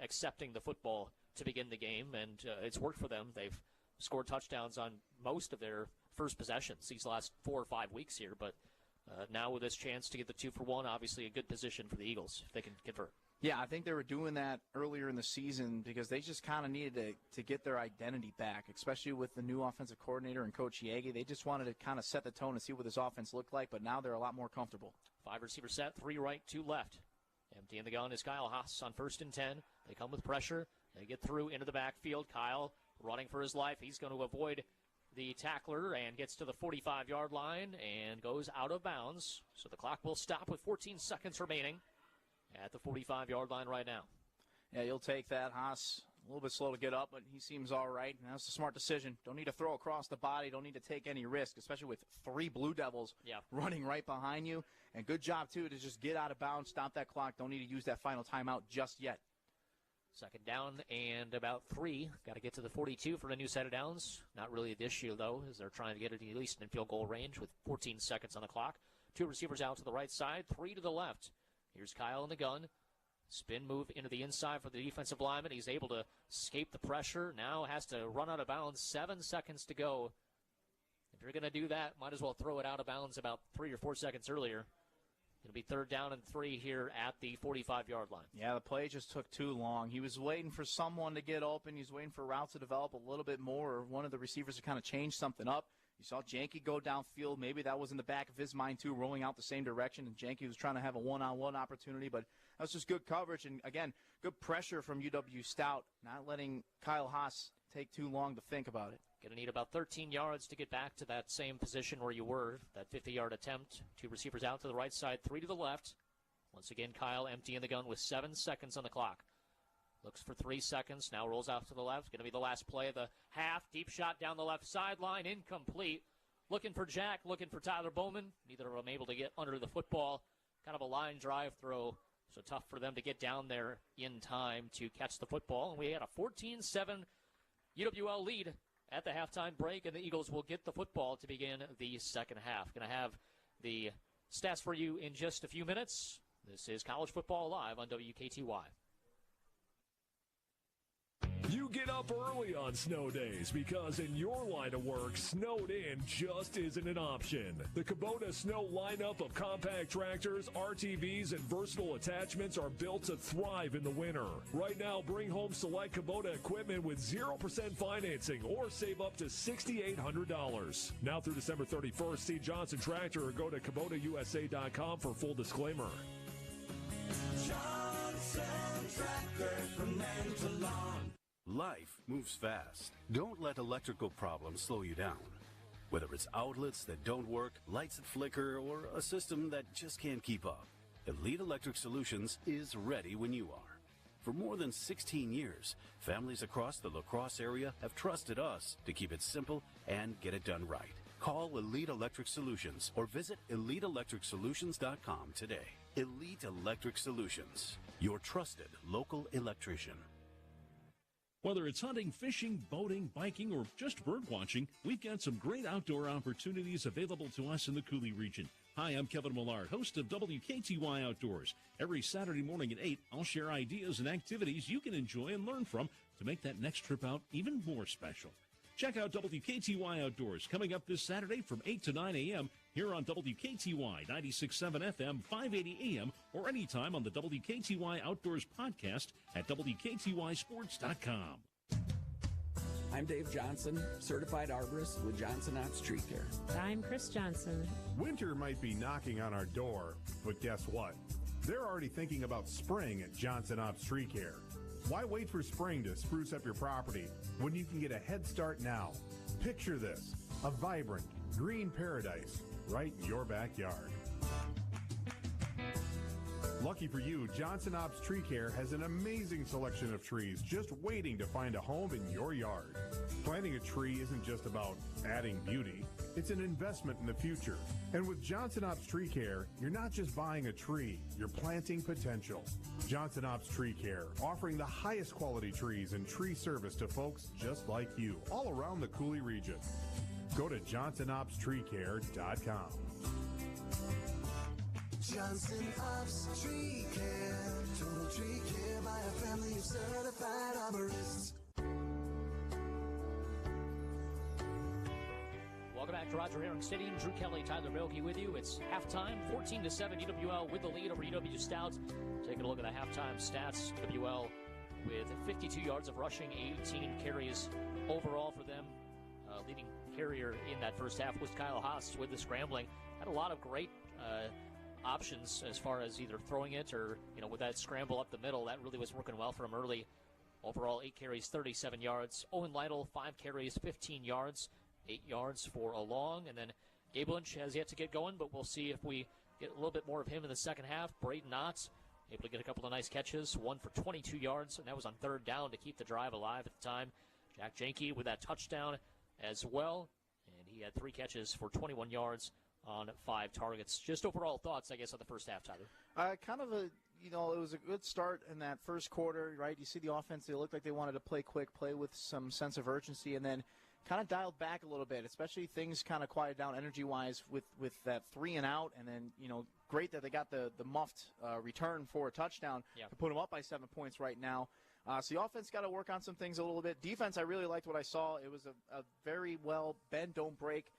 Speaker 5: accepting the football to begin the game, and it's worked for them. They've scored touchdowns on most of their first possessions these last 4 or 5 weeks here, but now with this chance to get the 2-for-1, obviously a good position for the Eagles if they can convert.
Speaker 6: Yeah, I think they were doing that earlier in the season because they just kind of needed to get their identity back, especially with the new offensive coordinator and Coach Yagi. They just wanted to kind of set the tone and see what this offense looked like, but now they're a lot more comfortable.
Speaker 5: 5 receiver set, 3 right, 2 left. Empty in the gun is Kyle Haas on 1st and 10. They come with pressure. They get through into the backfield. Kyle running for his life. He's going to avoid the tackler and gets to the 45-yard line and goes out of bounds. So the clock will stop with 14 seconds remaining at the 45-yard line right now.
Speaker 6: Yeah, you'll take that. Haas a little bit slow to get up, but he seems all right. And that's a smart decision. Don't need to throw across the body. Don't need to take any risk, especially with 3 Blue Devils running right behind you. And good job, too, to just get out of bounds, stop that clock. Don't need to use that final timeout just yet.
Speaker 5: Second down and about 3. Got to get to the 42 for a new set of downs. Not really an issue, though, as they're trying to get it at least in field goal range with 14 seconds on the clock. 2 receivers out to the right side, 3 to the left. Here's Kyle in the gun. Spin move into the inside for the defensive lineman. He's able to escape the pressure. Now has to run out of bounds. 7 seconds to go. If you're going to do that, might as well throw it out of bounds about 3 or 4 seconds earlier. It'll be 3rd down and 3 here at the 45-yard line.
Speaker 6: Yeah, the play just took too long. He was waiting for someone to get open. He was waiting for routes to develop a little bit more, or one of the receivers to kind of change something up. You saw Janke go downfield. Maybe that was in the back of his mind, too, rolling out the same direction. And Janke was trying to have a one-on-one opportunity. But that was just good coverage. And, again, good pressure from UW-Stout, not letting Kyle Haas take too long to think about it.
Speaker 5: Going to need about 13 yards to get back to that same position where you were, that 50-yard attempt. 2 receivers out to the right side, 3 to the left. Once again, Kyle empty in the gun with 7 seconds on the clock. Looks for 3 seconds, now rolls out to the left. Going to be the last play of the half. Deep shot down the left sideline, incomplete. Looking for Jack, looking for Tyler Bowman. Neither of them able to get under the football. Kind of a line drive throw, so tough for them to get down there in time to catch the football. And we had a 14-7 UWL lead at the halftime break, and the Eagles will get the football to begin the second half. Going to have the stats for you in just a few minutes. This is College Football Live on WKTY.
Speaker 7: You get up early on snow days because in your line of work, snowed in just isn't an option. The Kubota Snow lineup of compact tractors, RTVs, and versatile attachments are built to thrive in the winter. Right now, bring home select Kubota equipment with 0% financing or save up to $6,800. Now through December 31st, see Johnson Tractor or go to KubotaUSA.com for full disclaimer.
Speaker 16: Johnson Tractor from man to lawn.
Speaker 8: Life moves fast. Don't let electrical problems slow you down. Whether it's outlets that don't work, lights that flicker, or a system that just can't keep up, Elite Electric Solutions is ready when you are. For more than 16 years, families across the La Crosse area have trusted us to keep it simple and get it done right. Call Elite Electric Solutions or visit EliteElectricSolutions.com today. Elite Electric Solutions, your trusted local electrician.
Speaker 15: Whether it's hunting, fishing, boating, biking, or just bird watching, we've got some great outdoor opportunities available to us in the Coulee region. Hi, I'm Kevin Millard, host of WKTY Outdoors. Every Saturday morning at 8, I'll share ideas and activities you can enjoy and learn from to make that next trip out even more special. Check out WKTY Outdoors coming up this Saturday from 8 to 9 a.m. here on WKTY 96.7 FM, 580 AM, or anytime on the WKTY Outdoors podcast at WKTYSports.com.
Speaker 9: I'm Dave Johnson, certified arborist with Johnson Ops Tree Care.
Speaker 10: I'm Chris Johnson.
Speaker 12: Winter might be knocking on our door, but guess what? They're already thinking about spring at Johnson Ops Tree Care. Why wait for spring to spruce up your property when you can get a head start now? Picture this, a vibrant, green paradise right in your backyard. Lucky for you, Johnson Ops Tree Care has an amazing selection of trees just waiting to find a home in your yard. Planting a tree isn't just about adding beauty, it's an investment in the future. And with Johnson Ops Tree Care, you're not just buying a tree, you're planting potential. Johnson Ops Tree Care, offering the highest quality trees and tree service to folks just like you, all around the Cooley region. Go to johnsonopstreecare.com.
Speaker 16: Johnson Ops Tree Care. Total tree care by a family of certified arborists.
Speaker 5: Welcome back to Roger Herring Stadium. Drew Kelly, Tyler Bilkey with you. It's halftime, 14-7, UWL with the lead over UW-Stout. Taking a look at the halftime stats. UWL with 52 yards of rushing, 18 carries overall for them. Leading carrier in that first half was Kyle Haas with the scrambling. Had a lot of great options as far as either throwing it or, with that scramble up the middle. That really was working well for him early. Overall, 8 carries, 37 yards. Owen Lytle, 5 carries, 15 yards. 8 yards for a long, and then Gabe Lynch has yet to get going, but we'll see if we get a little bit more of him in the second half. Braden Knotts able to get a couple of nice catches, one for 22 yards, and that was on third down to keep the drive alive at the time. Jack Janke with that touchdown as well, and he had 3 catches for 21 yards on 5 targets. Just overall thoughts, I guess, on the first half, Tyler.
Speaker 6: It was a good start in that first quarter, right? You see the offense, they looked like they wanted to play quick, play with some sense of urgency, and then kind of dialed back a little bit, especially things kind of quieted down energy-wise with that 3 and out, and then, great that they got the muffed return for a touchdown to put them up by 7 points right now. So the offense got to work on some things a little bit. Defense, I really liked what I saw. It was a very well bend, don't break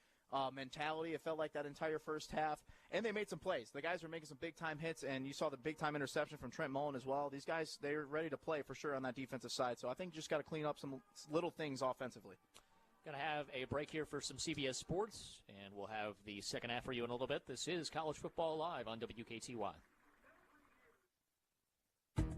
Speaker 6: mentality. It felt like that entire first half, and they made some plays. The guys were making some big-time hits, and you saw the big-time interception from Trent Mullen as well. These guys, they're ready to play for sure on that defensive side, so I think you just got to clean up some little things offensively.
Speaker 5: Going to have a break here for some CBS Sports, and we'll have the second half for you in a little bit. This is College Football Live on WKTY.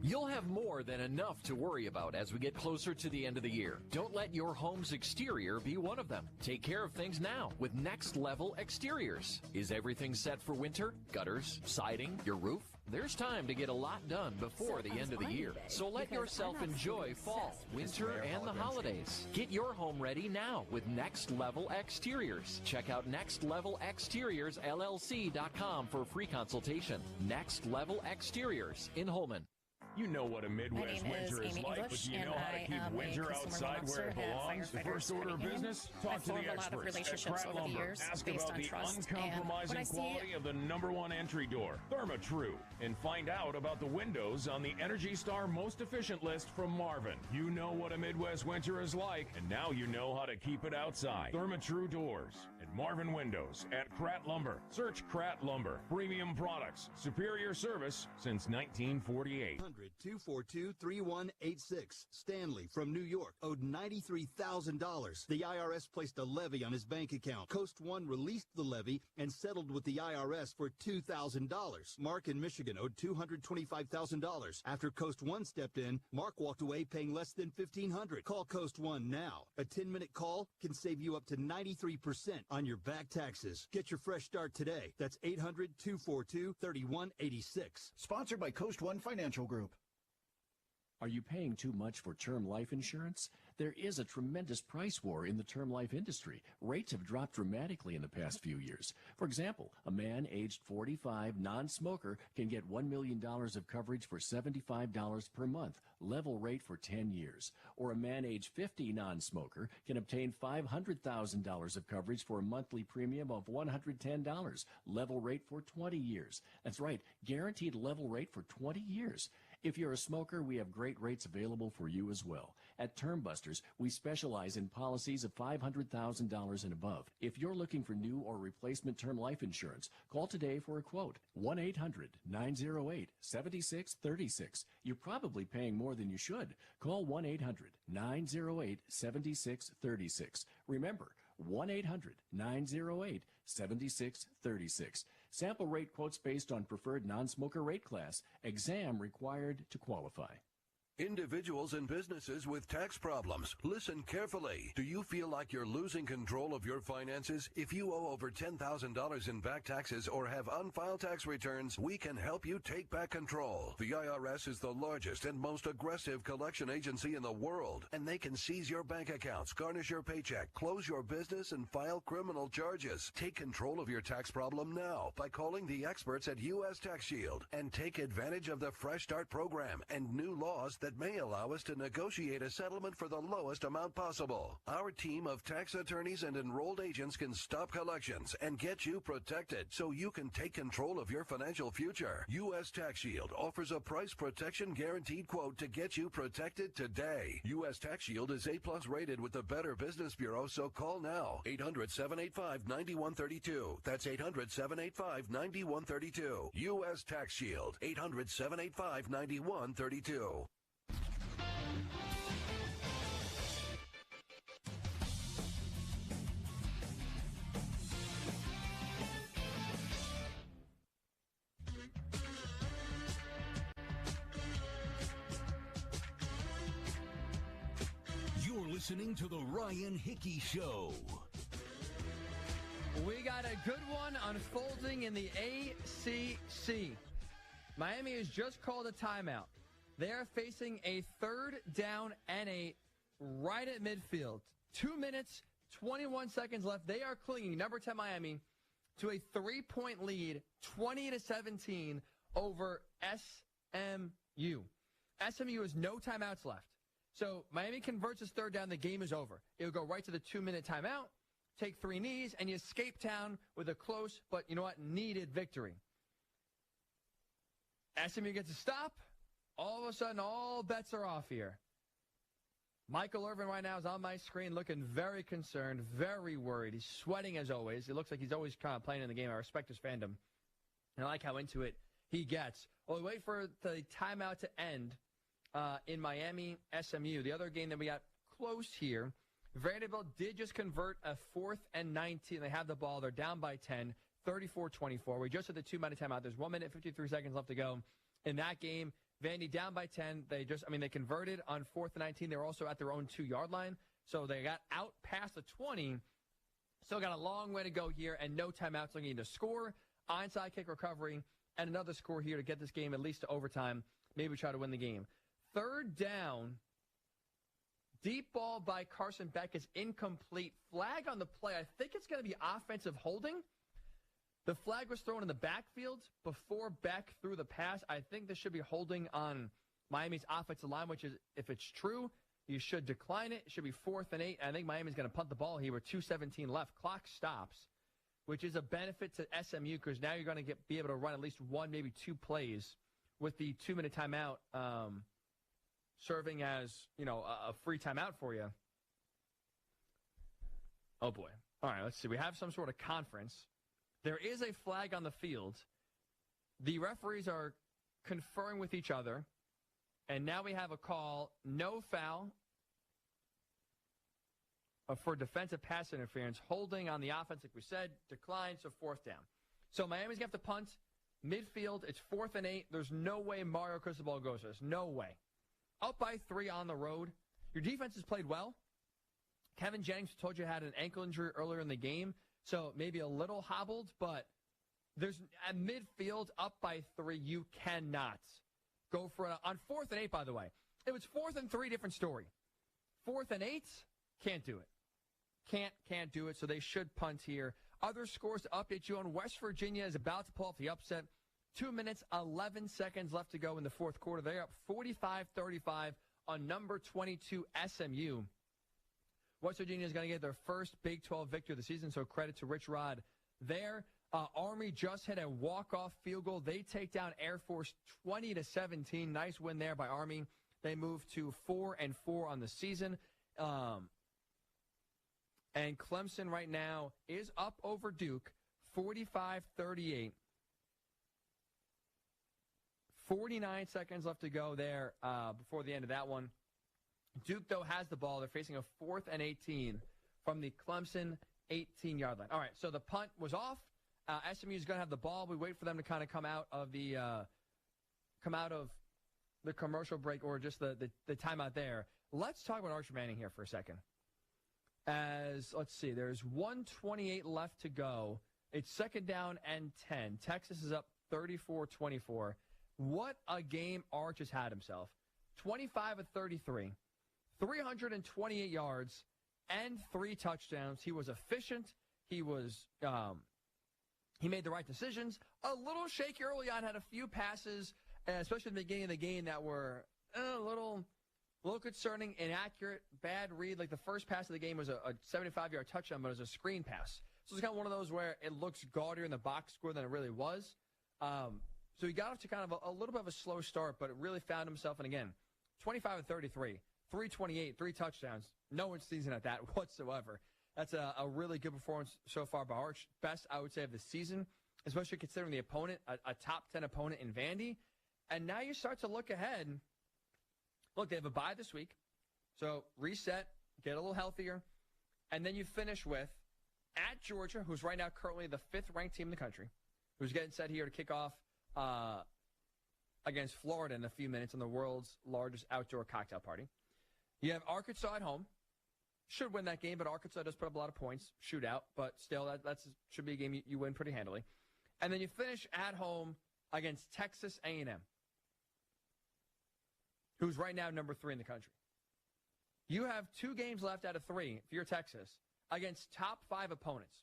Speaker 10: You'll have more than enough to worry about as we get closer to the end of the year. Don't let your home's exterior be one of them. Take care of things now with Next Level Exteriors. Is everything set for winter? Gutters, siding, your roof? There's time to get a lot done before the end of the year. So let yourself enjoy fall, winter, and the holidays. Get your home ready now with Next Level Exteriors. Check out nextlevelexteriorsllc.com for a free consultation. Next Level Exteriors in Holman.
Speaker 7: You know what a Midwest winter is like, but do you know how to keep winter outside where it belongs? The first order of business? Talk to the experts at Pratt Lumber. Ask about the uncompromising quality of the #1 entry door, Therma-Tru, and find out about the windows on the Energy Star most efficient list from Marvin. You know what a Midwest winter is like, and now you know how to keep it outside. Therma-Tru doors and Marvin windows at Pratt Lumber. Search Pratt Lumber. Premium products, superior service since 1948.
Speaker 11: 242-3186. Stanley from New York owed $93,000. The IRS placed a levy on his bank account. Coast One released the levy and settled with the IRS for $2,000. Mark in Michigan owed $225,000. After Coast One stepped in, Mark walked away paying less than $1,500. Call Coast One now. A 10-minute call can save you up to 93% on your back taxes. Get your fresh start today. That's 800-242-3186.
Speaker 13: Sponsored by Coast One Financial Group.
Speaker 14: Are you paying too much for term life insurance? There is a tremendous price war in the term life industry. Rates have dropped dramatically in the past few years. For example, a man aged 45, non-smoker, can get $1 million of coverage for $75 per month, level rate for 10 years. Or a man aged 50, non-smoker, can obtain $500,000 of coverage for a monthly premium of $110, level rate for 20 years. That's right, guaranteed level rate for 20 years. If you're a smoker, we have great rates available for you as well. At Term Busters, we specialize in policies of $500,000 and above. If you're looking for new or replacement term life insurance, call today for a quote. 1-800-908-7636. You're probably paying more than you should. Call 1-800-908-7636. Remember, 1-800-908-7636. Sample rate quotes based on preferred non-smoker rate class. Exam required to qualify.
Speaker 17: Individuals and businesses with tax problems, listen carefully. Do you feel like you're losing control of your finances? If you owe over $10,000 in back taxes or have unfiled tax returns, we can help you take back control. The IRS is the largest and most aggressive collection agency in the world, and they can seize your bank accounts, garnish your paycheck, close your business, and file criminal charges. Take control of your tax problem now by calling the experts at U.S. Tax Shield and take advantage of the Fresh Start program and new laws that may allow us to negotiate a settlement for the lowest amount possible. Our team of tax attorneys and enrolled agents can stop collections and get you protected so you can take control of your financial future. U.S. Tax Shield offers a price protection guaranteed quote to get you protected today. U.S. Tax Shield is A+ rated with the Better Business Bureau, so call now. 800-785-9132. That's 800-785-9132. U.S. Tax Shield. 800-785-9132.
Speaker 2: You're listening to The Ryan Hickey Show.
Speaker 18: We got a good one unfolding in the ACC. Miami has just called a timeout. They are facing a 3rd down and 8 right at midfield. 2 minutes, 21 seconds left. They are clinging, number 10 Miami, to a 3-point lead, 20-17 over SMU. SMU has no timeouts left. So Miami converts his 3rd down, the game is over. It will go right to the 2-minute timeout, take 3 knees, and you escape town with a close but, you know what, needed victory. SMU gets a stop. All of a sudden, all bets are off here. Michael Irvin right now is on my screen looking very concerned, very worried. He's sweating as always. It looks like he's always kind of playing in the game. I respect his fandom. And I like how into it he gets. Well, we wait for the timeout to end in Miami, SMU. The other game that we got close here, Vanderbilt did just convert a 4th and 19. They have the ball. They're down by 10, 34-24. We just had the 2-minute timeout. There's 1 minute, 53 seconds left to go in that game. Vandy down by 10. They converted on 4th and 19. They were also at their own 2-yard line. So they got out past the 20. Still got a long way to go here and no timeouts. Looking to score, onside kick recovery, and another score here to get this game at least to overtime. Maybe try to win the game. 3rd down. Deep ball by Carson Beck is incomplete. Flag on the play. I think it's going to be offensive holding. The flag was thrown in the backfield before Beck threw the pass. I think this should be holding on Miami's offensive line, which is, if it's true, you should decline it. It should be 4th and 8. I think Miami's going to punt the ball here with 2:17 left. Clock stops, which is a benefit to SMU because now you're going to be able to run at least 1, maybe 2 plays with the 2-minute timeout serving as, a free timeout for you. Oh, boy. All right, let's see. We have some sort of conference. There is a flag on the field. The referees are conferring with each other. And now we have a call, no foul for defensive pass interference. Holding on the offense, like we said, declined, so 4th down. So Miami's going to have to punt. Midfield, it's 4th and 8. There's no way Mario Cristobal goes to this. No way. Up by 3 on the road. Your defense has played well. Kevin Jennings told you had an ankle injury earlier in the game, so maybe a little hobbled, but there's at midfield up by 3. You cannot go for it. On 4th and 8, by the way. It was 4th and 3, different story. 4th and 8, can't do it. Can't do it, so they should punt here. Other scores to update you on. West Virginia is about to pull off the upset. 2 minutes, 11 seconds left to go in the 4th quarter. They're up 45-35 on number 22 SMU. West Virginia is going to get their first Big 12 victory of the season, so credit to Rich Rod there. Army just hit a walk-off field goal. They take down Air Force 20-17. Nice win there by Army. They move to 4-4 on the season. And Clemson right now is up over Duke, 45-38. 49 seconds left to go there before the end of that one. Duke, though, has the ball. They're facing a 4th and 18 from the Clemson 18-yard line. All right, so the punt was off. SMU is going to have the ball. We wait for them to kind of come out of the commercial break or just the timeout there, let's talk about Archer Manning here for a second. Let's see, there's 1:28 left to go. It's second down and 10. Texas is up 34-24. What a game Arch has had himself. 25 of 33, 328 yards, and 3 touchdowns. He was efficient. He made the right decisions. A little shaky early on, had a few passes, especially in the beginning of the game, that were a little concerning, inaccurate, bad read. Like the first pass of the game was a 75-yard touchdown, but it was a screen pass. So it's kind of one of those where it looks gaudier in the box score than it really was. So he got off to kind of a little bit of a slow start, but it really found himself. And again, 25 of 33, 328, 3 touchdowns. No one's season at that whatsoever. That's a really good performance so far by Arch. Best, I would say, of the season, especially considering the opponent, a top 10 opponent in Vandy. And now you start to look ahead. Look, they have a bye this week. So reset, get a little healthier. And then you finish with at Georgia, who's right now currently the 5th-ranked team in the country, who's getting set here to kick off against Florida in a few minutes on the world's largest outdoor cocktail party. You have Arkansas at home. Should win that game, but Arkansas does put up a lot of points. Shootout, but still, that should be a game you win pretty handily. And then you finish at home against Texas A&M, who's right now number 3 in the country. You have 2 games left out of 3, if you're Texas, against top 5 opponents.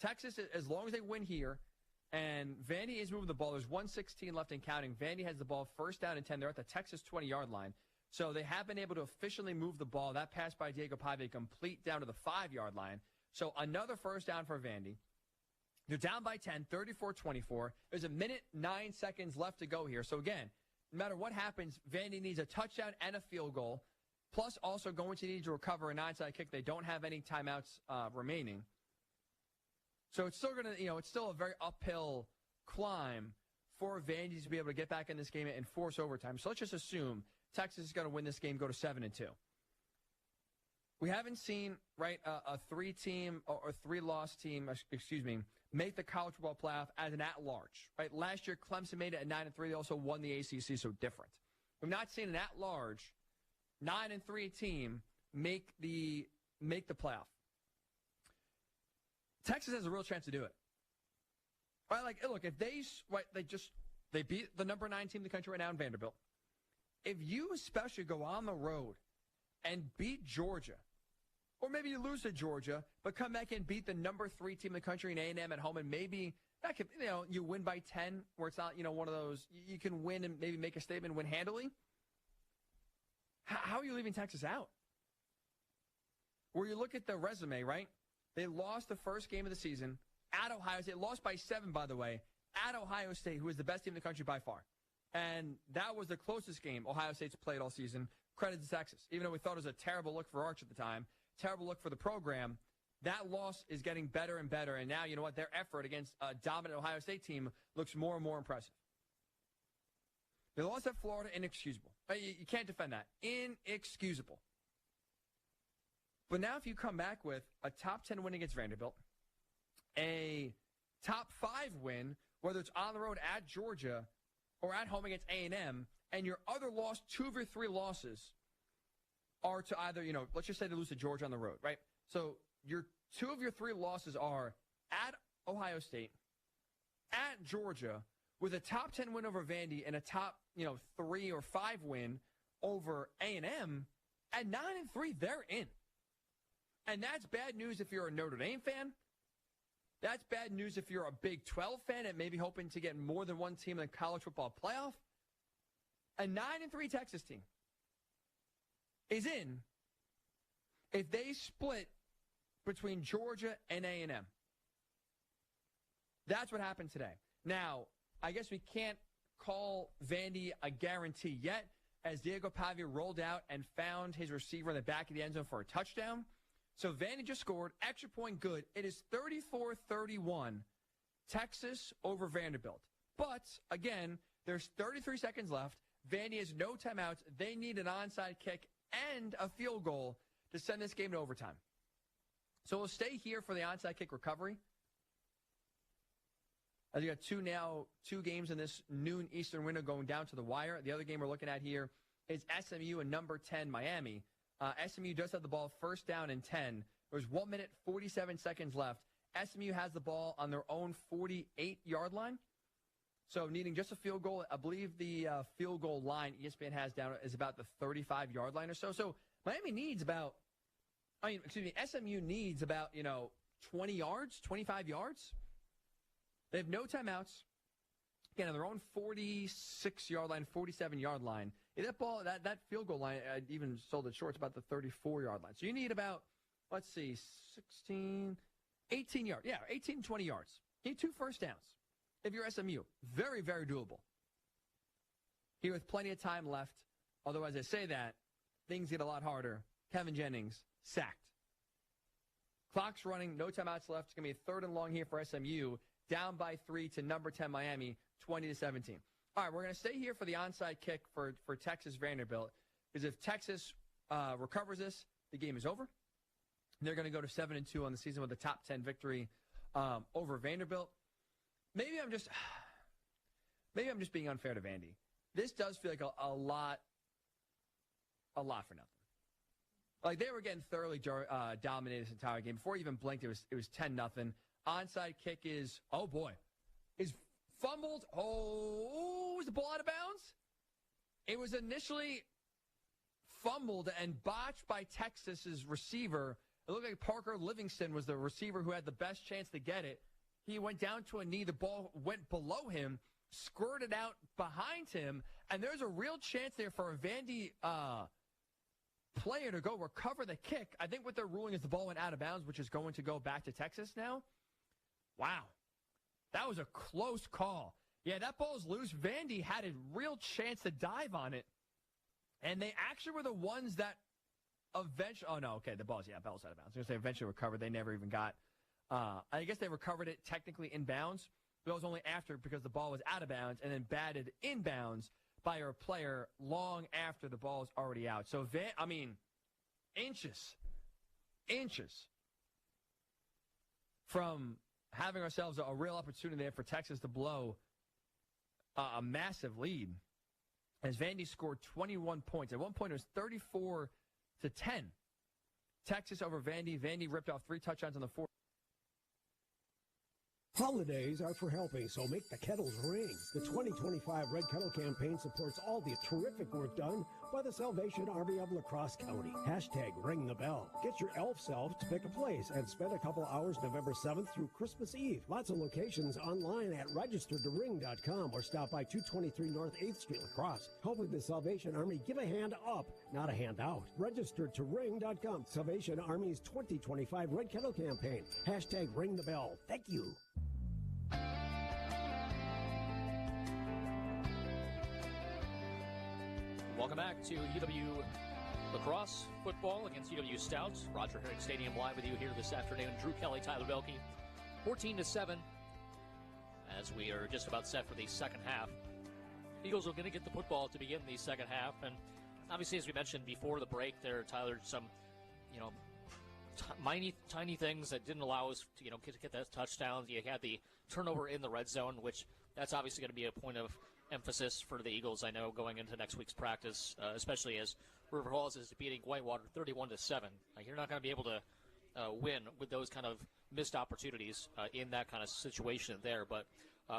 Speaker 18: Texas, as long as they win here, and Vandy is moving the ball, there's 1:16 left and counting. Vandy has the ball first down and 10. They're at the Texas 20-yard line. So they have been able to officially move the ball. That pass by Diego Pave complete down to the 5-yard line. So another first down for Vandy. They're down by 10, 34-24. There's 1:09 left to go here. So again, no matter what happens, Vandy needs a touchdown and a field goal, plus also going to need to recover an onside kick. They don't have any timeouts remaining. So it's still it's still a very uphill climb for Vandy to be able to get back in this game and force overtime. So let's just assume Texas is going to win this game, go to 7-2. We haven't seen, a 3-team or 3-loss team, make the college football playoff as an at-large, right? Last year, Clemson made it at 9-3. They also won the ACC, so different. We've not seen an at-large 9-3 team make the playoff. Texas has a real chance to do it. Right? Look, if they beat the number 9 team in the country right now in Vanderbilt. If you especially go on the road and beat Georgia, or maybe you lose to Georgia, but come back and beat the number 3 team in the country in A&M at home, and maybe that could, you win by 10, where it's not, one of those, you can win and maybe make a statement, win handily. How are you leaving Texas out? Where you look at the resume, right? They lost the first game of the season at Ohio State. Lost by 7, by the way, at Ohio State, who is the best team in the country by far. And that was the closest game Ohio State's played all season. Credit to Texas. Even though we thought it was a terrible look for Arch at the time, terrible look for the program, that loss is getting better and better. And now, you know what? Their effort against a dominant Ohio State team looks more and more impressive. They lost at Florida, inexcusable. You can't defend that. Inexcusable. But now if you come back with a top 10 win against Vanderbilt, a top 5 win, whether it's on the road at Georgia or at home against A&M, and your other loss, 2 of your 3 losses are to either, let's just say they lose to Georgia on the road, right? So your 2 of your 3 losses are at Ohio State, at Georgia, with a top 10 win over Vandy and a top, 3 or 5 win over A&M. At 9-3, they're in. And that's bad news if you're a Notre Dame fan. That's bad news if you're a Big 12 fan and maybe hoping to get more than one team in the college football playoff. A 9-3 Texas team is in if they split between Georgia and A&M. That's what happened today. Now, I guess we can't call Vandy a guarantee yet, as Diego Pavia rolled out and found his receiver in the back of the end zone for a touchdown. So Vandy just scored, extra point good. It is 34-31, Texas over Vanderbilt. But, again, there's 33 seconds left. Vandy has no timeouts. They need an onside kick and a field goal to send this game to overtime. So we'll stay here for the onside kick recovery. As you got two games in this noon Eastern window going down to the wire. The other game we're looking at here is SMU and number 10 Miami. SMU does have the ball first down and 10. There's 1 minute, 47 seconds left. SMU has the ball on their own 48-yard line. So needing just a field goal. I believe the field goal line ESPN has down is about the 35-yard line or so. So Miami needs about, SMU needs about, 20 yards, 25 yards. They have no timeouts. Again, on their own 46-yard line, 47-yard line. That ball, that field goal line, I even sold it short. It's about the 34-yard line. So you need about, 18 yards. Yeah, 18, 20 yards. You need 2 first downs. If you're SMU, very, very doable. Here with plenty of time left, although as I say that, things get a lot harder. Kevin Jennings, sacked. Clock's running, no timeouts left. It's going to be a 3rd and long here for SMU. Down by 3 to number 10 Miami, 20-17. All right, we're going to stay here for the onside kick for Texas Vanderbilt, because if Texas recovers this, the game is over. They're going to go to 7-2 on the season with a top 10 victory over Vanderbilt. Maybe I'm just being unfair to Vandy. This does feel like a lot for nothing. Like, they were getting thoroughly dominated this entire game. Before you even blinked, it was 10-0. Onside kick is fumbled. Oh, is the ball out of bounds? It was initially fumbled and botched by Texas's receiver. It looked like Parker Livingston was the receiver who had the best chance to get it. He went down to a knee. The ball went below him, squirted out behind him, and there's a real chance there for a Vandy player to go recover the kick. I think what they're ruling is the ball went out of bounds, which is going to go back to Texas now. Wow. That was a close call. Yeah, that ball's loose. Vandy had a real chance to dive on it, and they actually were the ones that eventually, the ball's out of bounds. I was going to say eventually recovered. They never even got, I guess they recovered it technically in bounds, but it was only after because the ball was out of bounds and then batted in bounds by a player long after the ball is already out. So, inches from having ourselves a real opportunity there for Texas to blow a massive lead as Vandy scored 21 points. At one point, it was 34-10. Texas over Vandy. Vandy ripped off 3 touchdowns on the 4th.
Speaker 1: Holidays are for helping, so make the kettles ring. The 2025 Red Kettle Campaign supports all the terrific work done by the Salvation Army of La Crosse County. Hashtag ring the bell. Get your elf self to pick a place and spend a couple hours November 7th through Christmas Eve. Lots of locations online at registertoring.com or stop by 223 North 8th Street, La Crosse. Helping the Salvation Army, give a hand up, not a hand out. Registertoring.com. Salvation Army's 2025 Red Kettle Campaign. Hashtag ring the bell. Thank you.
Speaker 5: Welcome back to UW-Lacrosse football against UW-Stout. Roger Herring Stadium live with you here this afternoon. Drew Kelly, Tyler Belke, 14-7 as we are just about set for the second half. Eagles are going to get the football to begin the second half, and obviously, as we mentioned before the break there, Tyler, some, tiny things that didn't allow us to, get that touchdown. You had the turnover in the red zone, which that's obviously going to be a point of emphasis for the Eagles, I know, going into next week's practice, especially as River Falls is beating Whitewater 31-7. You're not going to be able to win with those kind of missed opportunities in that kind of situation there. But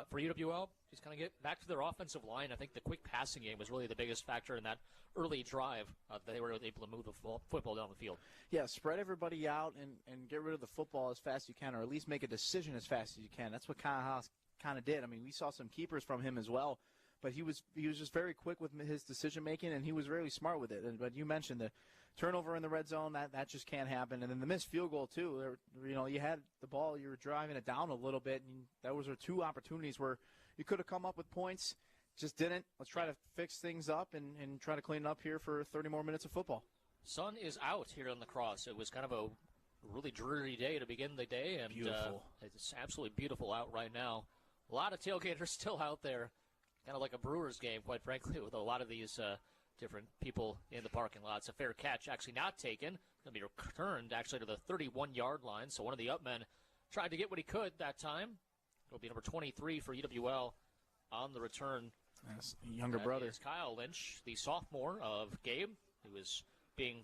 Speaker 5: for UWL, just kind of get back to their offensive line. I think the quick passing game was really the biggest factor in that early drive that they were able to move the football down the field.
Speaker 6: Yeah, spread everybody out and get rid of the football as fast as you can, or at least make a decision as fast as you can. That's what Haas kind of did. I mean, we saw some keepers from him as well, but he was just very quick with his decision making, and he was really smart with it. But you mentioned the turnover in the red zone, that just can't happen. And then the missed field goal too. You had the ball, you were driving it down a little bit, and those were 2 opportunities where you could have come up with points, just didn't. Let's try to fix things up and try to clean it up here for 30 more minutes of football.
Speaker 5: Sun is out here on the Crosse. It was kind of a really dreary day to begin the day, and
Speaker 6: beautiful.
Speaker 5: It's absolutely beautiful out right now. A lot of tailgaters still out there, kind of like a Brewers game, quite frankly, with a lot of these different people in the parking lot. It's a fair catch, actually not taken. Going to be returned, actually, to the 31-yard line. So one of the upmen tried to get what he could that time. It'll be number 23 for UWL on the return.
Speaker 6: That's younger brother.
Speaker 5: Is Kyle Lynch, the sophomore of Gabe, who is being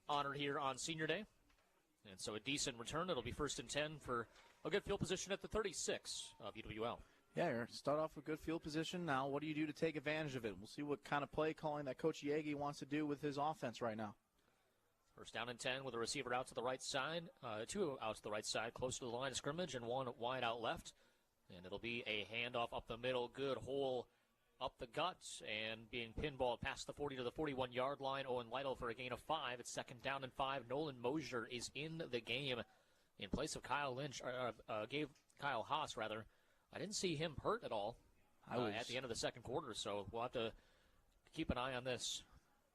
Speaker 5: honored here on Senior Day. And so a decent return. It'll be 1st and 10 for a good field position at the 36 of UWL.
Speaker 6: Yeah, start off with good field position. Now, what do you do to take advantage of it? We'll see what kind of play calling that Coach Yagi wants to do with his offense right now.
Speaker 5: 1st down and 10 with a receiver out to the right side, 2 out to the right side, close to the line of scrimmage, and 1 wide out left. And it'll be a handoff up the middle, good hole up the guts, and being pinballed past the 40 to the 41-yard line. Owen Lytle for a gain of 5. It's 2nd down and 5. Nolan Mosier is in the game in place of Kyle Lynch, Kyle Haas, rather. I didn't see him hurt at all at the end of the second quarter, so we'll have to keep an eye on this,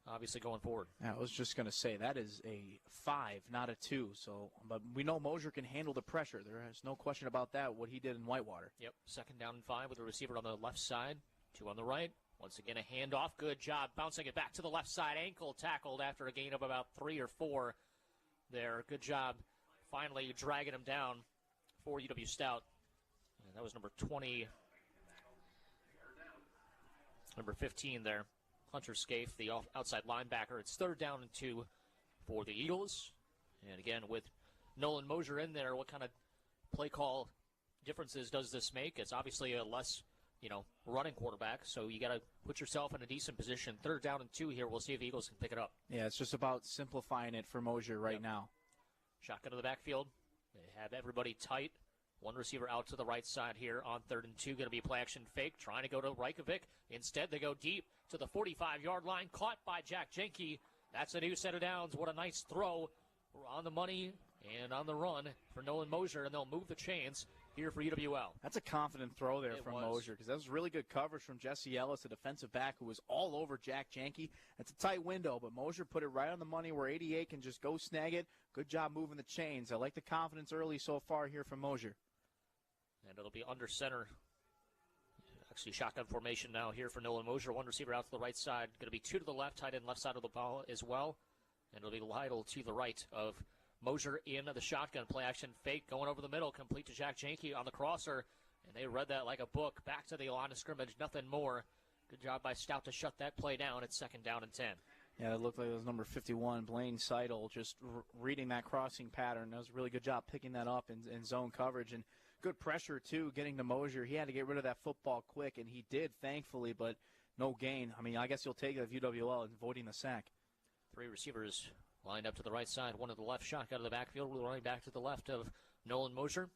Speaker 5: obviously, going forward.
Speaker 6: Yeah, I was just going to say, that is a 5, not a 2. So, but we know Mosier can handle the pressure. There is no question about that, what he did in Whitewater.
Speaker 5: Yep, 2nd down and 5 with a receiver on the left side, 2 on the right. Once again, a handoff. Good job bouncing it back to the left side. Ankle tackled after a gain of about 3 or 4 there. Good job finally dragging him down for UW-Stout. And that was number 15 there. Hunter Scaife, the outside linebacker. It's 3rd down and 2 for the Eagles. And again, with Nolan Mosier in there, what kind of play call differences does this make? It's obviously a less, running quarterback, so you got to put yourself in a decent position. 3rd down and 2 here. We'll see if the Eagles can pick it up.
Speaker 6: Yeah, it's just about simplifying it for Mosier right now.
Speaker 5: Shotgun to the backfield. They have everybody tight. 1 receiver out to the right side here on 3rd and 2. Going to be play action fake. Trying to go to Reikovic. Instead, they go deep to the 45-yard line. Caught by Jack Jenke. That's a new set of downs. What a nice throw. We're on the money and on the run for Nolan Mosier, and they'll move the chains here for UWL.
Speaker 6: That's a confident throw there from Mosier, because that was really good coverage from Jesse Ellis, the defensive back, who was all over Jack Jenke. It's a tight window, but Mosier put it right on the money where 88 can just go snag it. Good job moving the chains. I like the confidence early so far here from Mosier.
Speaker 5: And it'll be under center. Actually, shotgun formation now here for Nolan Mosier. 1 receiver out to the right side. Going to be 2 to the left, tight end left side of the ball as well. And it'll be Lytle to the right of Mosier in the shotgun. Play action fake going over the middle. Complete to Jack Jenke on the crosser. And they read that like a book. Back to the line of scrimmage. Nothing more. Good job by Stout to shut that play down. It's 2nd down and 10.
Speaker 6: Yeah, it looked like it was number 51, Blaine Seidel, just reading that crossing pattern. That was a really good job picking that up in zone coverage. And good pressure, too, getting to Mosier. He had to get rid of that football quick, and he did, thankfully, but no gain. I mean, I guess you'll take it of UWL avoiding the sack.
Speaker 5: 3 receivers lined up to the right side. 1 to the left, shotgun to the backfield. We're running back to the left of Nolan Mosier.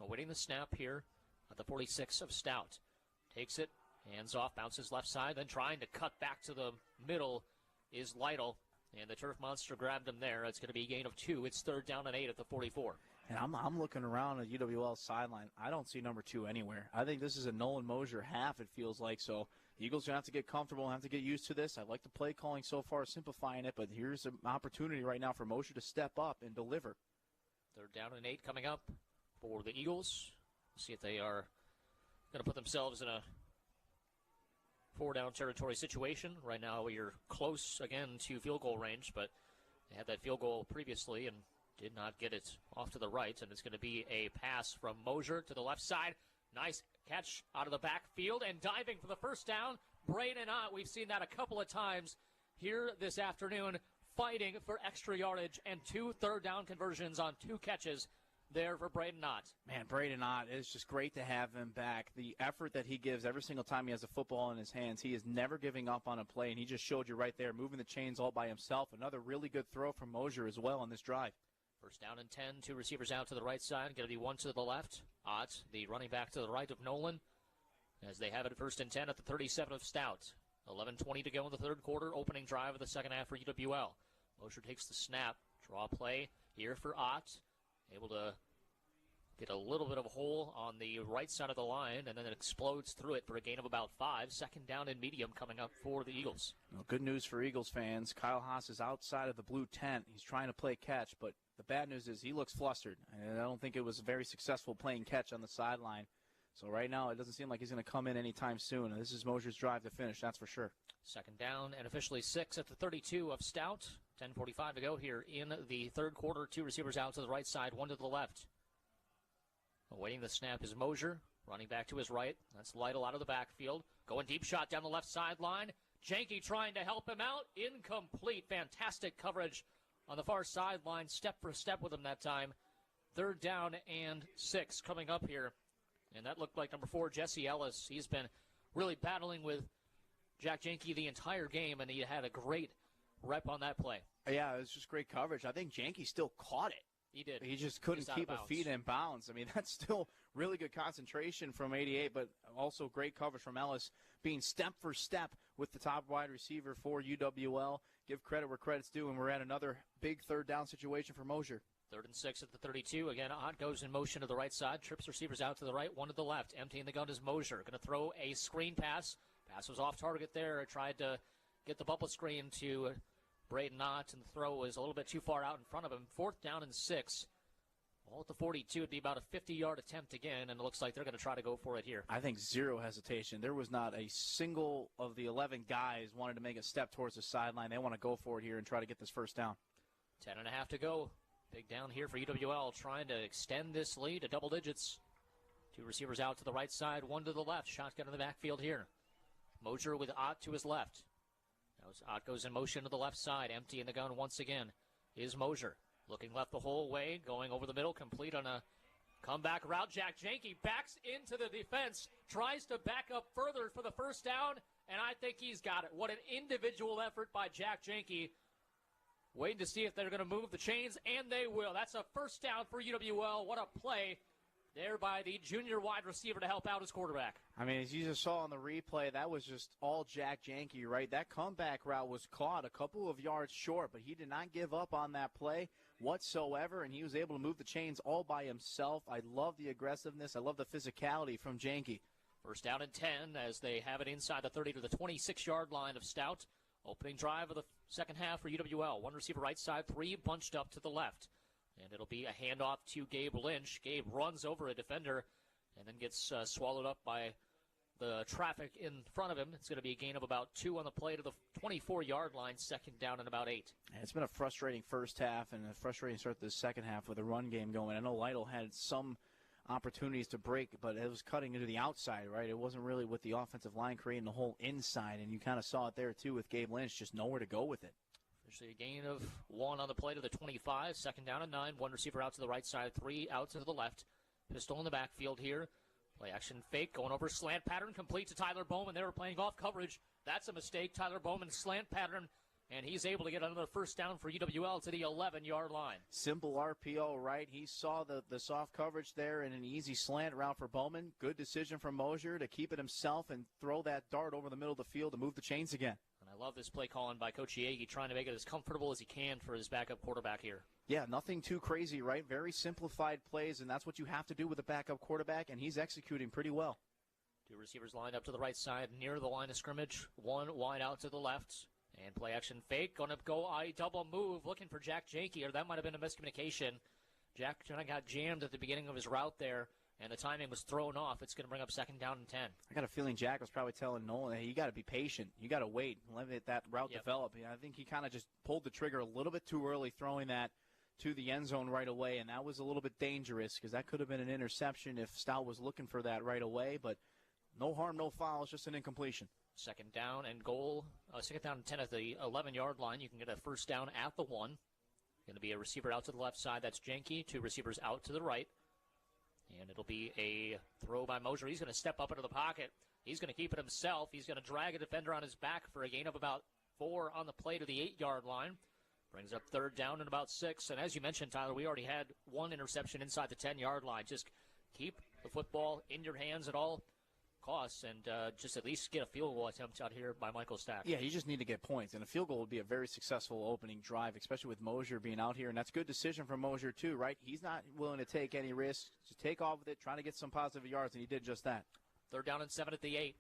Speaker 5: Awaiting the snap here at the 46 of Stout. Takes it, hands off, bounces left side, then trying to cut back to the middle is Lytle. And the turf monster grabbed him there. It's going to be a gain of 2. It's 3rd down and 8 at the 44.
Speaker 6: And I'm looking around at UWL's sideline. I don't see number 2 anywhere. I think this is a Nolan Mosier half, it feels like. So Eagles are going to have to get comfortable and have to get used to this. I like the play calling so far, simplifying it, but here's an opportunity right now for Mosier to step up and deliver.
Speaker 5: 3rd down and 8 coming up for the Eagles. See if they are going to put themselves in a 4-down territory situation. Right now you're close again to field goal range, but they had that field goal previously and did not get it off to the right, and it's going to be a pass from Mosier to the left side. Nice catch out of the backfield and diving for the 1st down. Braden Ott, we've seen that a couple of times here this afternoon, fighting for extra yardage and 2 third-down conversions on 2 catches there for Braden Ott.
Speaker 6: Man, Braden Ott, it's just great to have him back. The effort that he gives every single time he has a football in his hands, he is never giving up on a play, and he just showed you right there, moving the chains all by himself. Another really good throw from Mosier as well on this drive.
Speaker 5: 1st down and 10, 2 receivers out to the right side. Going to be 1 to the left. Ott, the running back to the right of Nolan, as they have it 1st and 10 at the 37 of Stout. 11:20 to go in the 3rd quarter. Opening drive of the 2nd half for UWL. Mosier takes the snap. Draw play here for Ott. Able to get a little bit of a hole on the right side of the line, and then it explodes through it for a gain of about 5. 2nd down and medium coming up for the Eagles.
Speaker 6: Well, good news for Eagles fans. Kyle Haas is outside of the blue tent. He's trying to play catch, but the bad news is he looks flustered. And I don't think it was very successful playing catch on the sideline. So right now it doesn't seem like he's going to come in anytime soon. And this is Mosier's drive to finish, that's for sure.
Speaker 5: 2nd down and officially 6 at the 32 of Stout. 10:45 to go here in the 3rd quarter. 2 receivers out to the right side, 1 to the left. Awaiting the snap is Mosier. Running back to his right. That's Lytle out of the backfield. Going deep shot down the left sideline. Janke trying to help him out. Incomplete. Fantastic coverage on the far sideline. Step for step with him that time. 3rd down and 6 coming up here. And that looked like number 4, Jesse Ellis. He's been really battling with Jack Janke the entire game, and he had a great rep on that play.
Speaker 6: Yeah, it was just great coverage. I think Janke still caught it.
Speaker 5: He did.
Speaker 6: He just couldn't keep a feet in bounds. I mean, that's still really good concentration from 88, but also great coverage from Ellis, being step for step with the top wide receiver for UWL. Give credit where credit's due, and we're at another big 3rd down situation for Mosier.
Speaker 5: 3rd and 6 at the 32. Again, Ott goes in motion to the right side. Trips receivers out to the right, one to the left. Emptying the gun is Mosier. Going to throw a screen pass. Pass was off target there. Tried to get the bubble screen to Braden Ott, and the throw was a little bit too far out in front of him. 4th down and 6. All at the 42. It'd be about a 50-yard attempt again, and it looks like they're going to try to go for it here.
Speaker 6: I think zero hesitation. There was not a single of the 11 guys wanted to make a step towards the sideline. They want to go for it here and try to get this 1st down.
Speaker 5: 10.5 to go. Big down here for UWL, trying to extend this lead to double digits. 2 receivers out to the right side, 1 to the left. Shotgun in the backfield here. Mosier with Ott to his left. Now as Ott goes in motion to the left side, emptying the gun once again is Mosier. Looking left the whole way, going over the middle, complete on a comeback route. Jack Janke backs into the defense, tries to back up further for the 1st down, and I think he's got it. What an individual effort by Jack Janke. Waiting to see if they're going to move the chains, and they will. That's a 1st down for UWL. What a play there by the junior wide receiver to help out his quarterback.
Speaker 6: I mean, as you just saw on the replay, that was just all Jack Janke, right? That comeback route was caught a couple of yards short, but he did not give up on that play whatsoever, and he was able to move the chains all by himself. I love the aggressiveness. I love the physicality from Janke.
Speaker 5: 1st down and 10 as they have it inside the 30 to the 26-yard line of Stout. Opening drive of the 2nd half for UWL. 1 receiver right side, 3 bunched up to the left. And it'll be a handoff to Gabe Lynch. Gabe runs over a defender and then gets swallowed up by the traffic in front of him. It's going to be a gain of about 2 on the play to the 24-yard line, 2nd down and about 8.
Speaker 6: It's been a frustrating 1st half and a frustrating start to the 2nd half with the run game going. I know Lytle had some opportunities to break, but it was cutting into the outside, right? It wasn't really with the offensive line creating the whole inside, and you kind of saw it there, too, with Gabe Lynch, just nowhere to go with it.
Speaker 5: Officially a gain of 1 on the play to the 25, 2nd down and 9. 1 receiver out to the right side, 3 out to the left. Pistol in the backfield here. Play action fake, going over slant pattern, complete to Tyler Bowman. They were playing off coverage. That's a mistake. Tyler Bowman slant pattern, and he's able to get another 1st down for UWL to the 11-yard line.
Speaker 6: Simple RPO, right? He saw the soft coverage there and an easy slant route for Bowman. Good decision from Mosier to keep it himself and throw that dart over the middle of the field to move the chains again.
Speaker 5: And I love this play calling by Coach Yagi, trying to make it as comfortable as he can for his backup quarterback here.
Speaker 6: Yeah, nothing too crazy, right? Very simplified plays, and that's what you have to do with a backup quarterback, and he's executing pretty well.
Speaker 5: 2 receivers lined up to the right side near the line of scrimmage. 1 wide out to the left. And play action fake. Going to go double move. Looking for Jack Janke, or that might have been a miscommunication. Jack got jammed at the beginning of his route there, and the timing was thrown off. It's going to bring up 2nd down and 10.
Speaker 6: I got a feeling Jack was probably telling Nolan, hey, you got to be patient. You got to wait and let that route develop. I think he kind of just pulled the trigger a little bit too early, throwing that to the end zone right away, and that was a little bit dangerous because that could have been an interception if Stout was looking for that right away, but no harm, no foul. It's just an incompletion.
Speaker 5: 2nd down and goal. 2nd down and 10 at the 11-yard line. You can get a 1st down at the 1. Going to be a receiver out to the left side. That's Janke. 2 receivers out to the right. And it'll be a throw by Mosier. He's going to step up into the pocket. He's going to keep it himself. He's going to drag a defender on his back for a gain of about 4 on the play to the 8-yard line. Brings up 3rd down and about 6. And as you mentioned, Tyler, we already had 1 interception inside the 10-yard line. Just keep the football in your hands at all costs and just at least get a field goal attempt out here by Michael Stack.
Speaker 6: Yeah, you just need to get points, and a field goal would be a very successful opening drive, especially with Mosier being out here, and that's a good decision from Mosier too, right? He's not willing to take any risks, just take off with it, trying to get some positive yards, and he did just that.
Speaker 5: 3rd down and 7 at the 8.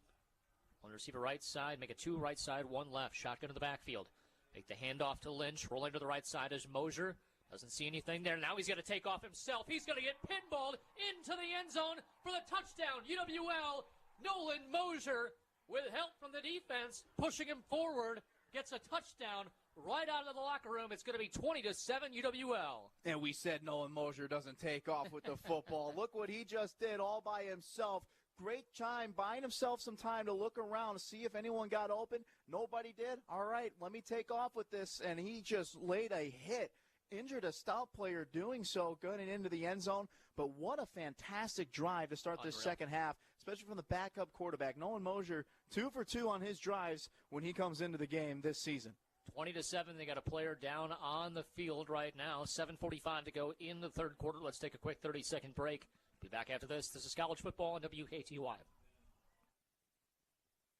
Speaker 5: 1 receiver right side, make it 2 right side, 1 left. Shotgun to the backfield. Make the handoff to Lynch. Rolling to the right side is Mosier. Doesn't see anything there. Now he's going to take off himself. He's going to get pinballed into the end zone for the touchdown. UWL. Nolan Mosier, with help from the defense, pushing him forward, gets a touchdown right out of the locker room. It's going to be 20-7 UWL.
Speaker 6: And we said Nolan Mosier doesn't take off with the football. Look what he just did all by himself. Great time, buying himself some time to look around, see if anyone got open. Nobody did. All right, let me take off with this. And he just laid a hit. Injured a Stout player doing so, going into the end zone. But what a fantastic drive to start this second half, especially from the backup quarterback. Nolan Mosier, 2 for 2 on his drives when he comes into the game this season.
Speaker 5: 20-7, they got a player down on the field right now. 7:45 to go in the third quarter. Let's take a quick 30-second break. Be back after this. This is College Football on WKTY.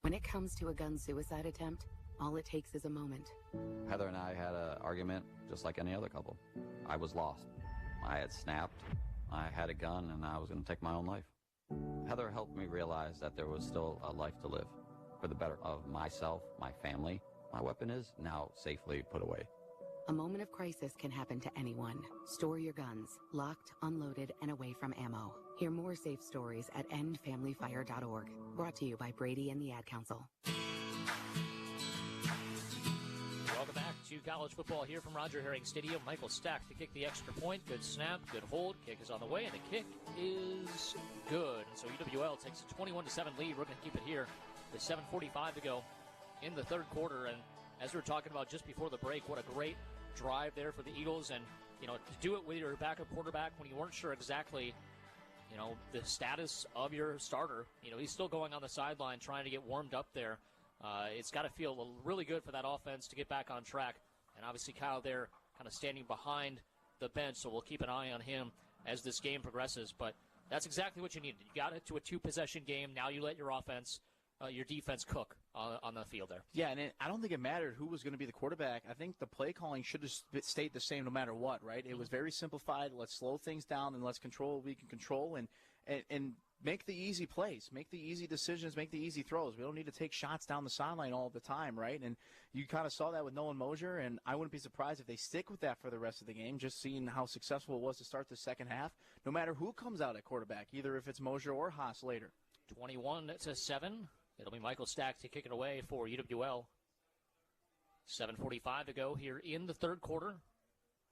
Speaker 3: When it comes to a gun suicide attempt, all it takes is a moment.
Speaker 4: Heather and I had an argument just like any other couple. I was lost. I had snapped. I had a gun, and I was going to take my own life. Heather helped me realize that there was still a life to live for the better of myself, my family. My weapon is now safely put away.
Speaker 3: A moment of crisis can happen to anyone. Store your guns, locked, unloaded, and away from ammo. Hear more safe stories at endfamilyfire.org. Brought to you by Brady and the Ad Council.
Speaker 5: Welcome back to college football here from Roger Herring Stadium. Michael Stack to kick the extra point. Good snap, good hold. Kick is on the way, and the kick is good. And so UWL takes a 21-7 lead. We're going to keep it here with 7:45 to go in the third quarter. And as we were talking about just before the break, what a great drive there for the Eagles. And, you know, to do it with your backup quarterback when you weren't sure exactly, you know, the status of your starter. You know, he's still going on the sideline trying to get warmed up there. It's got to feel really good for that offense to get back on track. And obviously Kyle there kind of standing behind the bench, so we'll keep an eye on him as this game progresses. But that's exactly what you needed. You got it to a two-possession game. Now you let your offense, your defense cook on the field there.
Speaker 6: Yeah, and I don't think it mattered who was going to be the quarterback. I think the play calling should have stayed the same no matter what, right? It was very simplified. Let's slow things down and let's control what we can control and make the easy plays, make the easy decisions, make the easy throws. We don't need to take shots down the sideline all the time, right? And you kind of saw that with Nolan Mosier, and I wouldn't be surprised if they stick with that for the rest of the game, just seeing how successful it was to start the second half, no matter who comes out at quarterback, either if it's Mosier or Haas later.
Speaker 5: 21-7. It'll be Michael Stack to kick it away for UWL. 7:45 to go here in the third quarter.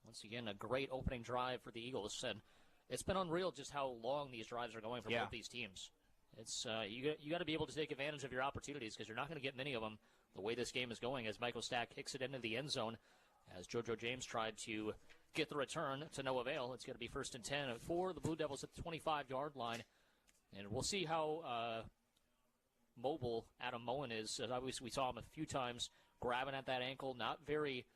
Speaker 5: Once again, a great opening drive for the Eagles, and it's been unreal just how long these drives are going for both these teams. It's you got to be able to take advantage of your opportunities because you're not going to get many of them the way this game is going as Michael Stack kicks it into the end zone as JoJo James tried to get the return to no avail. It's going to be 1st and 10 for the Blue Devils at the 25-yard line. And we'll see how mobile Adam Moen is. Obviously, we saw him a few times grabbing at that ankle. Not very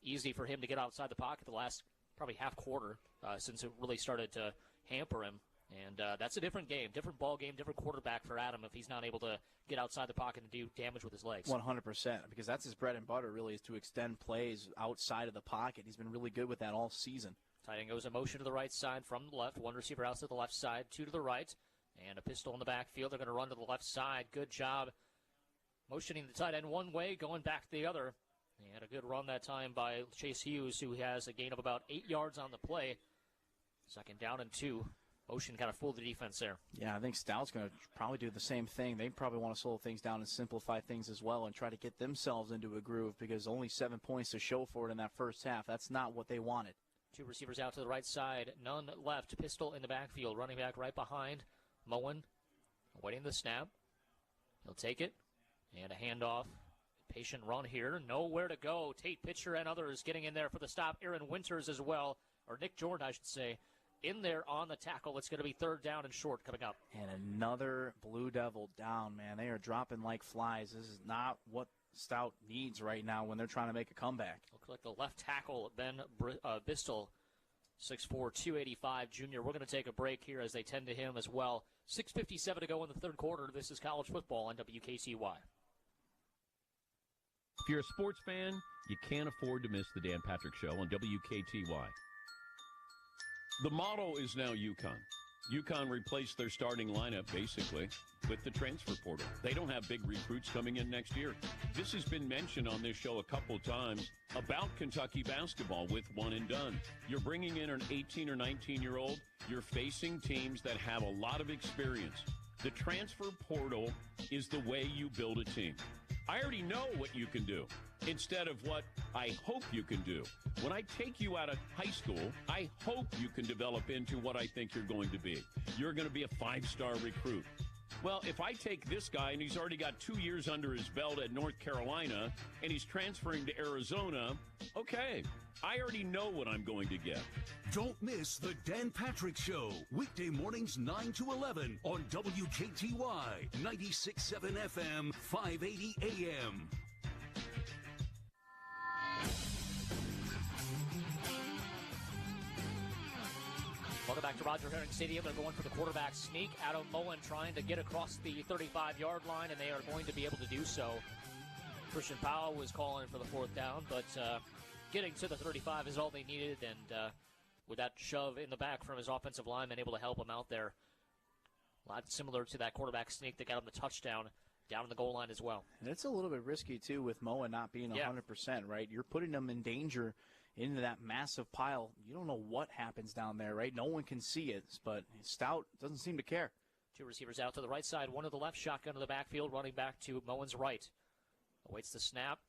Speaker 5: easy for him to get outside the pocket the last probably half quarter since it really started to hamper him. And that's a different game, different ball game, different quarterback for Adam if he's not able to get outside the pocket and do damage with his legs.
Speaker 6: 100%, because that's his bread and butter, really, is to extend plays outside of the pocket. He's been really good with that all season.
Speaker 5: Tight end goes a motion to the right side from the left. One receiver out to the left side, two to the right. And a pistol in the backfield. They're going to run to the left side. Good job motioning the tight end one way, going back to the other. He had a good run that time by Chase Hughes, who has a gain of about 8 yards on the play. 2nd down and 2. Motion kind of fooled the defense there.
Speaker 6: Yeah, I think Stout's going to probably do the same thing. They probably want to slow things down and simplify things as well and try to get themselves into a groove because only 7 points to show for it in that first half. That's not what they wanted.
Speaker 5: Two receivers out to the right side. None left. Pistol in the backfield. Running back right behind Moen. Awaiting the snap. He'll take it. And a handoff. Patient run here. Nowhere to go. Tate Pitcher and others getting in there for the stop. Aaron Winters as well. Or Nick Jordan, I should say. In there on the tackle. It's going to be 3rd down and short coming up.
Speaker 6: And another Blue Devil down, man. They are dropping like flies. This is not what Stout needs right now when they're trying to make a comeback.
Speaker 5: Looks like the left tackle, Ben Bistel, 6'4", 285 junior. We're going to take a break here as they tend to him as well. 6:57 to go in the third quarter. This is college football on WKTY.
Speaker 15: If you're a sports fan, you can't afford to miss the Dan Patrick Show on WKTY. The model is now UConn. UConn replaced their starting lineup, basically, with the transfer portal. They don't have big recruits coming in next year. This has been mentioned on this show a couple times about Kentucky basketball with one and done. You're bringing in an 18 or 19-year-old. You're facing teams that have a lot of experience. The transfer portal is the way you build a team.
Speaker 19: I already know what you can do instead of what I hope you can do. When I take you out of high school, I hope you can develop into what I think you're going to be. You're going to be a 5-star recruit. Well, if I take this guy and he's already got 2 years under his belt at North Carolina and he's transferring to Arizona, okay, I already know what I'm going to get.
Speaker 2: Don't miss the Dan Patrick Show, weekday mornings 9 to 11 on WKTY, 96.7 FM, 580 AM.
Speaker 5: Welcome back to Roger Herring Stadium. They're going for the quarterback sneak. Adam Mullen trying to get across the 35-yard line, and they are going to be able to do so. Christian Powell was calling for the fourth down, but getting to the 35 is all they needed, and with that shove in the back from his offensive lineman, able to help him out there. A lot similar to that quarterback sneak that got him the touchdown down in the goal line as well.
Speaker 6: And it's a little bit risky, too, with Mullen not being 100%, right? You're putting them in danger into that massive pile. You don't know what happens down there, right? No one can see it, but Stout doesn't seem to care.
Speaker 5: Two receivers out to the right side, one to the left, shotgun to the backfield, running back to Mullen's right. Awaits the snap.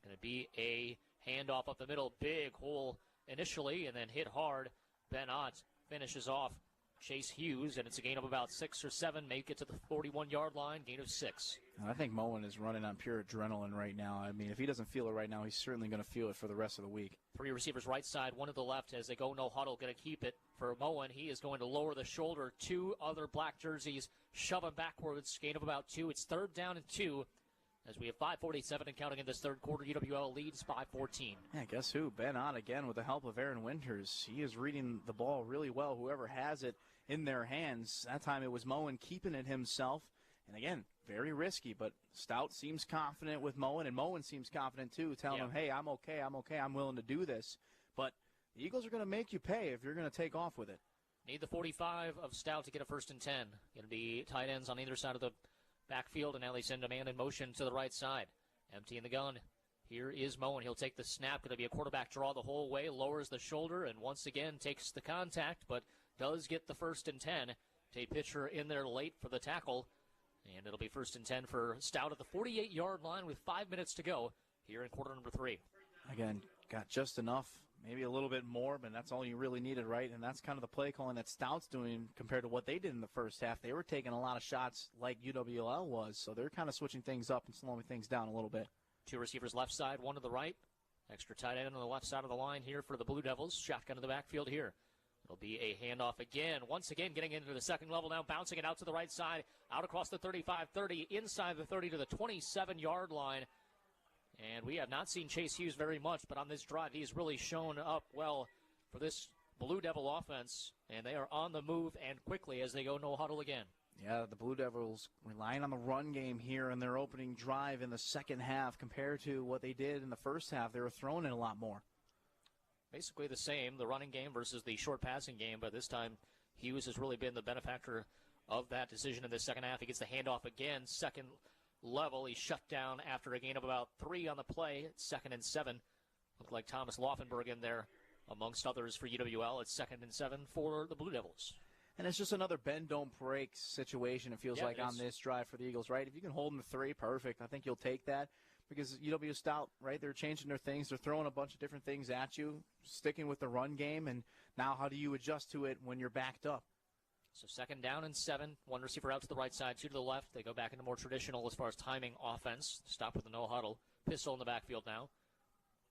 Speaker 5: Going to be a handoff up the middle, big hole initially, and then hit hard. Ben Ott finishes off Chase Hughes, and it's a gain of about 6 or 7. Make it to the 41-yard line, gain of 6.
Speaker 6: I think Mullen is running on pure adrenaline right now. I mean, if he doesn't feel it right now, he's certainly going to feel it for the rest of the week.
Speaker 5: 3 receivers right side, one to the left as they go no huddle, going to keep it for Mullen. He is going to lower the shoulder. 2 other black jerseys shove him backwards, gain of about 2. It's 3rd down and 2. As we have 5:47 and counting in this third quarter, UWL leads by 14.
Speaker 6: Yeah, guess who? Ben Ott again with the help of Aaron Winters. He is reading the ball really well, whoever has it in their hands. That time it was Mullen keeping it himself. And again, very risky, but Stout seems confident with Mullen, and Mullen seems confident too, telling him, hey, I'm okay, I'm willing to do this. But the Eagles are going to make you pay if you're going to take off with it.
Speaker 5: Need the 45 of Stout to get a 1st and 10. Going to be tight ends on either side of the backfield, and now they send a man in motion to the right side. Empty in the gun. Here is Mullen. He'll take the snap. Going to be a quarterback draw the whole way. Lowers the shoulder and once again takes the contact, but does get the 1st and 10. Tate Pitcher in there late for the tackle. And it'll be 1st and 10 for Stout at the 48-yard line with 5 minutes to go here in quarter number 3.
Speaker 6: Again, got just enough, maybe a little bit more, but that's all you really needed, right? And that's kind of the play calling that Stout's doing compared to what they did in the first half. They were taking a lot of shots like UWL was, so they're kind of switching things up and slowing things down a little bit. 2 receivers left side, 1 to the right. Extra tight end on the left side of the line here for the Blue Devils. Shotgun to the backfield here. It'll be a handoff again. Once again, getting into the second level now, bouncing it out to the right side, out across the 35-30, inside the 30 to the 27-yard line. And we have not seen Chase Hughes very much, but on this drive, he's really shown up well for this Blue Devil offense. And they are on the move and quickly as they go no huddle again. Yeah, the Blue Devils relying on the run game here in their opening drive in the second half compared to what they did in the first half. They were throwing it a lot more.
Speaker 5: Basically the same, the running game versus the short passing game, but this time Hughes has really been the benefactor of that decision in the second half. He gets the handoff again, second level. He's shut down after a gain of about 3 on the play. It's 2nd and 7. Looked like Thomas Laufenberg in there, amongst others for UWL. It's 2nd and 7 for the Blue Devils.
Speaker 6: And it's just another bend, don't break situation, it feels like, on this drive for the Eagles, right? If you can hold them to 3, perfect. I think you'll take that. Because UW-Stout, right, they're changing their things. They're throwing a bunch of different things at you, sticking with the run game. And now how do you adjust to it when you're backed up?
Speaker 5: So 2nd down and 7. 1 receiver out to the right side, 2 to the left. They go back into more traditional as far as timing offense. Stop with the no huddle. Pistol in the backfield now.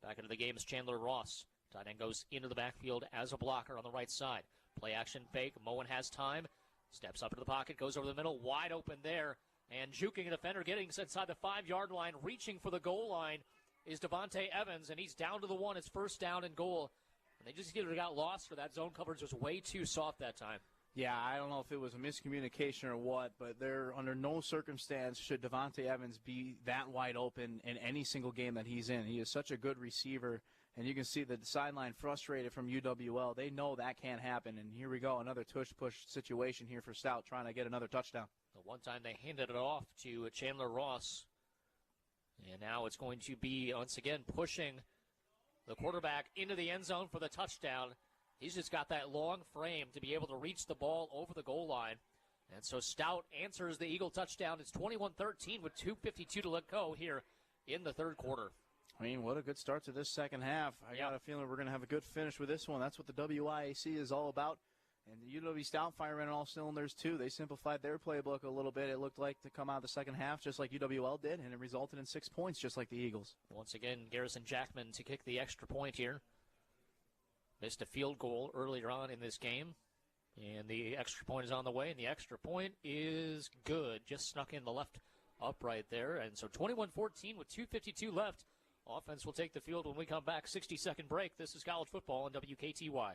Speaker 5: Back into the game is Chandler Ross. Tight end goes into the backfield as a blocker on the right side. Play action fake. Moen has time. Steps up into the pocket, goes over the middle. Wide open there. And juking a defender, getting inside the 5-yard line, reaching for the goal line is Devontae Evans, and he's down to the 1. It's 1st down and goal. And they just either got lost for that zone coverage was way too soft that time.
Speaker 6: Yeah, I don't know if it was a miscommunication or what, but there under no circumstance should Devontae Evans be that wide open in any single game that he's in. He is such a good receiver, and you can see the sideline frustrated from UWL. They know that can't happen, and here we go, another tush-push situation here for Stout trying to get another touchdown.
Speaker 5: The one time they handed it off to Chandler Ross. And now it's going to be, once again, pushing the quarterback into the end zone for the touchdown. He's just got that long frame to be able to reach the ball over the goal line. And so Stout answers the Eagle touchdown. It's 21-13 with 2:52 to let go here in the third quarter.
Speaker 6: I mean, what a good start to this second half. I got a feeling we're going to have a good finish with this one. That's what the WIAC is all about. And the UW-Stout firing on all cylinders, too. They simplified their playbook a little bit, it looked like, to come out of the second half, just like UWL did, and it resulted in 6 points, just like the Eagles.
Speaker 5: Once again, Garrison Jackman to kick the extra point here. Missed a field goal earlier on in this game, and the extra point is on the way, and the extra point is good. Just snuck in the left upright there, and so 21-14 with 2:52 left. Offense will take the field when we come back. 60-second break. This is college football on WKTY.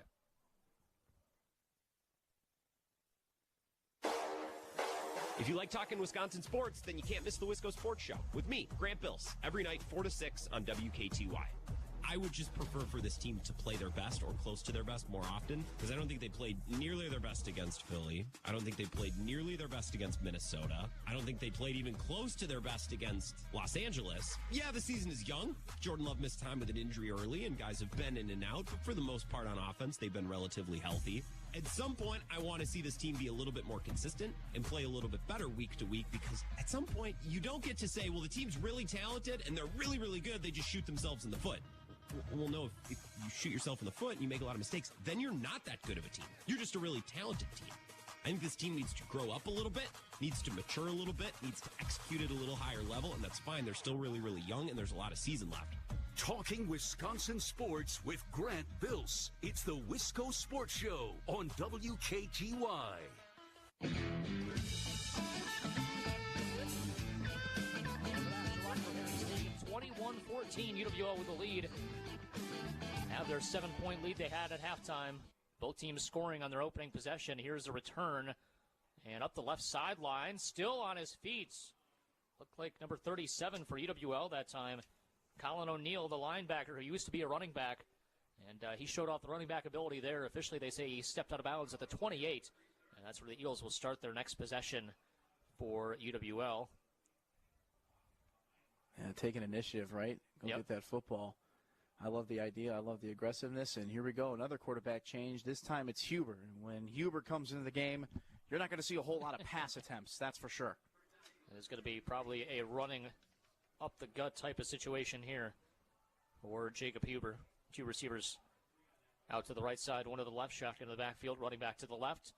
Speaker 20: If you like talking Wisconsin sports, then you can't miss the Wisco Sports Show with me, Grant Bills, every night 4 to 6 on WKTY. I would just prefer for this team to play their best or close to their best more often, because I don't think they played nearly their best against Philly. I don't think they played nearly their best against Minnesota. I don't think they played even close to their best against Los Angeles. Yeah, the season is young. Jordan Love missed time with an injury early, and guys have been in and out, but for the most part on offense, they've been relatively healthy. At some point, I want to see this team be a little bit more consistent and play a little bit better week to week, because at some point, you don't get to say, well, the team's really talented and they're really, really good. They just shoot themselves in the foot. Well, no, if you shoot yourself in the foot and you make a lot of mistakes, then you're not that good of a team. You're just a really talented team. I think this team needs to grow up a little bit, needs to mature a little bit, needs to execute at a little higher level, and that's fine. They're still really, really young, and there's a lot of season left.
Speaker 2: Talking Wisconsin sports with Grant Bills. It's the Wisco Sports Show on WKTY.
Speaker 5: 21-14, UWL with the lead. Have their 7-point lead they had at halftime. Both teams scoring on their opening possession. Here's a return. And up the left sideline, still on his feet. Looked like number 37 for UWL that time. Colin O'Neill, the linebacker, who used to be a running back. And he showed off the running back ability there. Officially, they say he stepped out of bounds at the 28. And that's where the Eagles will start their next possession for UWL.
Speaker 6: Yeah, take an initiative, right? Go get that football. I love the idea. I love the aggressiveness. And here we go, another quarterback change. This time it's Huber. And when Huber comes into the game, you're not going to see a whole lot of pass attempts, that's for sure.
Speaker 5: It's going to be probably a running up the gut type of situation here for Jacob Huber. Two receivers out to the right side, one to the left, shotgun in the backfield, running back to the left.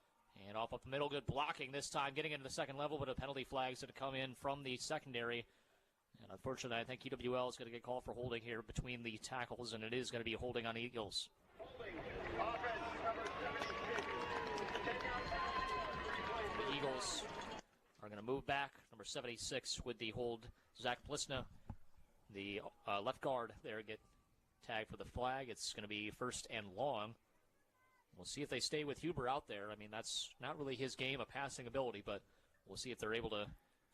Speaker 5: And off up the middle, good blocking this time, getting into the second level, but a penalty flag's going to come in from the secondary. And unfortunately, I think UWL is going to get called for holding here between the tackles, and it is going to be holding on the Eagles. The Eagles are going to move back. Number 76 with the hold. Zach Plisna, the left guard there, get tagged for the flag. It's going to be first and long. We'll see if they stay with Huber out there. I mean, that's not really his game, a passing ability, but we'll see if they're able to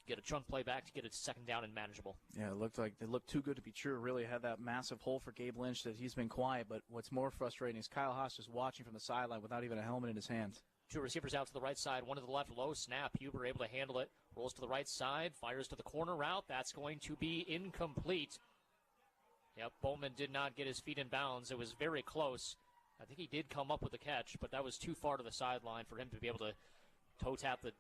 Speaker 5: get a chunk play back to get it second down and manageable.
Speaker 6: Yeah, it looked like they looked too good to be true. Really had that massive hole for Gabe Lynch that he's been quiet, but what's more frustrating is Kyle Haas just watching from the sideline without even a helmet in his hands.
Speaker 5: Two receivers out to the right side, one to the left, low snap. Huber able to handle it, rolls to the right side, fires to the corner route. That's going to be incomplete. Yep, Bowman did not get his feet in bounds. It was very close. I think he did come up with the catch, but that was too far to the sideline for him to be able to toe tap the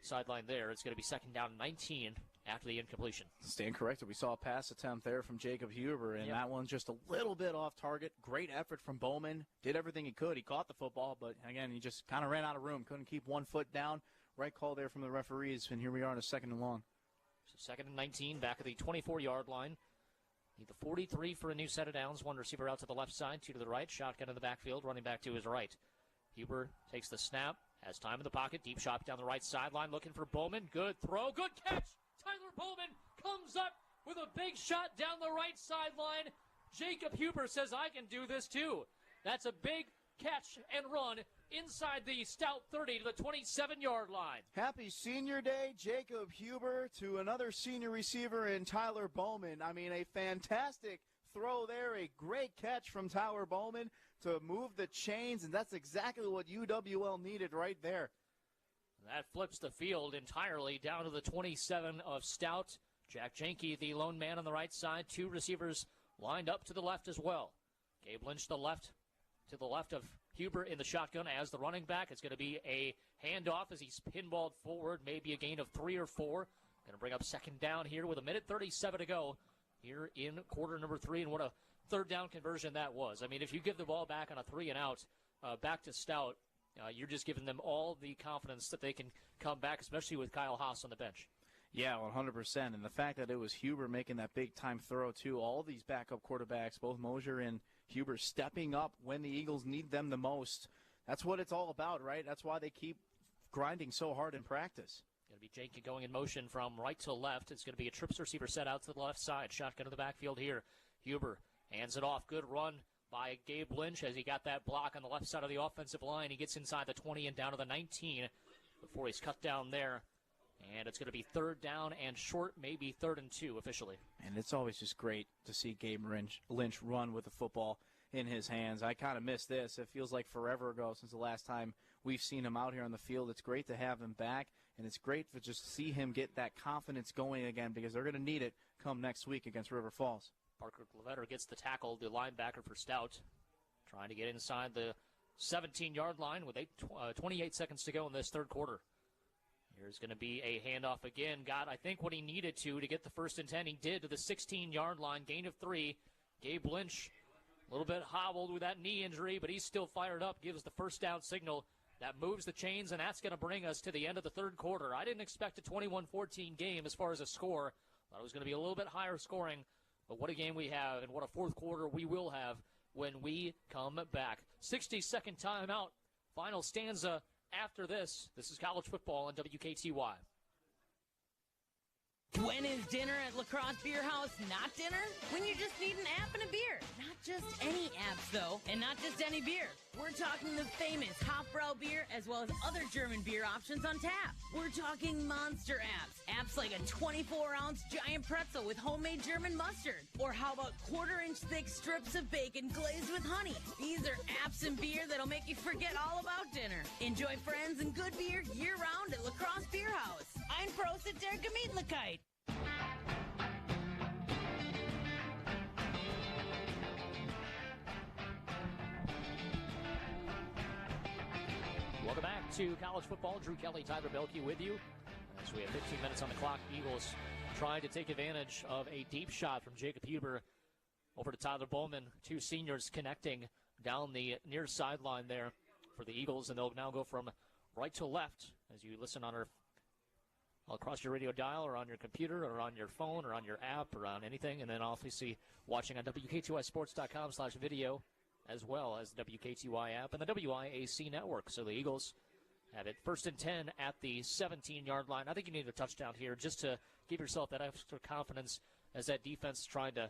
Speaker 5: sideline there. It's going to be second down 19 after the incompletion.
Speaker 6: Stand corrected. We saw a pass attempt there from Jacob Huber, and that one just a little bit off target. Great effort from Bowman. Did everything he could. He caught the football, but again, he just kind of ran out of room. Couldn't keep 1 foot down. Right call there from the referees, and here we are in a second and long.
Speaker 5: So second and 19, back at the 24-yard line. Need the 43 for a new set of downs. One receiver out to the left side, two to the right. Shotgun in the backfield, running back to his right. Huber takes the snap, has time in the pocket. Deep shot down the right sideline, looking for Bowman. Good throw, good catch. Tyler Bowman comes up with a big shot down the right sideline. Jacob Huber says, I can do this too. That's a big catch and run inside the Stout 30 to the 27-yard line.
Speaker 6: Happy Senior Day, Jacob Huber, to another senior receiver in Tyler Bowman. I mean, a fantastic throw there, a great catch from Tyler Bowman to move the chains, and that's exactly what UWL needed right there.
Speaker 5: That flips the field entirely down to the 27 of Stout. Jack Jenke, the lone man on the right side. Two receivers lined up to the left as well. Gabe Lynch to the left of Huber in the shotgun as the running back. It's going to be a handoff as he's pinballed forward, maybe a gain of 3 or 4. Going to bring up second down here with 1:37 to go. here in quarter number 3, and what a third down conversion that was. I mean, if you give the ball back on a 3 and out, back to Stout, you're just giving them all the confidence that they can come back, especially with Kyle Haas on the bench.
Speaker 6: Yeah, 100%. And the fact that it was Huber making that big-time throw, too, all these backup quarterbacks, both Mosier and Huber, stepping up when the Eagles need them the most. That's what it's all about, right? That's why they keep grinding so hard in practice.
Speaker 5: Going to be Jake going in motion from right to left. It's going to be a trips receiver set out to the left side. Shotgun to the backfield here. Huber hands it off. Good run by Gabe Lynch as he got that block on the left side of the offensive line. He gets inside the 20 and down to the 19 before he's cut down there. And it's going to be third down and short, maybe 3rd and 2 officially.
Speaker 6: And it's always just great to see Gabe Lynch run with the football in his hands. I kind of miss this. It feels like forever ago since the last time we've seen him out here on the field. It's great to have him back, and it's great to just see him get that confidence going again because they're going to need it come next week against River Falls.
Speaker 5: Parker Levetter gets the tackle, the linebacker for Stout, trying to get inside the 17-yard line with 28 seconds to go in this third quarter. Here's going to be a handoff again. Got, I think, what he needed to get the 1st and 10. He did to the 16-yard line, gain of 3. Gabe Lynch, a little bit hobbled with that knee injury, but he's still fired up, gives the first down signal. That moves the chains, and that's going to bring us to the end of the third quarter. I didn't expect a 21-14 game as far as a score. Thought it was going to be a little bit higher scoring, but what a game we have, and what a fourth quarter we will have when we come back. 60-second timeout, final stanza after this. This is college football on WKTY.
Speaker 21: When is dinner at La Crosse Beer House not dinner? When you just need an app and a beer. Not just any apps, though, and not just any beer. We're talking the famous Hofbrau beer as well as other German beer options on tap. We're talking monster apps. Apps like a 24-ounce giant pretzel with homemade German mustard. Or how about quarter-inch thick strips of bacon glazed with honey? These are apps and beer that'll make you forget all about dinner. Enjoy friends and good beer year-round at La Crosse Beer House. Ein Prosit der Gemütlichkeit.
Speaker 5: Welcome back to college football. Drew Kelly, Tyler Belke with you. As we have 15 minutes on the clock, Eagles trying to take advantage of a deep shot from Jacob Huber over to Tyler Bowman. 2 seniors connecting down the near sideline there for the Eagles, and they'll now go from right to left as you listen on across your radio dial or on your computer or on your phone or on your app or on anything, and then obviously watching on WKTYsports.com/video as well as the WKTY app and the WIAC network. So the Eagles have it 1st and 10 at the 17-yard line. I think you need a touchdown here just to give yourself that extra confidence as that defense is trying to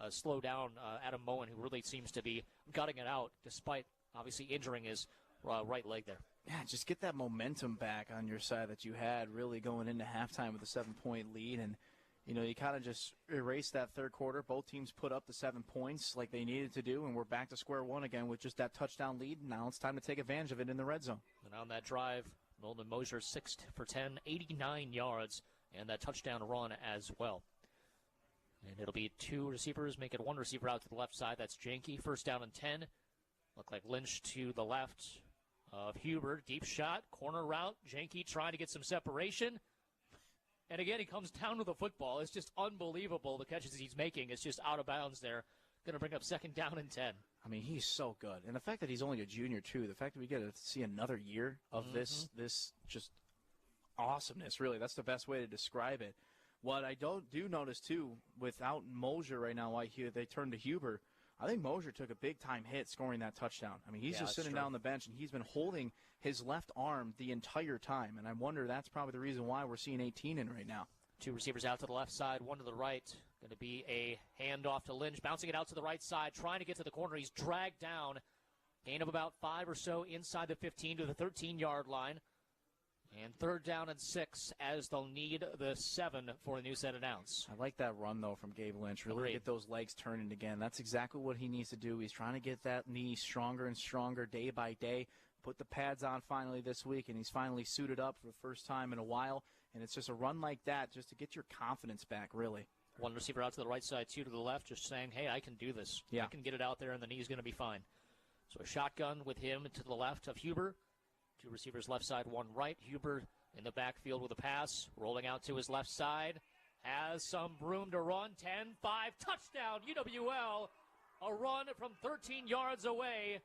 Speaker 5: slow down Adam Moen, who really seems to be gutting it out despite obviously injuring his right leg there.
Speaker 6: Yeah, just get that momentum back on your side that you had really going into halftime with a 7-point lead. And, you kind of just erased that third quarter. Both teams put up the 7 points like they needed to do, and we're back to square one again with just that touchdown lead. Now it's time to take advantage of it in the red zone.
Speaker 5: And on that drive, Nolan Mosier 6 for 10, 89 yards, and that touchdown run as well. And it'll be 2 receivers, make it 1 receiver out to the left side. That's Janke, 1st down and 10. Look like Lynch to the left of Huber. Deep shot, corner route. Janke trying to get some separation. And again, he comes down with the football. It's just unbelievable, the catches he's making. It's just out of bounds there. Going to bring up 2nd down and 10.
Speaker 6: I mean, he's so good. And the fact that he's only a junior, too, the fact that we get to see another year of this just awesomeness, really. That's the best way to describe it. What I do notice, too, without Mosier right now, why they turned to Huber, I think Mosier took a big-time hit scoring that touchdown. I mean, he's just sitting down on the bench, and he's been holding his left arm the entire time. And I wonder that's probably the reason why we're seeing 18 in right now.
Speaker 5: 2 receivers out to the left side, 1 to the right. Going to be a handoff to Lynch, bouncing it out to the right side, trying to get to the corner. He's dragged down. Gain of about 5 or so inside the 15 to the 13-yard line. And 3rd down and 6 as they'll need the 7 for a new set of downs.
Speaker 6: I like that run, though, from Gabe Lynch. Really get those legs turning again. That's exactly what he needs to do. He's trying to get that knee stronger and stronger day by day. Put the pads on finally this week, and he's finally suited up for the first time in a while. And it's just a run like that just to get your confidence back, really.
Speaker 5: 1 receiver out to the right side, 2 to the left, just saying, hey, I can do this.
Speaker 6: Yeah.
Speaker 5: I can get it out there, and the knee's going to be fine. So a shotgun with him to the left of Huber. 2 receivers left side, 1 right. Huber in the backfield with a pass, rolling out to his left side. has some room to run. 10-5, touchdown, UWL. A run from 13 yards away.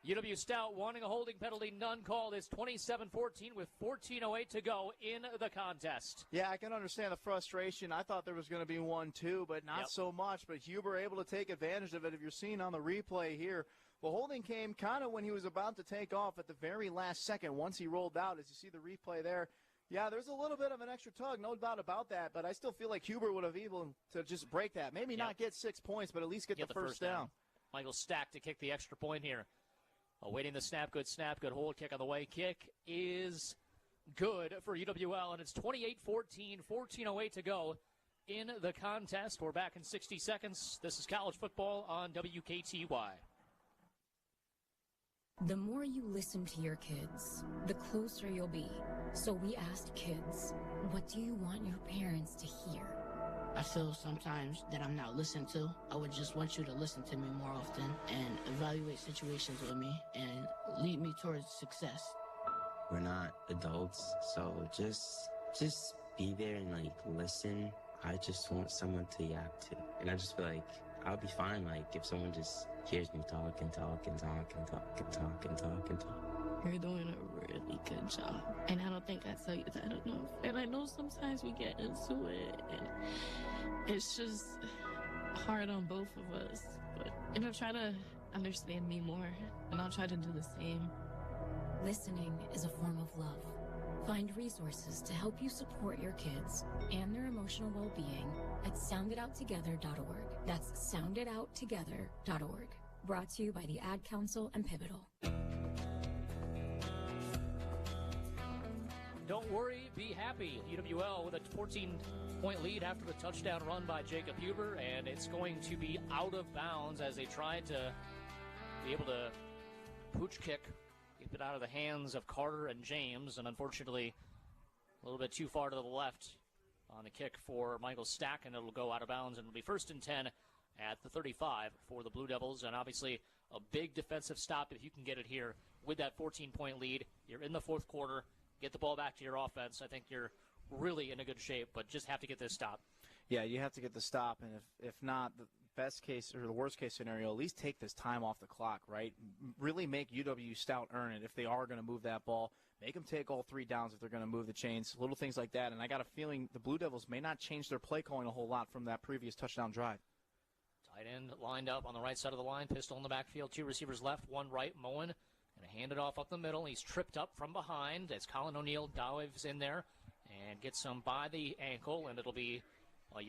Speaker 5: UW-Stout wanting a holding penalty, none called. It's 27-14 with 14:08 to go in the contest.
Speaker 6: Yeah, I can understand the frustration. I thought there was going to be one, too, but not so much. But Huber able to take advantage of it. If you're seeing on the replay here, the holding came kind of when he was about to take off at the very last second. Once he rolled out, as you see the replay there, yeah, there's a little bit of an extra tug, no doubt about that. But I still feel like Huber would have able to just break that. Maybe not get 6 points, but at least get the first down.
Speaker 5: Michael Stack to kick the extra point here. Awaiting the snap, good hold, kick on the way. Kick is good for UWL, and it's 28-14, 14:08 to go in the contest. We're back in 60 seconds. This is college football on WKTY.
Speaker 8: The more you listen to your kids, the closer you'll be. So we asked kids, what do you want your parents to hear?
Speaker 22: I feel sometimes that I'm not listened to. I would just want you to listen to me more often and evaluate situations with me and lead me towards success.
Speaker 23: We're not adults, so just be there and listen. I just want someone to yap to. And I just feel like I'll be fine if someone just hears me talk and talk and talk and talk and talk and talk and talk.
Speaker 24: You're doing a really good job. And I don't think I tell you that enough. And I know sometimes we get into it, and it's just hard on both of us. But, try to understand me more, and I'll try to do the same.
Speaker 8: Listening is a form of love. Find resources to help you support your kids and their emotional well-being at soundidouttogether.org. That's soundidouttogether.org. Brought to you by the Ad Council and Pivotal.
Speaker 5: Don't worry, be happy. UWL with a 14-point lead after the touchdown run by Jacob Huber, and it's going to be out of bounds as they try to be able to pooch kick, keep it out of the hands of Carter and James, and unfortunately a little bit too far to the left on the kick for Michael Stack, and it'll go out of bounds, and it'll be 1st and 10 at the 35 for the Blue Devils, and obviously a big defensive stop if you can get it here with that 14-point lead. You're in the fourth quarter. Get the ball back to your offense. I think you're really in a good shape, but just have to get this stop.
Speaker 6: Yeah, you have to get the stop, and if not, the best case or the worst case scenario, at least take this time off the clock, right? Really make UW-Stout earn it if they are going to move that ball. Make them take all 3 downs if they're going to move the chains, little things like that. And I got a feeling the Blue Devils may not change their play calling a whole lot from that previous touchdown drive.
Speaker 5: Tight end lined up on the right side of the line, pistol in the backfield, 2 receivers left, 1 right. Moen going to hand it off up the middle. He's tripped up from behind as Colin O'Neill dives in there and gets some by the ankle, and it'll be a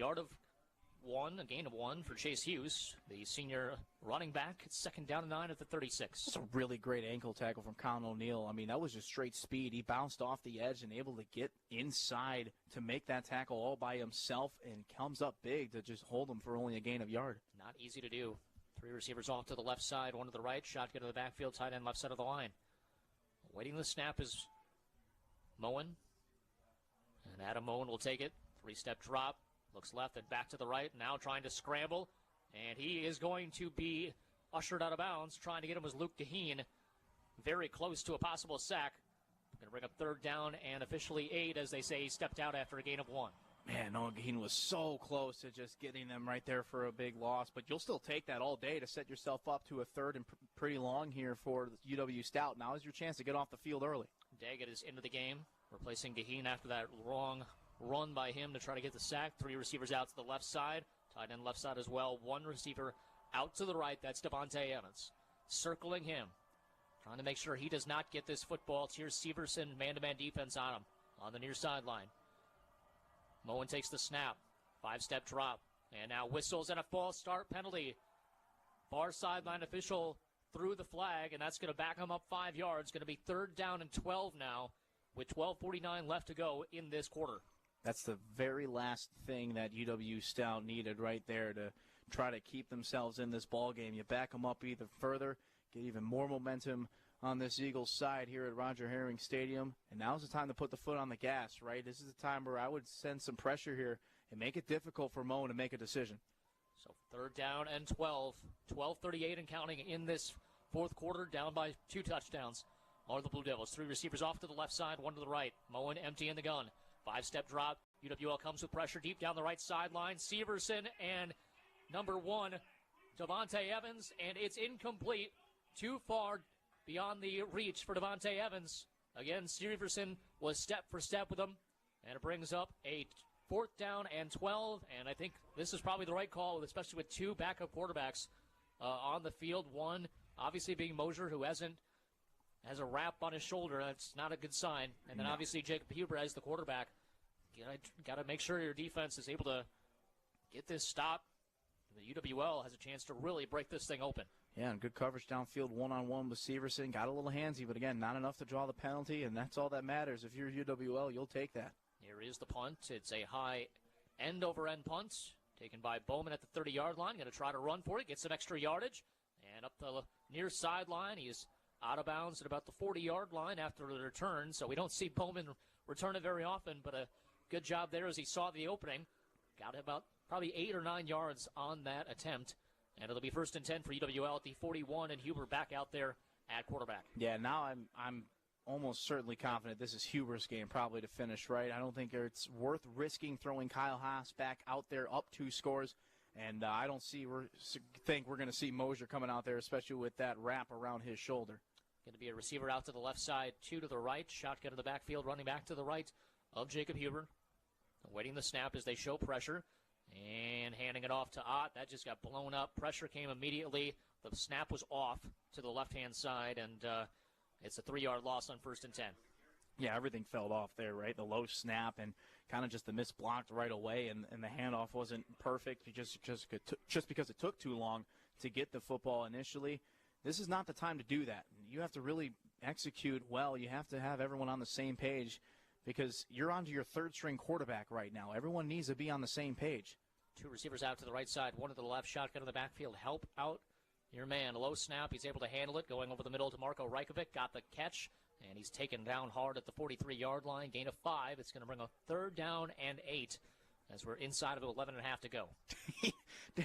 Speaker 5: gain of 1 for Chase Hughes, the senior running back. It's 2nd down and 9 at the 36.
Speaker 6: That's a really great ankle tackle from Colin O'Neill. I mean, that was just straight speed. He bounced off the edge and able to get inside to make that tackle all by himself, and comes up big to just hold him for only a gain of yard.
Speaker 5: Not easy to do. 3 receivers off to the left side, 1 to the right. Shotgun to the backfield, tight end left side of the line. Waiting the snap is Moen. And Adam Moen will take it. 3-step drop. Looks left and back to the right. Now trying to scramble. And he is going to be ushered out of bounds. Trying to get him was Luke Gaheen. Very close to a possible sack. Going to bring up 3rd down and officially 8 as they say he stepped out after a gain of 1.
Speaker 6: Man, Noah Gaheen was so close to just getting them right there for a big loss. But you'll still take that all day to set yourself up to a 3rd and pretty long here for UW-Stout. Now is your chance to get off the field early.
Speaker 5: Daggett is into the game, replacing Gaheen after that long run by him to try to get the sack. 3 receivers out to the left side, tight end left side as well. 1 receiver out to the right. That's Devontae Evans. Circling him, trying to make sure he does not get this football. Here's Severson, man-to-man defense on him on the near sideline. Moen takes the snap. 5-step drop. And now whistles and a false start penalty. Far sideline official threw the flag, and that's going to back him up 5 yards. Going to be 3rd down and 12 now with 12:49 left to go in this quarter.
Speaker 6: That's the very last thing that UW-Stout needed right there to try to keep themselves in this ball game. You back them up even further, get even more momentum on this Eagles side here at Roger Herring Stadium. And now's the time to put the foot on the gas, right? This is the time where I would send some pressure here and make it difficult for Moen to make a decision.
Speaker 5: So 3rd down and 12. 12:38 and counting in this fourth quarter, down by 2 touchdowns. Are the Blue Devils. 3 receivers off to the left side, 1 to the right. Moen empty in the gun. 5-step drop. UWL comes with pressure deep down the right sideline. Severson and number 1, Devontae Evans, and it's incomplete. Too far beyond the reach for Devontae Evans. Again, Severson was step for step with him, and it brings up a 4th down and 12, and I think this is probably the right call, especially with 2 backup quarterbacks on the field. One, obviously, being Mosier, who has a wrap on his shoulder. That's not a good sign. And then, obviously, Jacob Huber as the quarterback. Got to make sure your defense is able to get this stop. The UWL has a chance to really break this thing open.
Speaker 6: Yeah, and good coverage downfield, one-on-one with Severson. Got a little handsy, but again, not enough to draw the penalty, and that's all that matters. If you're UWL, you'll take that.
Speaker 5: Here is the punt. It's a high end-over-end punt taken by Bowman at the 30-yard line. Going to try to run for it, get some extra yardage. And up the near sideline, he's out of bounds at about the 40-yard line after the return. So we don't see Bowman return it very often, but a good job there as he saw the opening. Got about probably 8 or 9 yards on that attempt. And it'll be 1st and 10 for UWL at the 41, and Huber back out there at quarterback.
Speaker 6: Yeah, now I'm almost certainly confident this is Huber's game probably to finish, right? I don't think it's worth risking throwing Kyle Haas back out there up 2 scores. And I don't think we're going to see Mosier coming out there, especially with that wrap around his shoulder.
Speaker 5: Going to be a receiver out to the left side, 2 to the right. Shotgun to the backfield, running back to the right of Jacob Huber. Awaiting the snap as they show pressure. And handing it off to Ott. That just got blown up. Pressure came immediately. The snap was off to the left-hand side, and it's a 3-yard loss on 1st and 10.
Speaker 6: Yeah, everything fell off there, right? The low snap and kind of just the miss blocked right away, and the handoff wasn't perfect just because it took too long to get the football initially. This is not the time to do that. You have to really execute well. You have to have everyone on the same page because you're onto your 3rd-string quarterback right now. Everyone needs to be on the same page.
Speaker 5: 2 receivers out to the right side, 1 to the left. Shotgun to the backfield. Help out your man. A low snap. He's able to handle it. Going over the middle to Marco Rajkovic. Got the catch. And he's taken down hard at the 43-yard line. Gain of 5. It's going to bring a 3rd down and 8 as we're inside of 11 and a half to go.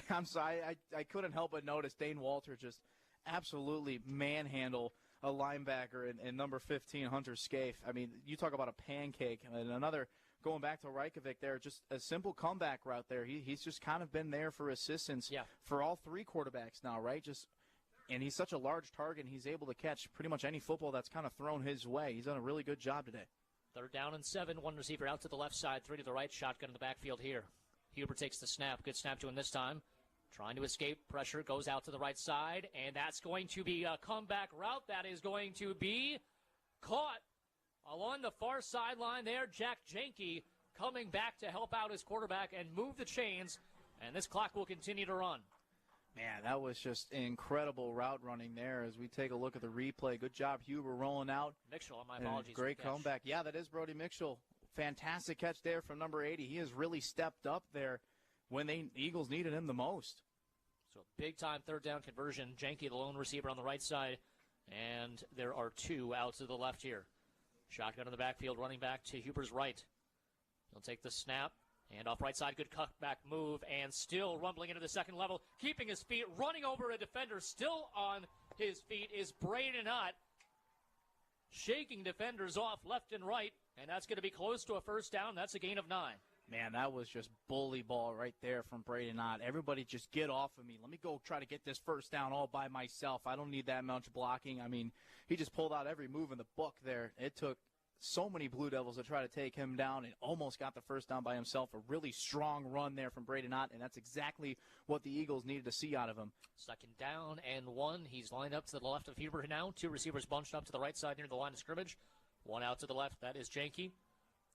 Speaker 6: I'm sorry. I couldn't help but notice Dane Walter just absolutely manhandle a linebacker and number 15, Hunter Scaife. I mean, you talk about a pancake. And another, going back to Rajkovic there, just a simple comeback route there. He's just kind of been there for assistance for all 3 quarterbacks now, right? And he's such a large target, and he's able to catch pretty much any football that's kind of thrown his way. He's done a really good job today.
Speaker 5: 3rd down and 7. 1 receiver out to the left side, 3 to the right. Shotgun in the backfield here. Huber takes the snap. Good snap to him this time. Trying to escape pressure, goes out to the right side, and that's going to be a comeback route. That is going to be caught along the far sideline there. Jack Jenke coming back to help out his quarterback and move the chains, and this clock will continue to run.
Speaker 6: Man, that was just incredible route running there as we take a look at the replay. Good job, Huber, rolling out.
Speaker 5: Mitchell, my apologies.
Speaker 6: Great comeback. Yeah, that is Brody Mitchell. Fantastic catch there from number 80. He has really stepped up there when the Eagles needed him the most.
Speaker 5: So big-time 3rd down conversion. Jenke, the lone receiver on the right side, and there are 2 out to the left here. Shotgun in the backfield, running back to Huber's right. He'll take the snap. And off right side, good cutback move, and still rumbling into the second level, keeping his feet, running over a defender, still on his feet is Braden Ott, shaking defenders off left and right, and that's going to be close to a 1st down. That's a gain of 9.
Speaker 6: Man, that was just bully ball right there from Braden Ott. Everybody just get off of me. Let me go try to get this 1st down all by myself. I don't need that much blocking. I mean, he just pulled out every move in the book there. It took so many Blue Devils to try to take him down and almost got the 1st down by himself. A really strong run there from Braden Ott, and that's exactly what the Eagles needed to see out of him.
Speaker 5: 2nd down and 1. He's lined up to the left of Huber now. 2 receivers bunched up to the right side near the line of scrimmage. 1 out to the left. That is Jenke.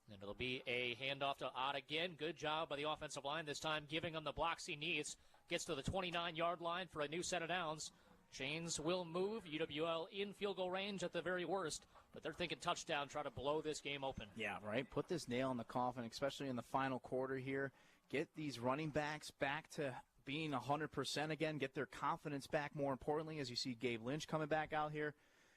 Speaker 5: And it'll be a handoff to Ott again. Good job by the offensive line this time, giving him the blocks he needs. Gets to the 29-yard line for a new set of downs. Chains will move. UWL in field goal range at the very worst. But they're thinking touchdown, try to blow this game open.
Speaker 6: Yeah, right. Put this nail in the coffin, especially in the final quarter here. Get these running backs back to being 100% again. Get their confidence back, more importantly, as you see Gabe Lynch coming back out here.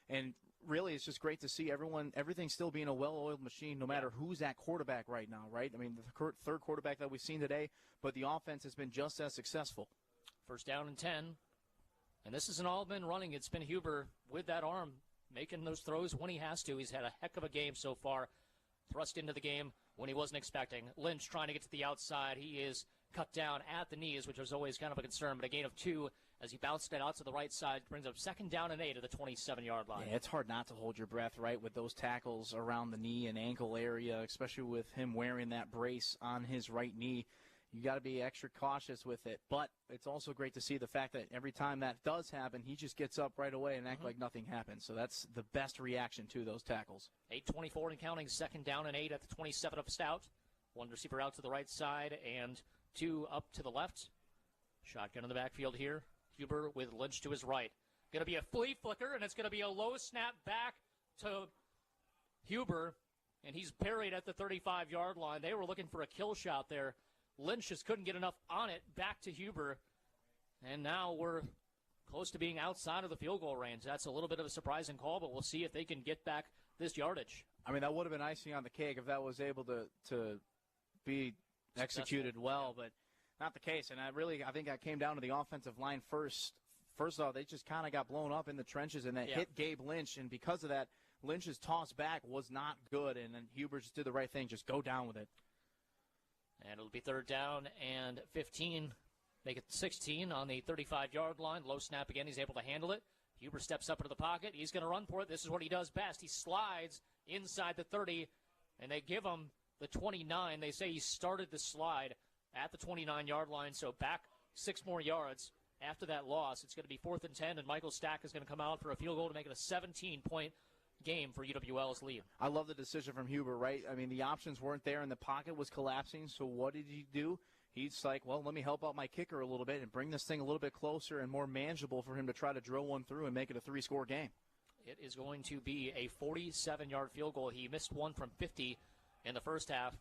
Speaker 6: And really, it's just great to see everything still being a well-oiled machine, no matter who's at quarterback right now, right? I mean, the 3rd quarterback that we've seen today, but the offense has been just as successful.
Speaker 5: 1st down and 10. And this isn't all been running. It's been Huber with that arm, making those throws when he has to. He's had a heck of a game so far. Thrust into the game when he wasn't expecting. Lynch trying to get to the outside. He is cut down at the knees, which was always kind of a concern, but a gain of 2 as he bounced it out to the right side, brings up 2nd down and 8 at the 27-yard line.
Speaker 6: Yeah, it's hard not to hold your breath, right, with those tackles around the knee and ankle area, especially with him wearing that brace on his right knee. You got to be extra cautious with it, but it's also great to see the fact that every time that does happen, he just gets up right away and act like nothing happened. So that's the best reaction to those tackles.
Speaker 5: 8:24 and counting, 2nd down and 8 at the 27 of Stout. 1 receiver out to the right side and 2 up to the left. Shotgun in the backfield here. Huber with Lynch to his right. Going to be a flea flicker, and it's going to be a low snap back to Huber, and he's buried at the 35-yard line. They were looking for a kill shot there. Lynch just couldn't get enough on it. Back to Huber, and now we're close to being outside of the field goal range. That's a little bit of a surprising call, but we'll see if they can get back this yardage.
Speaker 6: I mean, that would have been icing on the cake if that was able to be executed well, but not the case. And I think that came down to the offensive line first. First off, they just kind of got blown up in the trenches, and that hit Gabe Lynch. And because of that, Lynch's toss back was not good, and then Huber just did the right thing, just go down with it.
Speaker 5: And it'll be 3rd down and 15. Make it 16 on the 35-yard line. Low snap again. He's able to handle it. Huber steps up into the pocket. He's going to run for it. This is what he does best. He slides inside the 30, and they give him the 29. They say he started the slide at the 29-yard line, so back 6 more yards after that loss. It's going to be 4th and 10, and Michael Stack is going to come out for a field goal to make it a 17-point game for UWL's lead.
Speaker 6: I love the decision from Huber, right? I mean, the options weren't there, and the pocket was collapsing, so what did he do? He's like, well, let me help out my kicker a little bit and bring this thing a little bit closer and more manageable for him to try to drill one through and make it a 3-score game.
Speaker 5: It is going to be a 47-yard field goal. He missed one from 50 in the first half.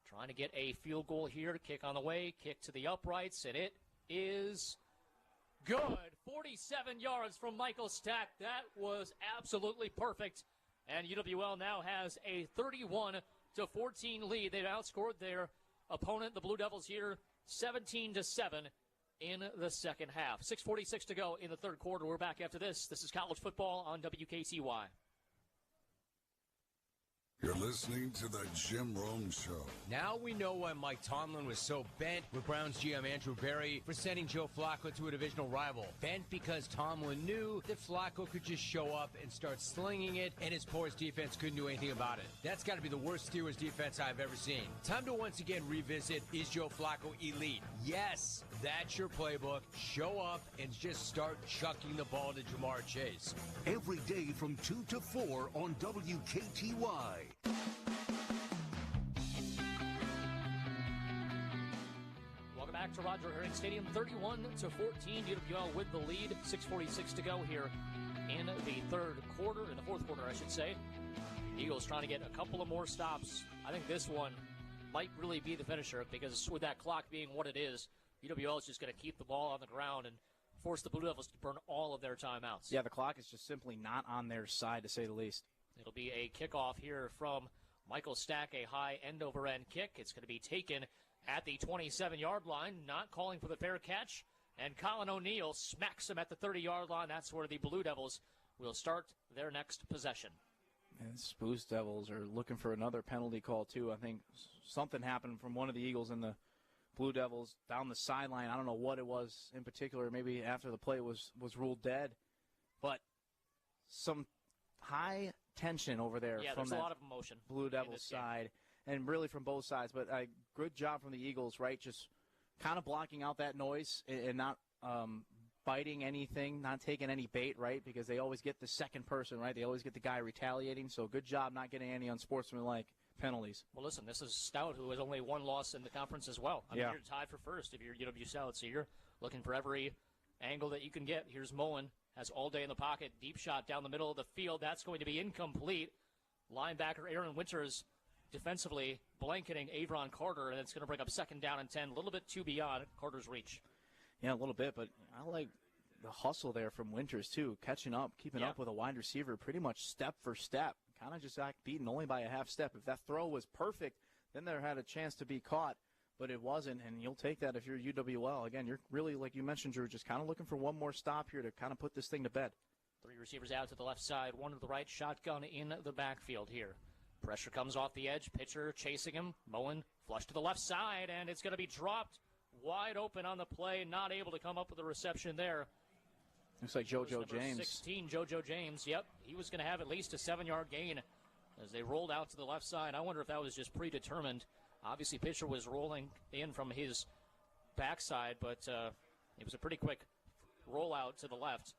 Speaker 5: Trying to get a field goal here. Kick on the way. Kick to the uprights, and it is good. 47 yards from Michael Stack. That was absolutely perfect. And UWL now has a 31-14 lead. They've outscored their opponent, the Blue Devils, here 17-7 in the second half. 6:46 to go in the third quarter. We're back after this. This is college football on WKTY.
Speaker 9: You're listening to the Jim Rome Show.
Speaker 10: Now we know why Mike Tomlin was so bent with Browns GM Andrew Berry for sending Joe Flacco to a divisional rival. Bent because Tomlin knew that Flacco could just show up and start slinging it, and his porous defense couldn't do anything about it. That's got to be the worst Steelers defense I've ever seen. Time to once again revisit, is Joe Flacco elite? Yes, that's your playbook. Show up and just start chucking the ball to Jamar Chase.
Speaker 2: Every day from 2 to 4 on WKTY.
Speaker 5: Welcome back to Roger Herring Stadium. 31-14, UWL with the lead. 6:46 to go here in the fourth quarter, I should say. Eagles trying to get a couple of more stops. I think this one might really be the finisher, because with that clock being what it is, UWL is just going to keep the ball on the ground and force the Blue Devils to burn all of their timeouts.
Speaker 6: Yeah, the clock is just simply not on their side, to say the least.
Speaker 5: It'll be a kickoff here from Michael Stack, a high end-over-end kick. It's going to be taken at the 27-yard line, not calling for the fair catch. And Colin O'Neill smacks him at the 30-yard line. That's where the Blue Devils will start their next possession.
Speaker 6: And Spruce Devils are looking for another penalty call, too. I think something happened from one of the Eagles and the Blue Devils down the sideline. I don't know what it was in particular. Maybe after the play was ruled dead. But some high tension over there from
Speaker 5: there's a lot of emotion.
Speaker 6: Blue Devils side, and really from both sides. But a good job from the Eagles, right? Just kind of blocking out that noise and not biting anything, not taking any bait, right? Because they always get the second person, right? They always get the guy retaliating. So good job not getting any unsportsmanlike penalties.
Speaker 5: Well, listen, this is Stout, who has only one loss in the conference as well. I mean, you're tied for first if you're UW-Stout, so you're looking for every angle that you can get. Here's Mullen. Has all day in the pocket. Deep shot down the middle of the field. That's going to be incomplete. Linebacker Aaron Winters defensively blanketing Avron Carter, and it's going to bring up 2nd down and 10. A little bit too beyond Carter's reach.
Speaker 6: Yeah, a little bit, but I like the hustle there from Winters, too. Catching up, keeping up with a wide receiver pretty much step for step. Kind of just got beaten only by a half step. If that throw was perfect, then there had a chance to be caught. But it wasn't, and you'll take that if you're UWL. Again, you're really, like you mentioned, Drew, just kind of looking for one more stop here to kind of put this thing to bed.
Speaker 5: 3 receivers out to the left side, 1 to the right. Shotgun in the backfield here. Pressure comes off the edge. Pitcher chasing him. Moen flush to the left side, and it's going to be dropped wide open on the play. Not able to come up with a reception there.
Speaker 6: Looks like JoJo James.
Speaker 5: 16, JoJo James. Yep, he was going to have at least a 7-yard gain as they rolled out to the left side. I wonder if that was just predetermined. Obviously, pitcher was rolling in from his backside, but it was a pretty quick rollout to the left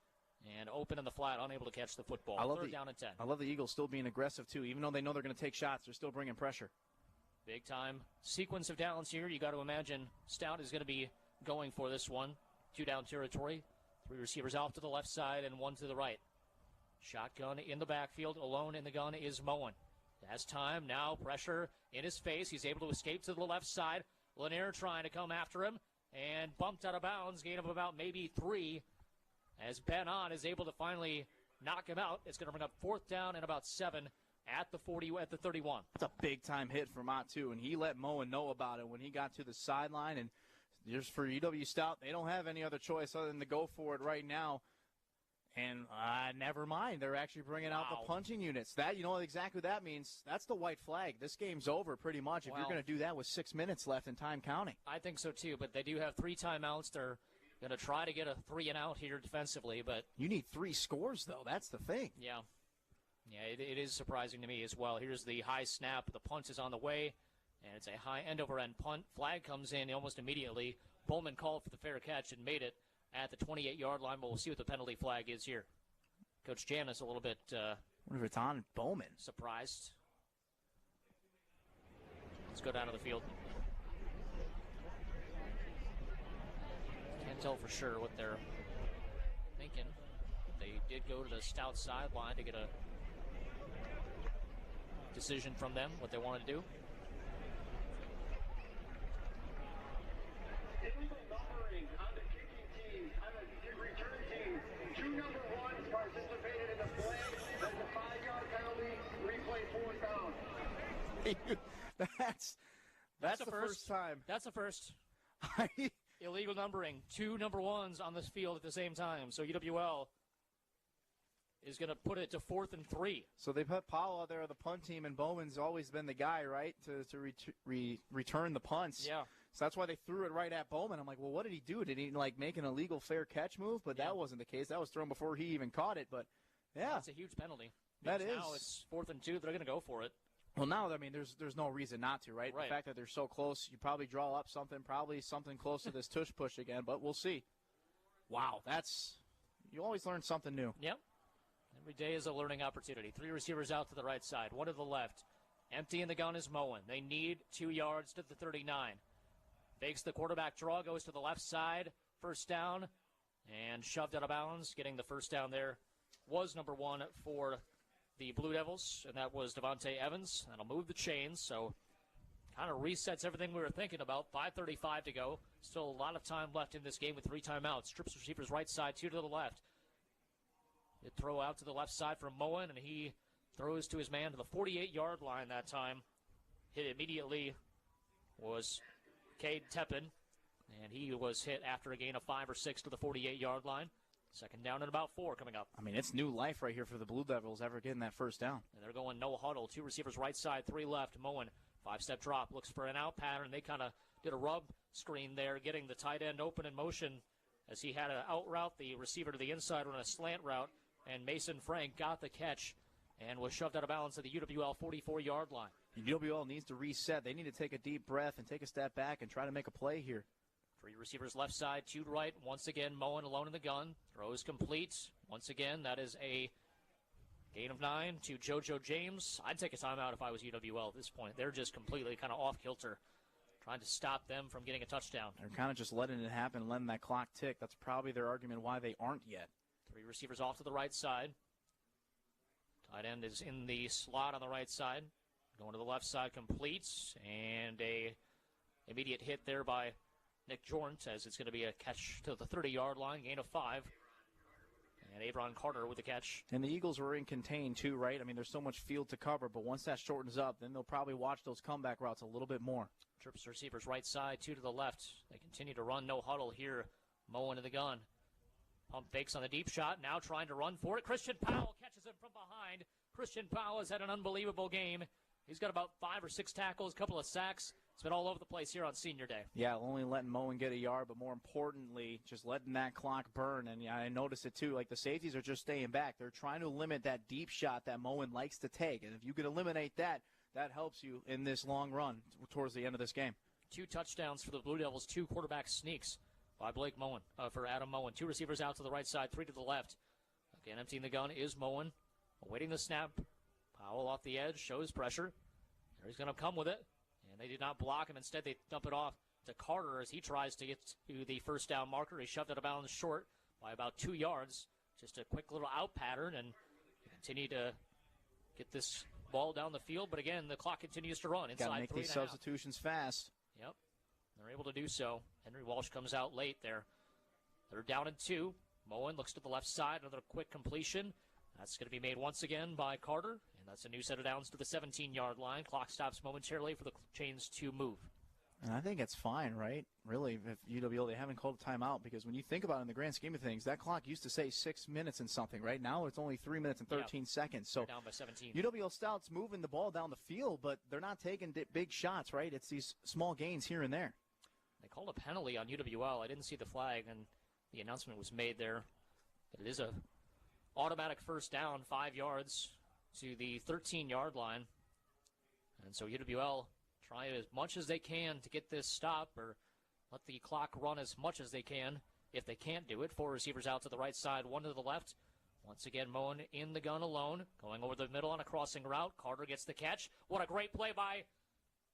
Speaker 5: and open in the flat, unable to catch the football. Third down and 10.
Speaker 6: I love the Eagles still being aggressive, too. Even though they know they're going to take shots, they're still bringing pressure.
Speaker 5: Big time sequence of downs here. You got to imagine Stout is going to be going for this one. 2-down territory. 3 receivers off to the left side and 1 to the right. Shotgun in the backfield. Alone in the gun is Moen. Has time. Now pressure in his face. He's able to escape to the left side. Lanier trying to come after him and bumped out of bounds. Gain of about maybe 3 as Ben On is able to finally knock him out. It's going to bring up 4th down and about 7 at the 31.
Speaker 6: That's a big-time hit for Mott, too, and he let Moen know about it when he got to the sideline. And just for UW-Stout, they don't have any other choice other than to go for it right now. And never mind, they're actually bringing out the punching units. That, you know exactly what that means. That's the white flag. This game's over pretty much if you're going to do that with 6 minutes left and time counting.
Speaker 5: I think so, too, but they do have 3 timeouts. They're going to try to get a 3-and-out here defensively, but
Speaker 6: you need 3 scores, though. That's the thing.
Speaker 5: Yeah. Yeah, it is surprising to me as well. Here's the high snap. The punt is on the way, and it's a high end-over-end punt. Flag comes in almost immediately. Bowman called for the fair catch and made it at the 28-yard line, but we'll see what the penalty flag is here. Coach Janis a little bit
Speaker 6: wonder if it's on Bowman.
Speaker 5: Surprised. Let's go down to the field. Can't tell for sure what they're thinking. They did go to the Stout sideline to get a decision from them, what they wanted to do.
Speaker 7: Illegal numbering on the kicking team, on the return team. 2 number 1s participated in the play. That's a 5-yard penalty. Replay 4th down.
Speaker 6: That's the first time.
Speaker 5: That's the first. Illegal numbering. 2 number 1s on this field at the same time. So UWL is going to put it to 4th and 3.
Speaker 6: So they put Powell out there on the punt team, and Bowman's always been the guy, right, to return the punts.
Speaker 5: Yeah.
Speaker 6: So that's why they threw it right at Bowman. I'm like, well, what did he do? Did he, make an illegal fair catch move? But that wasn't the case. That was thrown before he even caught it. But, yeah.
Speaker 5: That's a huge penalty.
Speaker 6: That is.
Speaker 5: Now it's 4th and 2. They're going to go for it.
Speaker 6: Well, now, I mean, there's no reason not to, right? The fact that they're so close, you probably draw up probably something close to this tush push again, but we'll see. Wow, you always learn something new.
Speaker 5: Yep. Every day is a learning opportunity. 3 receivers out to the right side, 1 to the left. Empty in the gun is Moen. They need 2 yards to the 39. Fakes the quarterback draw, goes to the left side. 1st down, and shoved out of bounds. Getting the 1st down there was number 1 for the Blue Devils, and that was Devontae Evans. That'll move the chains, so kind of resets everything we were thinking about. 5:35 to go. Still a lot of time left in this game with 3 timeouts. Trips receivers right side, 2 to the left. It throw out to the left side from Moen, and he throws to his man to the 48-yard line that time. Hit immediately was Cade Teppin, and he was hit after a gain of 5 or 6 to the 48-yard line. 2nd down and about 4 coming up.
Speaker 6: I mean, it's new life right here for the Blue Devils ever getting that 1st down.
Speaker 5: And they're going no huddle. 2 receivers right side, 3 left. Moen, 5-step drop, looks for an out pattern. They kind of did a rub screen there, getting the tight end open in motion as he had an out route, the receiver to the inside on a slant route, and Mason Frank got the catch and was shoved out of bounds at the UWL 44-yard line.
Speaker 6: UWL needs to reset. They need to take a deep breath and take a step back and try to make a play here.
Speaker 5: 3 receivers left side, 2 to right. Once again, Moen alone in the gun. Throws complete. Once again, that is a gain of 9 to JoJo James. I'd take a timeout if I was UWL at this point. They're just completely kind of off kilter, trying to stop them from getting a touchdown.
Speaker 6: They're kind of just letting it happen, letting that clock tick. That's probably their argument why they aren't yet.
Speaker 5: 3 receivers off to the right side. Tight end is in the slot on the right side. Going to the left side, completes, and a immediate hit there by Nick Jornt, as it's going to be a catch to the 30-yard line, gain of 5. And Avron Carter with the catch.
Speaker 6: And the Eagles were in contain, too, right? I mean, there's so much field to cover, but once that shortens up, then they'll probably watch those comeback routes a little bit more.
Speaker 5: Trips receivers right side, 2 to the left. They continue to run no huddle here. Moen in the gun. Pump fakes on the deep shot, now trying to run for it. Christian Powell catches him from behind. Christian Powell has had an unbelievable game. He's got about 5 or 6 tackles, a couple of sacks. It's been all over the place here on senior day.
Speaker 6: Yeah, only letting Moen get a yard, but more importantly, just letting that clock burn. And yeah, I noticed it too. Like the safeties are just staying back. They're trying to limit that deep shot that Moen likes to take. And if you can eliminate that, that helps you in this long run towards the end of this game.
Speaker 5: 2 touchdowns for the Blue Devils, 2 quarterback sneaks by Blake Moen, for Adam Moen. 2 receivers out to the right side, 3 to the left. Again, emptying the gun is Moen. Awaiting the snap. Powell off the edge, shows pressure. Here he's going to come with it. And they did not block him. Instead, they dump it off to Carter as he tries to get to the first down marker. He shoved it out of bounds short by about 2 yards. Just a quick little out pattern and continue to get this ball down the field. But again, the clock continues to run inside 3.5.
Speaker 6: Got to make these substitutions fast.
Speaker 5: Yep, they're able to do so. Henry Walsh comes out late there. They're down in 2. Moen looks to the left side. Another quick completion. That's going to be made once again by Carter. And that's a new set of downs to the 17-yard line. Clock stops momentarily for the Chains to move.
Speaker 6: And I think it's fine, right? Really, if UWL, they haven't called a timeout because when you think about it in the grand scheme of things, that clock used to say 6 minutes and something, right? Now it's only 3 minutes and 13 seconds. So
Speaker 5: down by 17.
Speaker 6: UW-Stout's moving the ball down the field, but they're not taking big shots, right? It's these small gains here and there.
Speaker 5: They called a penalty on UWL. I didn't see the flag, and the announcement was made there. But it is a automatic first down, 5 yards to the 13-yard line. And so UWL trying as much as they can to get this stop or let the clock run as much as they can. If they can't do it, 4 receivers out to the right side, 1 to the left. Once again, Moen in the gun alone, going over the middle on a crossing route. Carter gets the catch. What a great play by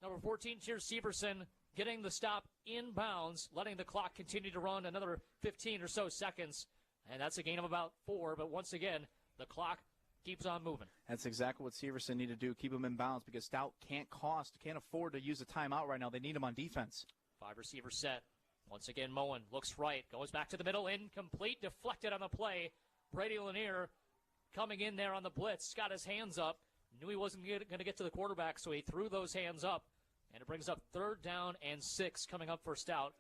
Speaker 5: number 14, Tier Severson, getting the stop in bounds, letting the clock continue to run another 15 or so seconds. And that's a gain of about 4, but once again, the clock keeps on moving.
Speaker 6: That's exactly what Severson need to do, keep him in bounds, because Stout can't afford to use a timeout right now. They need him on defense.
Speaker 5: 5 receiver set. Once again, Moen looks right, goes back to the middle, incomplete, deflected on the play. Brady Lanier coming in there on the blitz, got his hands up, knew he wasn't going to get to the quarterback, so he threw those hands up, and it brings up 3rd down and 6 coming up for Stout.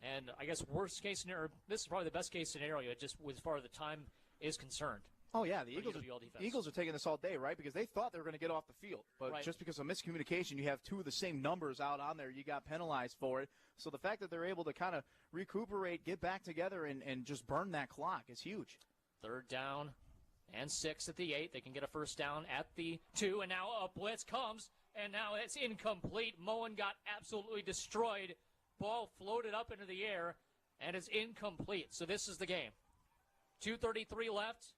Speaker 5: And I guess worst case scenario, this is probably the best case scenario, just as far as the time is concerned.
Speaker 6: Oh, yeah, the Eagles are taking this all day, right? Because they thought they were going to get off the field. But just because of miscommunication, you have 2 of the same numbers out on there. You got penalized for it. So the fact that they're able to kind of recuperate, get back together, and just burn that clock is huge.
Speaker 5: 3rd down and 6 at the 8. They can get a first down at the 2. And now a blitz comes, and now it's incomplete. Moen got absolutely destroyed. Ball floated up into the air, and it's incomplete. So this is the game. 2:33 left.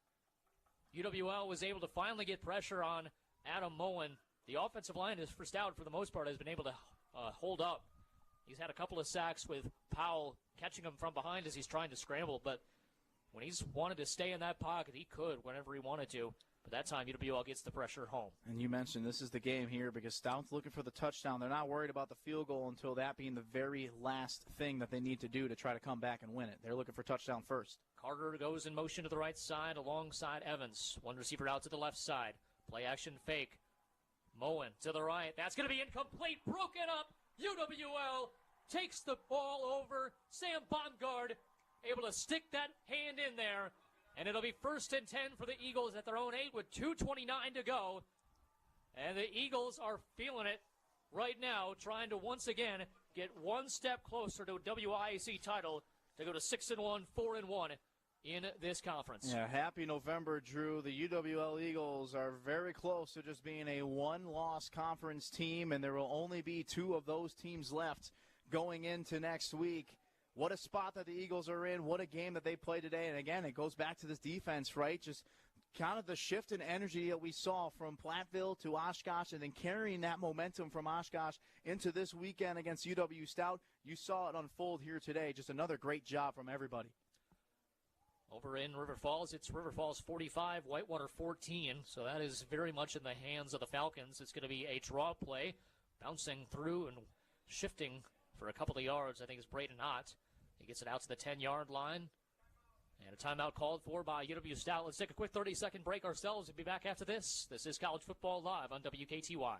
Speaker 5: UWL was able to finally get pressure on Adam Moen. The offensive line is for Stout, for the most part, has been able to hold up. He's had a couple of sacks with Powell catching him from behind as he's trying to scramble, but when he's wanted to stay in that pocket, he could whenever he wanted to. But that time, UWL gets the pressure home.
Speaker 6: And you mentioned this is the game here because Stout's looking for the touchdown. They're not worried about the field goal until that being the very last thing that they need to do to try to come back and win it. They're looking for touchdown first.
Speaker 5: Carter goes in motion to the right side alongside Evans. 1 receiver out to the left side. Play action fake. Moen to the right. That's going to be incomplete. Broken up. UWL takes the ball over. Sam Baumgard able to stick that hand in there. And it'll be 1st and 10 for the Eagles at their own 8 with 2:29 to go. And the Eagles are feeling it right now, trying to once again get one step closer to a WIAC title to go to 6-1, 4-1 in this conference.
Speaker 6: Yeah, happy November, Drew. The UWL Eagles are very close to just being a one-loss conference team, and there will only be 2 of those teams left going into next week. What a spot that the Eagles are in. What a game that they played today. And, again, it goes back to this defense, right? Just kind of the shift in energy that we saw from Platteville to Oshkosh and then carrying that momentum from Oshkosh into this weekend against UW-Stout. You saw it unfold here today. Just another great job from everybody.
Speaker 5: Over in River Falls, it's River Falls 45, Whitewater 14. So that is very much in the hands of the Falcons. It's going to be a draw play, bouncing through and shifting for a couple of yards. I think it's Braden Ott. He gets it out to the 10-yard line. And a timeout called for by UW-Stout. Let's take a quick 30-second break ourselves and be back after this. This is College Football Live on WKTY.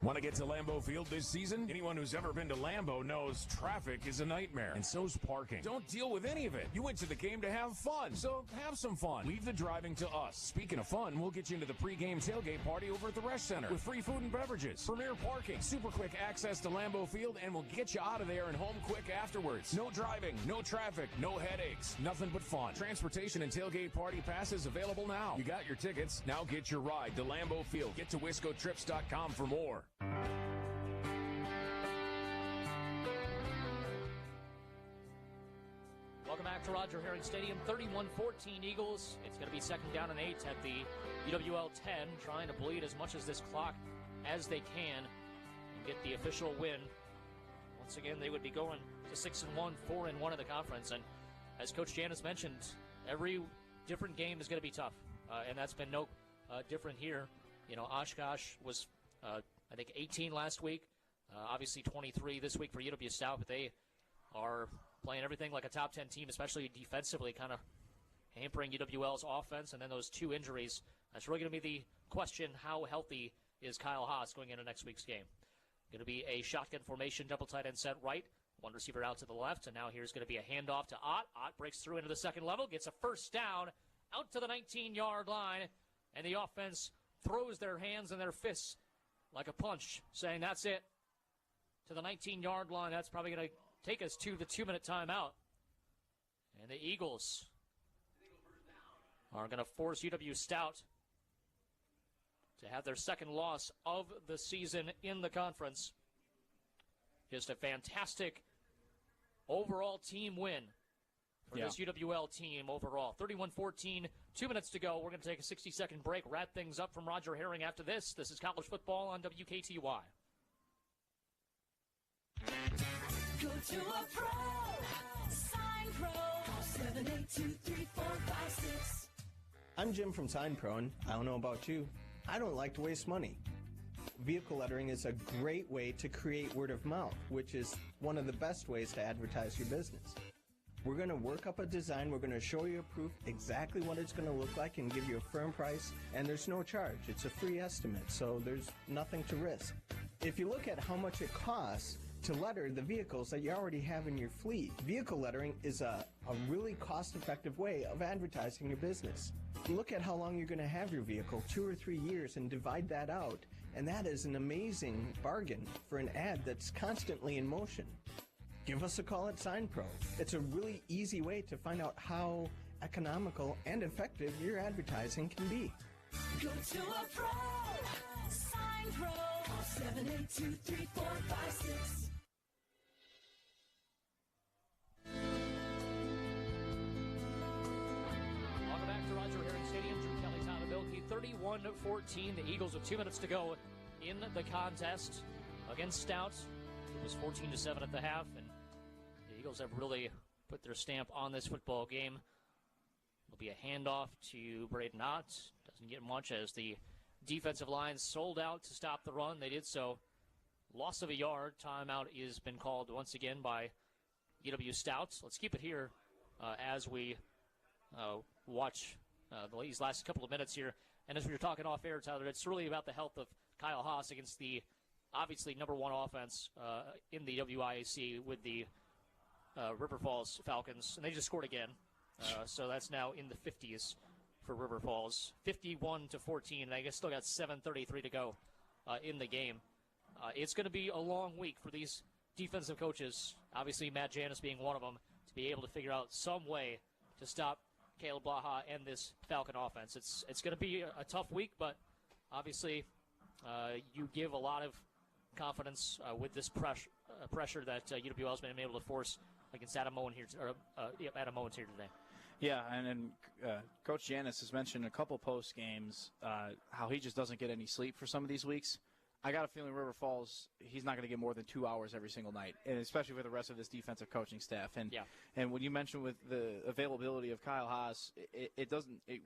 Speaker 11: Want to get to Lambeau Field this season? Anyone who's ever been to Lambeau knows traffic is a nightmare, and so's parking. Don't deal with any of it. You went to the game to have fun, so have some fun. Leave the driving to us. Speaking of fun, we'll get you into the pregame tailgate party over at the Resch Center with free food and beverages, premier parking, super quick access to Lambeau Field, and we'll get you out of there and home quick afterwards. No driving, no traffic, no headaches, nothing but fun. Transportation and tailgate party passes available now. You got your tickets, now get your ride to Lambeau Field. Get to WiscoTrips.com for more.
Speaker 5: Welcome back to Roger Herring Stadium. 31-14 Eagles. It's going to be second down and 8 at the UWL 10, trying to bleed as much as this clock as they can and get the official win. Once again, they would be going to 6-1, 4-1 in the conference. And as Coach Janis mentioned, every different game is going to be tough, and that's been no different here. You know, Oshkosh was, I think, 18 last week. Obviously 23 this week for UW-Stout, but they are playing everything like a top 10 team, especially defensively, kind of hampering UWL's offense. And then those two injuries, that's really going to be the question: how healthy is Kyle Haas going into next week's game? Going to be a shotgun formation, double tight end set right, one receiver out to the left, and now here's going to be a handoff to Ott. Ott breaks through into the second level, gets a first down out to the 19-yard line, and the offense throws their hands and their fists like a punch, saying that's it. To the 19-yard line, that's probably going to take us to the 2-minute timeout. And the Eagles are going to force UW-Stout to have their second loss of the season in the conference. Just a fantastic overall team win for this UWL team overall. 31-14, 2 minutes to go. We're going to take a 60-second break, wrap things up from Roger Herring after this. This is college football on WKTY.
Speaker 12: Go to a pro. Sign Pro. 7823456.
Speaker 13: I'm Jim from Sign Pro, and I don't know about you, I don't like to waste money. Vehicle lettering is a great way to create word of mouth, which is one of the best ways to advertise your business. We're going to work up a design, we're going to show you a proof exactly what it's going to look like and give you a firm price, and there's no charge. It's a free estimate, so there's nothing to risk. If you look at how much it costs to letter the vehicles that you already have in your fleet, vehicle lettering is a really cost-effective way of advertising your business. Look at how long you're going to have your vehicle, 2 or 3 years, and divide that out, and that is an amazing bargain for an ad that's constantly in motion. Give us a call at Sign Pro. It's a really easy way to find out how economical and effective your advertising can be.
Speaker 12: Go to a pro. Sign Pro. 7823456.
Speaker 5: Welcome back to Roger Herring Stadium. Drew Kelly, Tyler Bilkey, 31-14. The Eagles with 2 minutes to go in the contest against Stout. It was 14-7 at the half, and the Eagles have really put their stamp on this football game. There'll be a handoff to Braden Ott. Doesn't get much as the defensive line sold out to stop the run. They did so. Loss of a yard. Timeout has been called once again by UW-Stout. Let's keep it here as we watch these last couple of minutes here. And as we were talking off air, Tyler, it's really about the health of Kyle Haas against the obviously number one offense in the WIAC with the River Falls Falcons. And they just scored again. So that's now in the 50s for River Falls. 51-14, and I guess still got 7:33 to go in the game. It's going to be a long week for these defensive coaches, obviously Matt Janis being one of them, to be able to figure out some way to stop Caleb Blaha and this Falcon offense. It's going to be a tough week, but obviously you give a lot of confidence with this pressure that UWL has been able to force against Adam Moen here. Adam Moen's here today.
Speaker 6: Yeah, and Coach Janis has mentioned a couple post games how he just doesn't get any sleep for some of these weeks. I got a feeling River Falls, he's not going to get more than 2 hours every single night, and especially with the rest of this defensive coaching staff. And when you mentioned with the availability of Kyle Haas,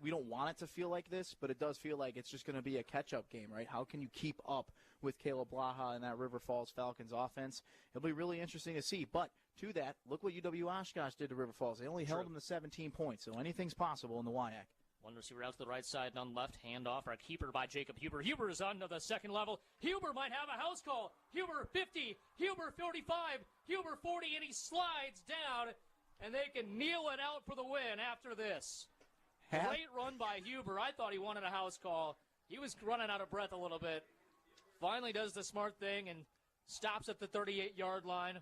Speaker 6: we don't want it to feel like this, but it does feel like it's just going to be a catch-up game, right? How can you keep up with Caleb Blaha and that River Falls Falcons offense? It'll be really interesting to see. But to that, look what UW-Oshkosh did to River Falls. They only held them to 17 points, so anything's possible in the WIAC.
Speaker 5: One receiver out to the right side, none left. Handoff, our keeper by Jacob Huber. Huber is on to the second level. Huber might have a house call. Huber 50, Huber 45, Huber 40, and he slides down, and they can kneel it out for the win after this. Great run by Huber. I thought he wanted a house call. He was running out of breath a little bit. Finally does the smart thing and stops at the 38-yard line.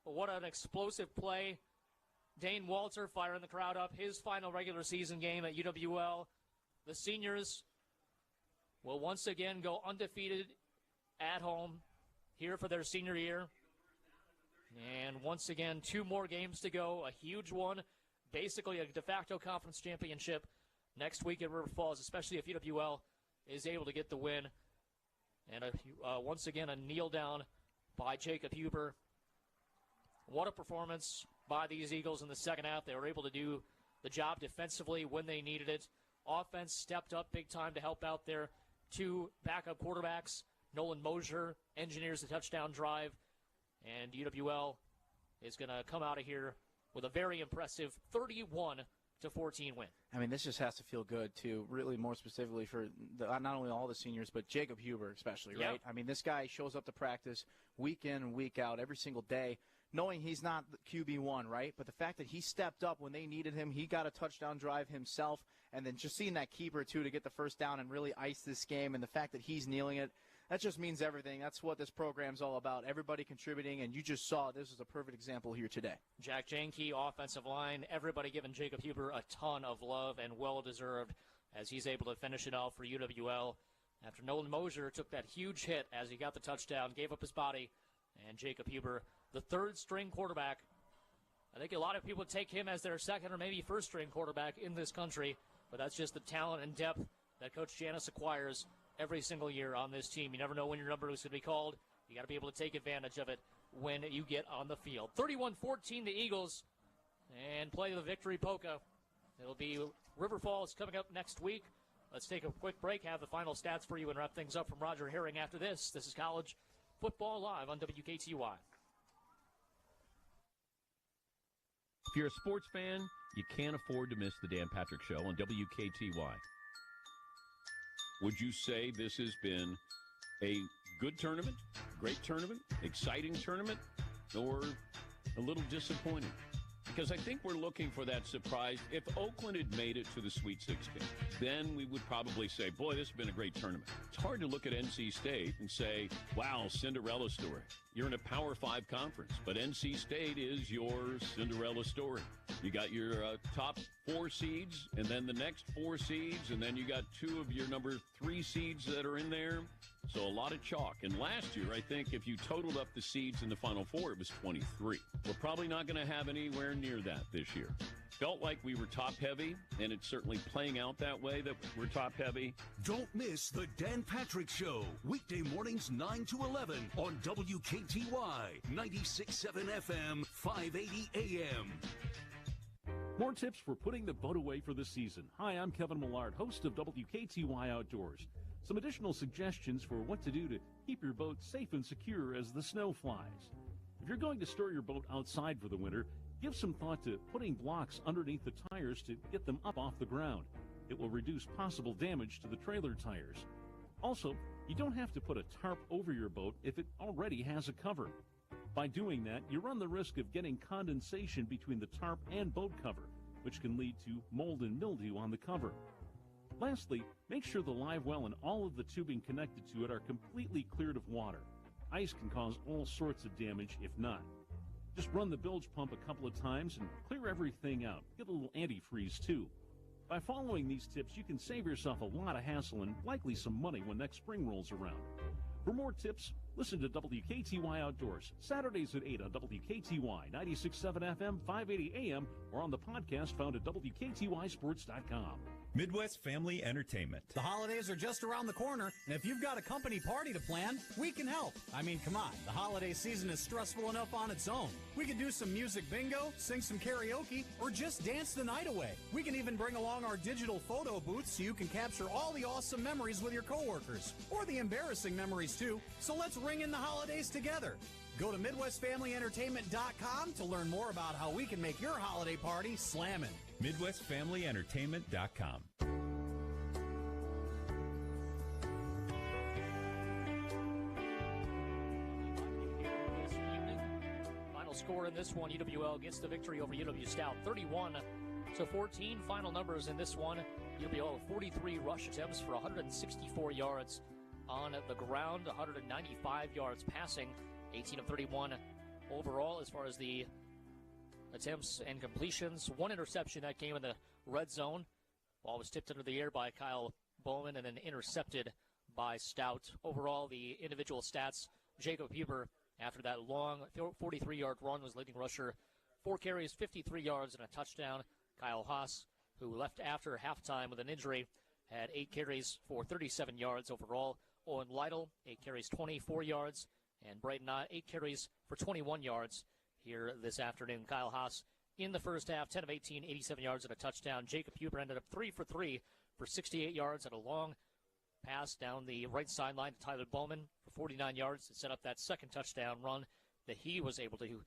Speaker 5: But what an explosive play. Dane Walter firing the crowd up. His final regular season game at UWL. The seniors will once again go undefeated at home here for their senior year. And once again, 2 more games to go. A huge one. Basically a de facto conference championship next week at River Falls, especially if UWL is able to get the win. And once again, a kneel down by Jacob Huber. What a performance by these Eagles in the second half. They were able to do the job defensively when they needed it. Offense stepped up big time to help out their 2 backup quarterbacks. Nolan Mosier engineers the touchdown drive. And UWL is going to come out of here with a very impressive 31-14 win.
Speaker 6: I mean, this just has to feel good, too, really more specifically for not only all the seniors, but Jacob Huber especially, right?
Speaker 5: Yep.
Speaker 6: I mean, this guy shows up to practice week in and week out every single day, knowing he's not QB1, right? But the fact that he stepped up when they needed him, he got a touchdown drive himself, and then just seeing that keeper, too, to get the first down and really ice this game, and the fact that he's kneeling it, that just means everything. That's what this program's all about, everybody contributing, and you just saw this is a perfect example here today.
Speaker 5: Jack Janke, offensive line, everybody giving Jacob Huber a ton of love and well-deserved as he's able to finish it off for UWL after Nolan Mosier took that huge hit as he got the touchdown, gave up his body, and Jacob Huber, the third-string quarterback. I think a lot of people take him as their second or maybe first-string quarterback in this country, but that's just the talent and depth that Coach Janis acquires every single year on this team. You never know when your number is going to be called. You got to be able to take advantage of it when you get on the field. 31-14 the Eagles, and play the victory polka. It'll be River Falls coming up next week. Let's take a quick break, have the final stats for you, and wrap things up from Roger Herring after this. This is College Football Live on WKTY.
Speaker 19: If you're a sports fan, you can't afford to miss the Dan Patrick Show on WKTY. Would you say this has been a good tournament, great tournament, exciting tournament, or a little disappointing? Because I think we're looking for that surprise. If Oakland had made it to the Sweet 16, then we would probably say, boy, this has been a great tournament. It's hard to look at NC State and say, wow, Cinderella story. You're in a Power 5 conference, but NC State is your Cinderella story. You got your top 4 seeds, and then the next 4 seeds, and then you got 2 of your number 3 seeds that are in there. So a lot of chalk. And last year, I think if you totaled up the seeds in the Final Four, it was 23. We're probably not going to have anywhere near that this year. Felt like we were top-heavy, and it's certainly playing out that way that we're top-heavy.
Speaker 2: Don't miss the Dan Patrick Show, weekday mornings 9 to 11 on WKTY, 96.7 FM, 580 AM.
Speaker 15: More tips for putting the boat away for the season. Hi, I'm Kevin Millard, host of WKTY Outdoors. Some additional suggestions for what to do to keep your boat safe and secure as the snow flies. If you're going to store your boat outside for the winter, give some thought to putting blocks underneath the tires to get them up off the ground. It will reduce possible damage to the trailer tires. Also, you don't have to put a tarp over your boat if it already has a cover. By doing that, you run the risk of getting condensation between the tarp and boat cover, which can lead to mold and mildew on the cover. Lastly, make sure the live well and all of the tubing connected to it are completely cleared of water. Ice can cause all sorts of damage if not. Just run the bilge pump a couple of times and clear everything out. Get a little antifreeze too. By following these tips, you can save yourself a lot of hassle and likely some money when next spring rolls around. For more tips, listen to WKTY Outdoors, Saturdays at 8 on WKTY, 96.7 FM, 580 AM, or on the podcast found at WKTYSports.com.
Speaker 14: Midwest Family Entertainment.
Speaker 16: The holidays are just around the corner, and if you've got a company party to plan, we can help. I mean, come on, the holiday season is stressful enough on its own. We can do some music bingo, sing some karaoke, or just dance the night away. We can even bring along our digital photo booth so you can capture all the awesome memories with your coworkers, or the embarrassing memories too. So let's ring in the holidays together. Go to MidwestFamilyEntertainment.com to learn more about how we can make your holiday party slammin'.
Speaker 14: MidwestFamilyEntertainment.com.
Speaker 5: score in this one. UWL gets the victory over UW-Stout, 31-14. Final numbers in this one. UWL 43 rush attempts for 164 yards on the ground, 195 yards passing, 18 of 31 overall as far as the attempts and completions. One interception that came in the red zone. Ball was tipped under the air by Kyle Bowman and then intercepted by Stout. Overall, the individual stats, Jacob Huber, after that long 43-yard run, was leading rusher. 4 carries, 53 yards, and a touchdown. Kyle Haas, who left after halftime with an injury, had 8 carries for 37 yards overall. Owen Lytle, 8 carries, 24 yards. And Braden Knott, 8 carries for 21 yards here this afternoon. Kyle Haas in the first half, 10 of 18, 87 yards and a touchdown. Jacob Huber ended up 3 for 3 for 68 yards and a long pass down the right sideline to Tyler Bowman for 49 yards to set up that second touchdown run that he was able to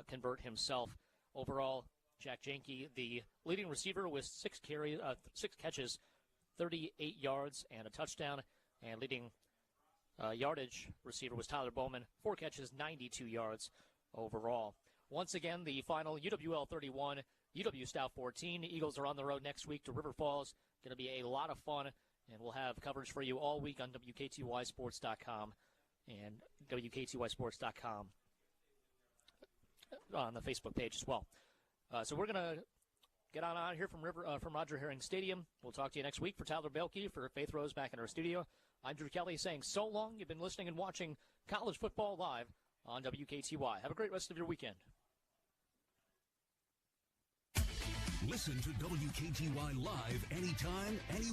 Speaker 5: convert himself. Overall, Jack Janke, the leading receiver, with 6 catches, 38 yards and a touchdown. And leading yardage receiver was Tyler Bowman, 4 catches, 92 yards overall. Once again, the final, UWL 31, UW-Stout 14. The Eagles are on the road next week to River Falls. Going to be a lot of fun, and we'll have coverage for you all week on WKTYSports.com and WKTYSports.com on the Facebook page as well. So we're going to get on out here from Roger Herring Stadium. We'll talk to you next week. For Tyler Belke, for Faith Rose back in our studio, I'm Drew Kelly saying so long. You've been listening and watching College Football Live on WKTY. Have a great rest of your weekend.
Speaker 2: Listen to WKTY live anytime, anywhere.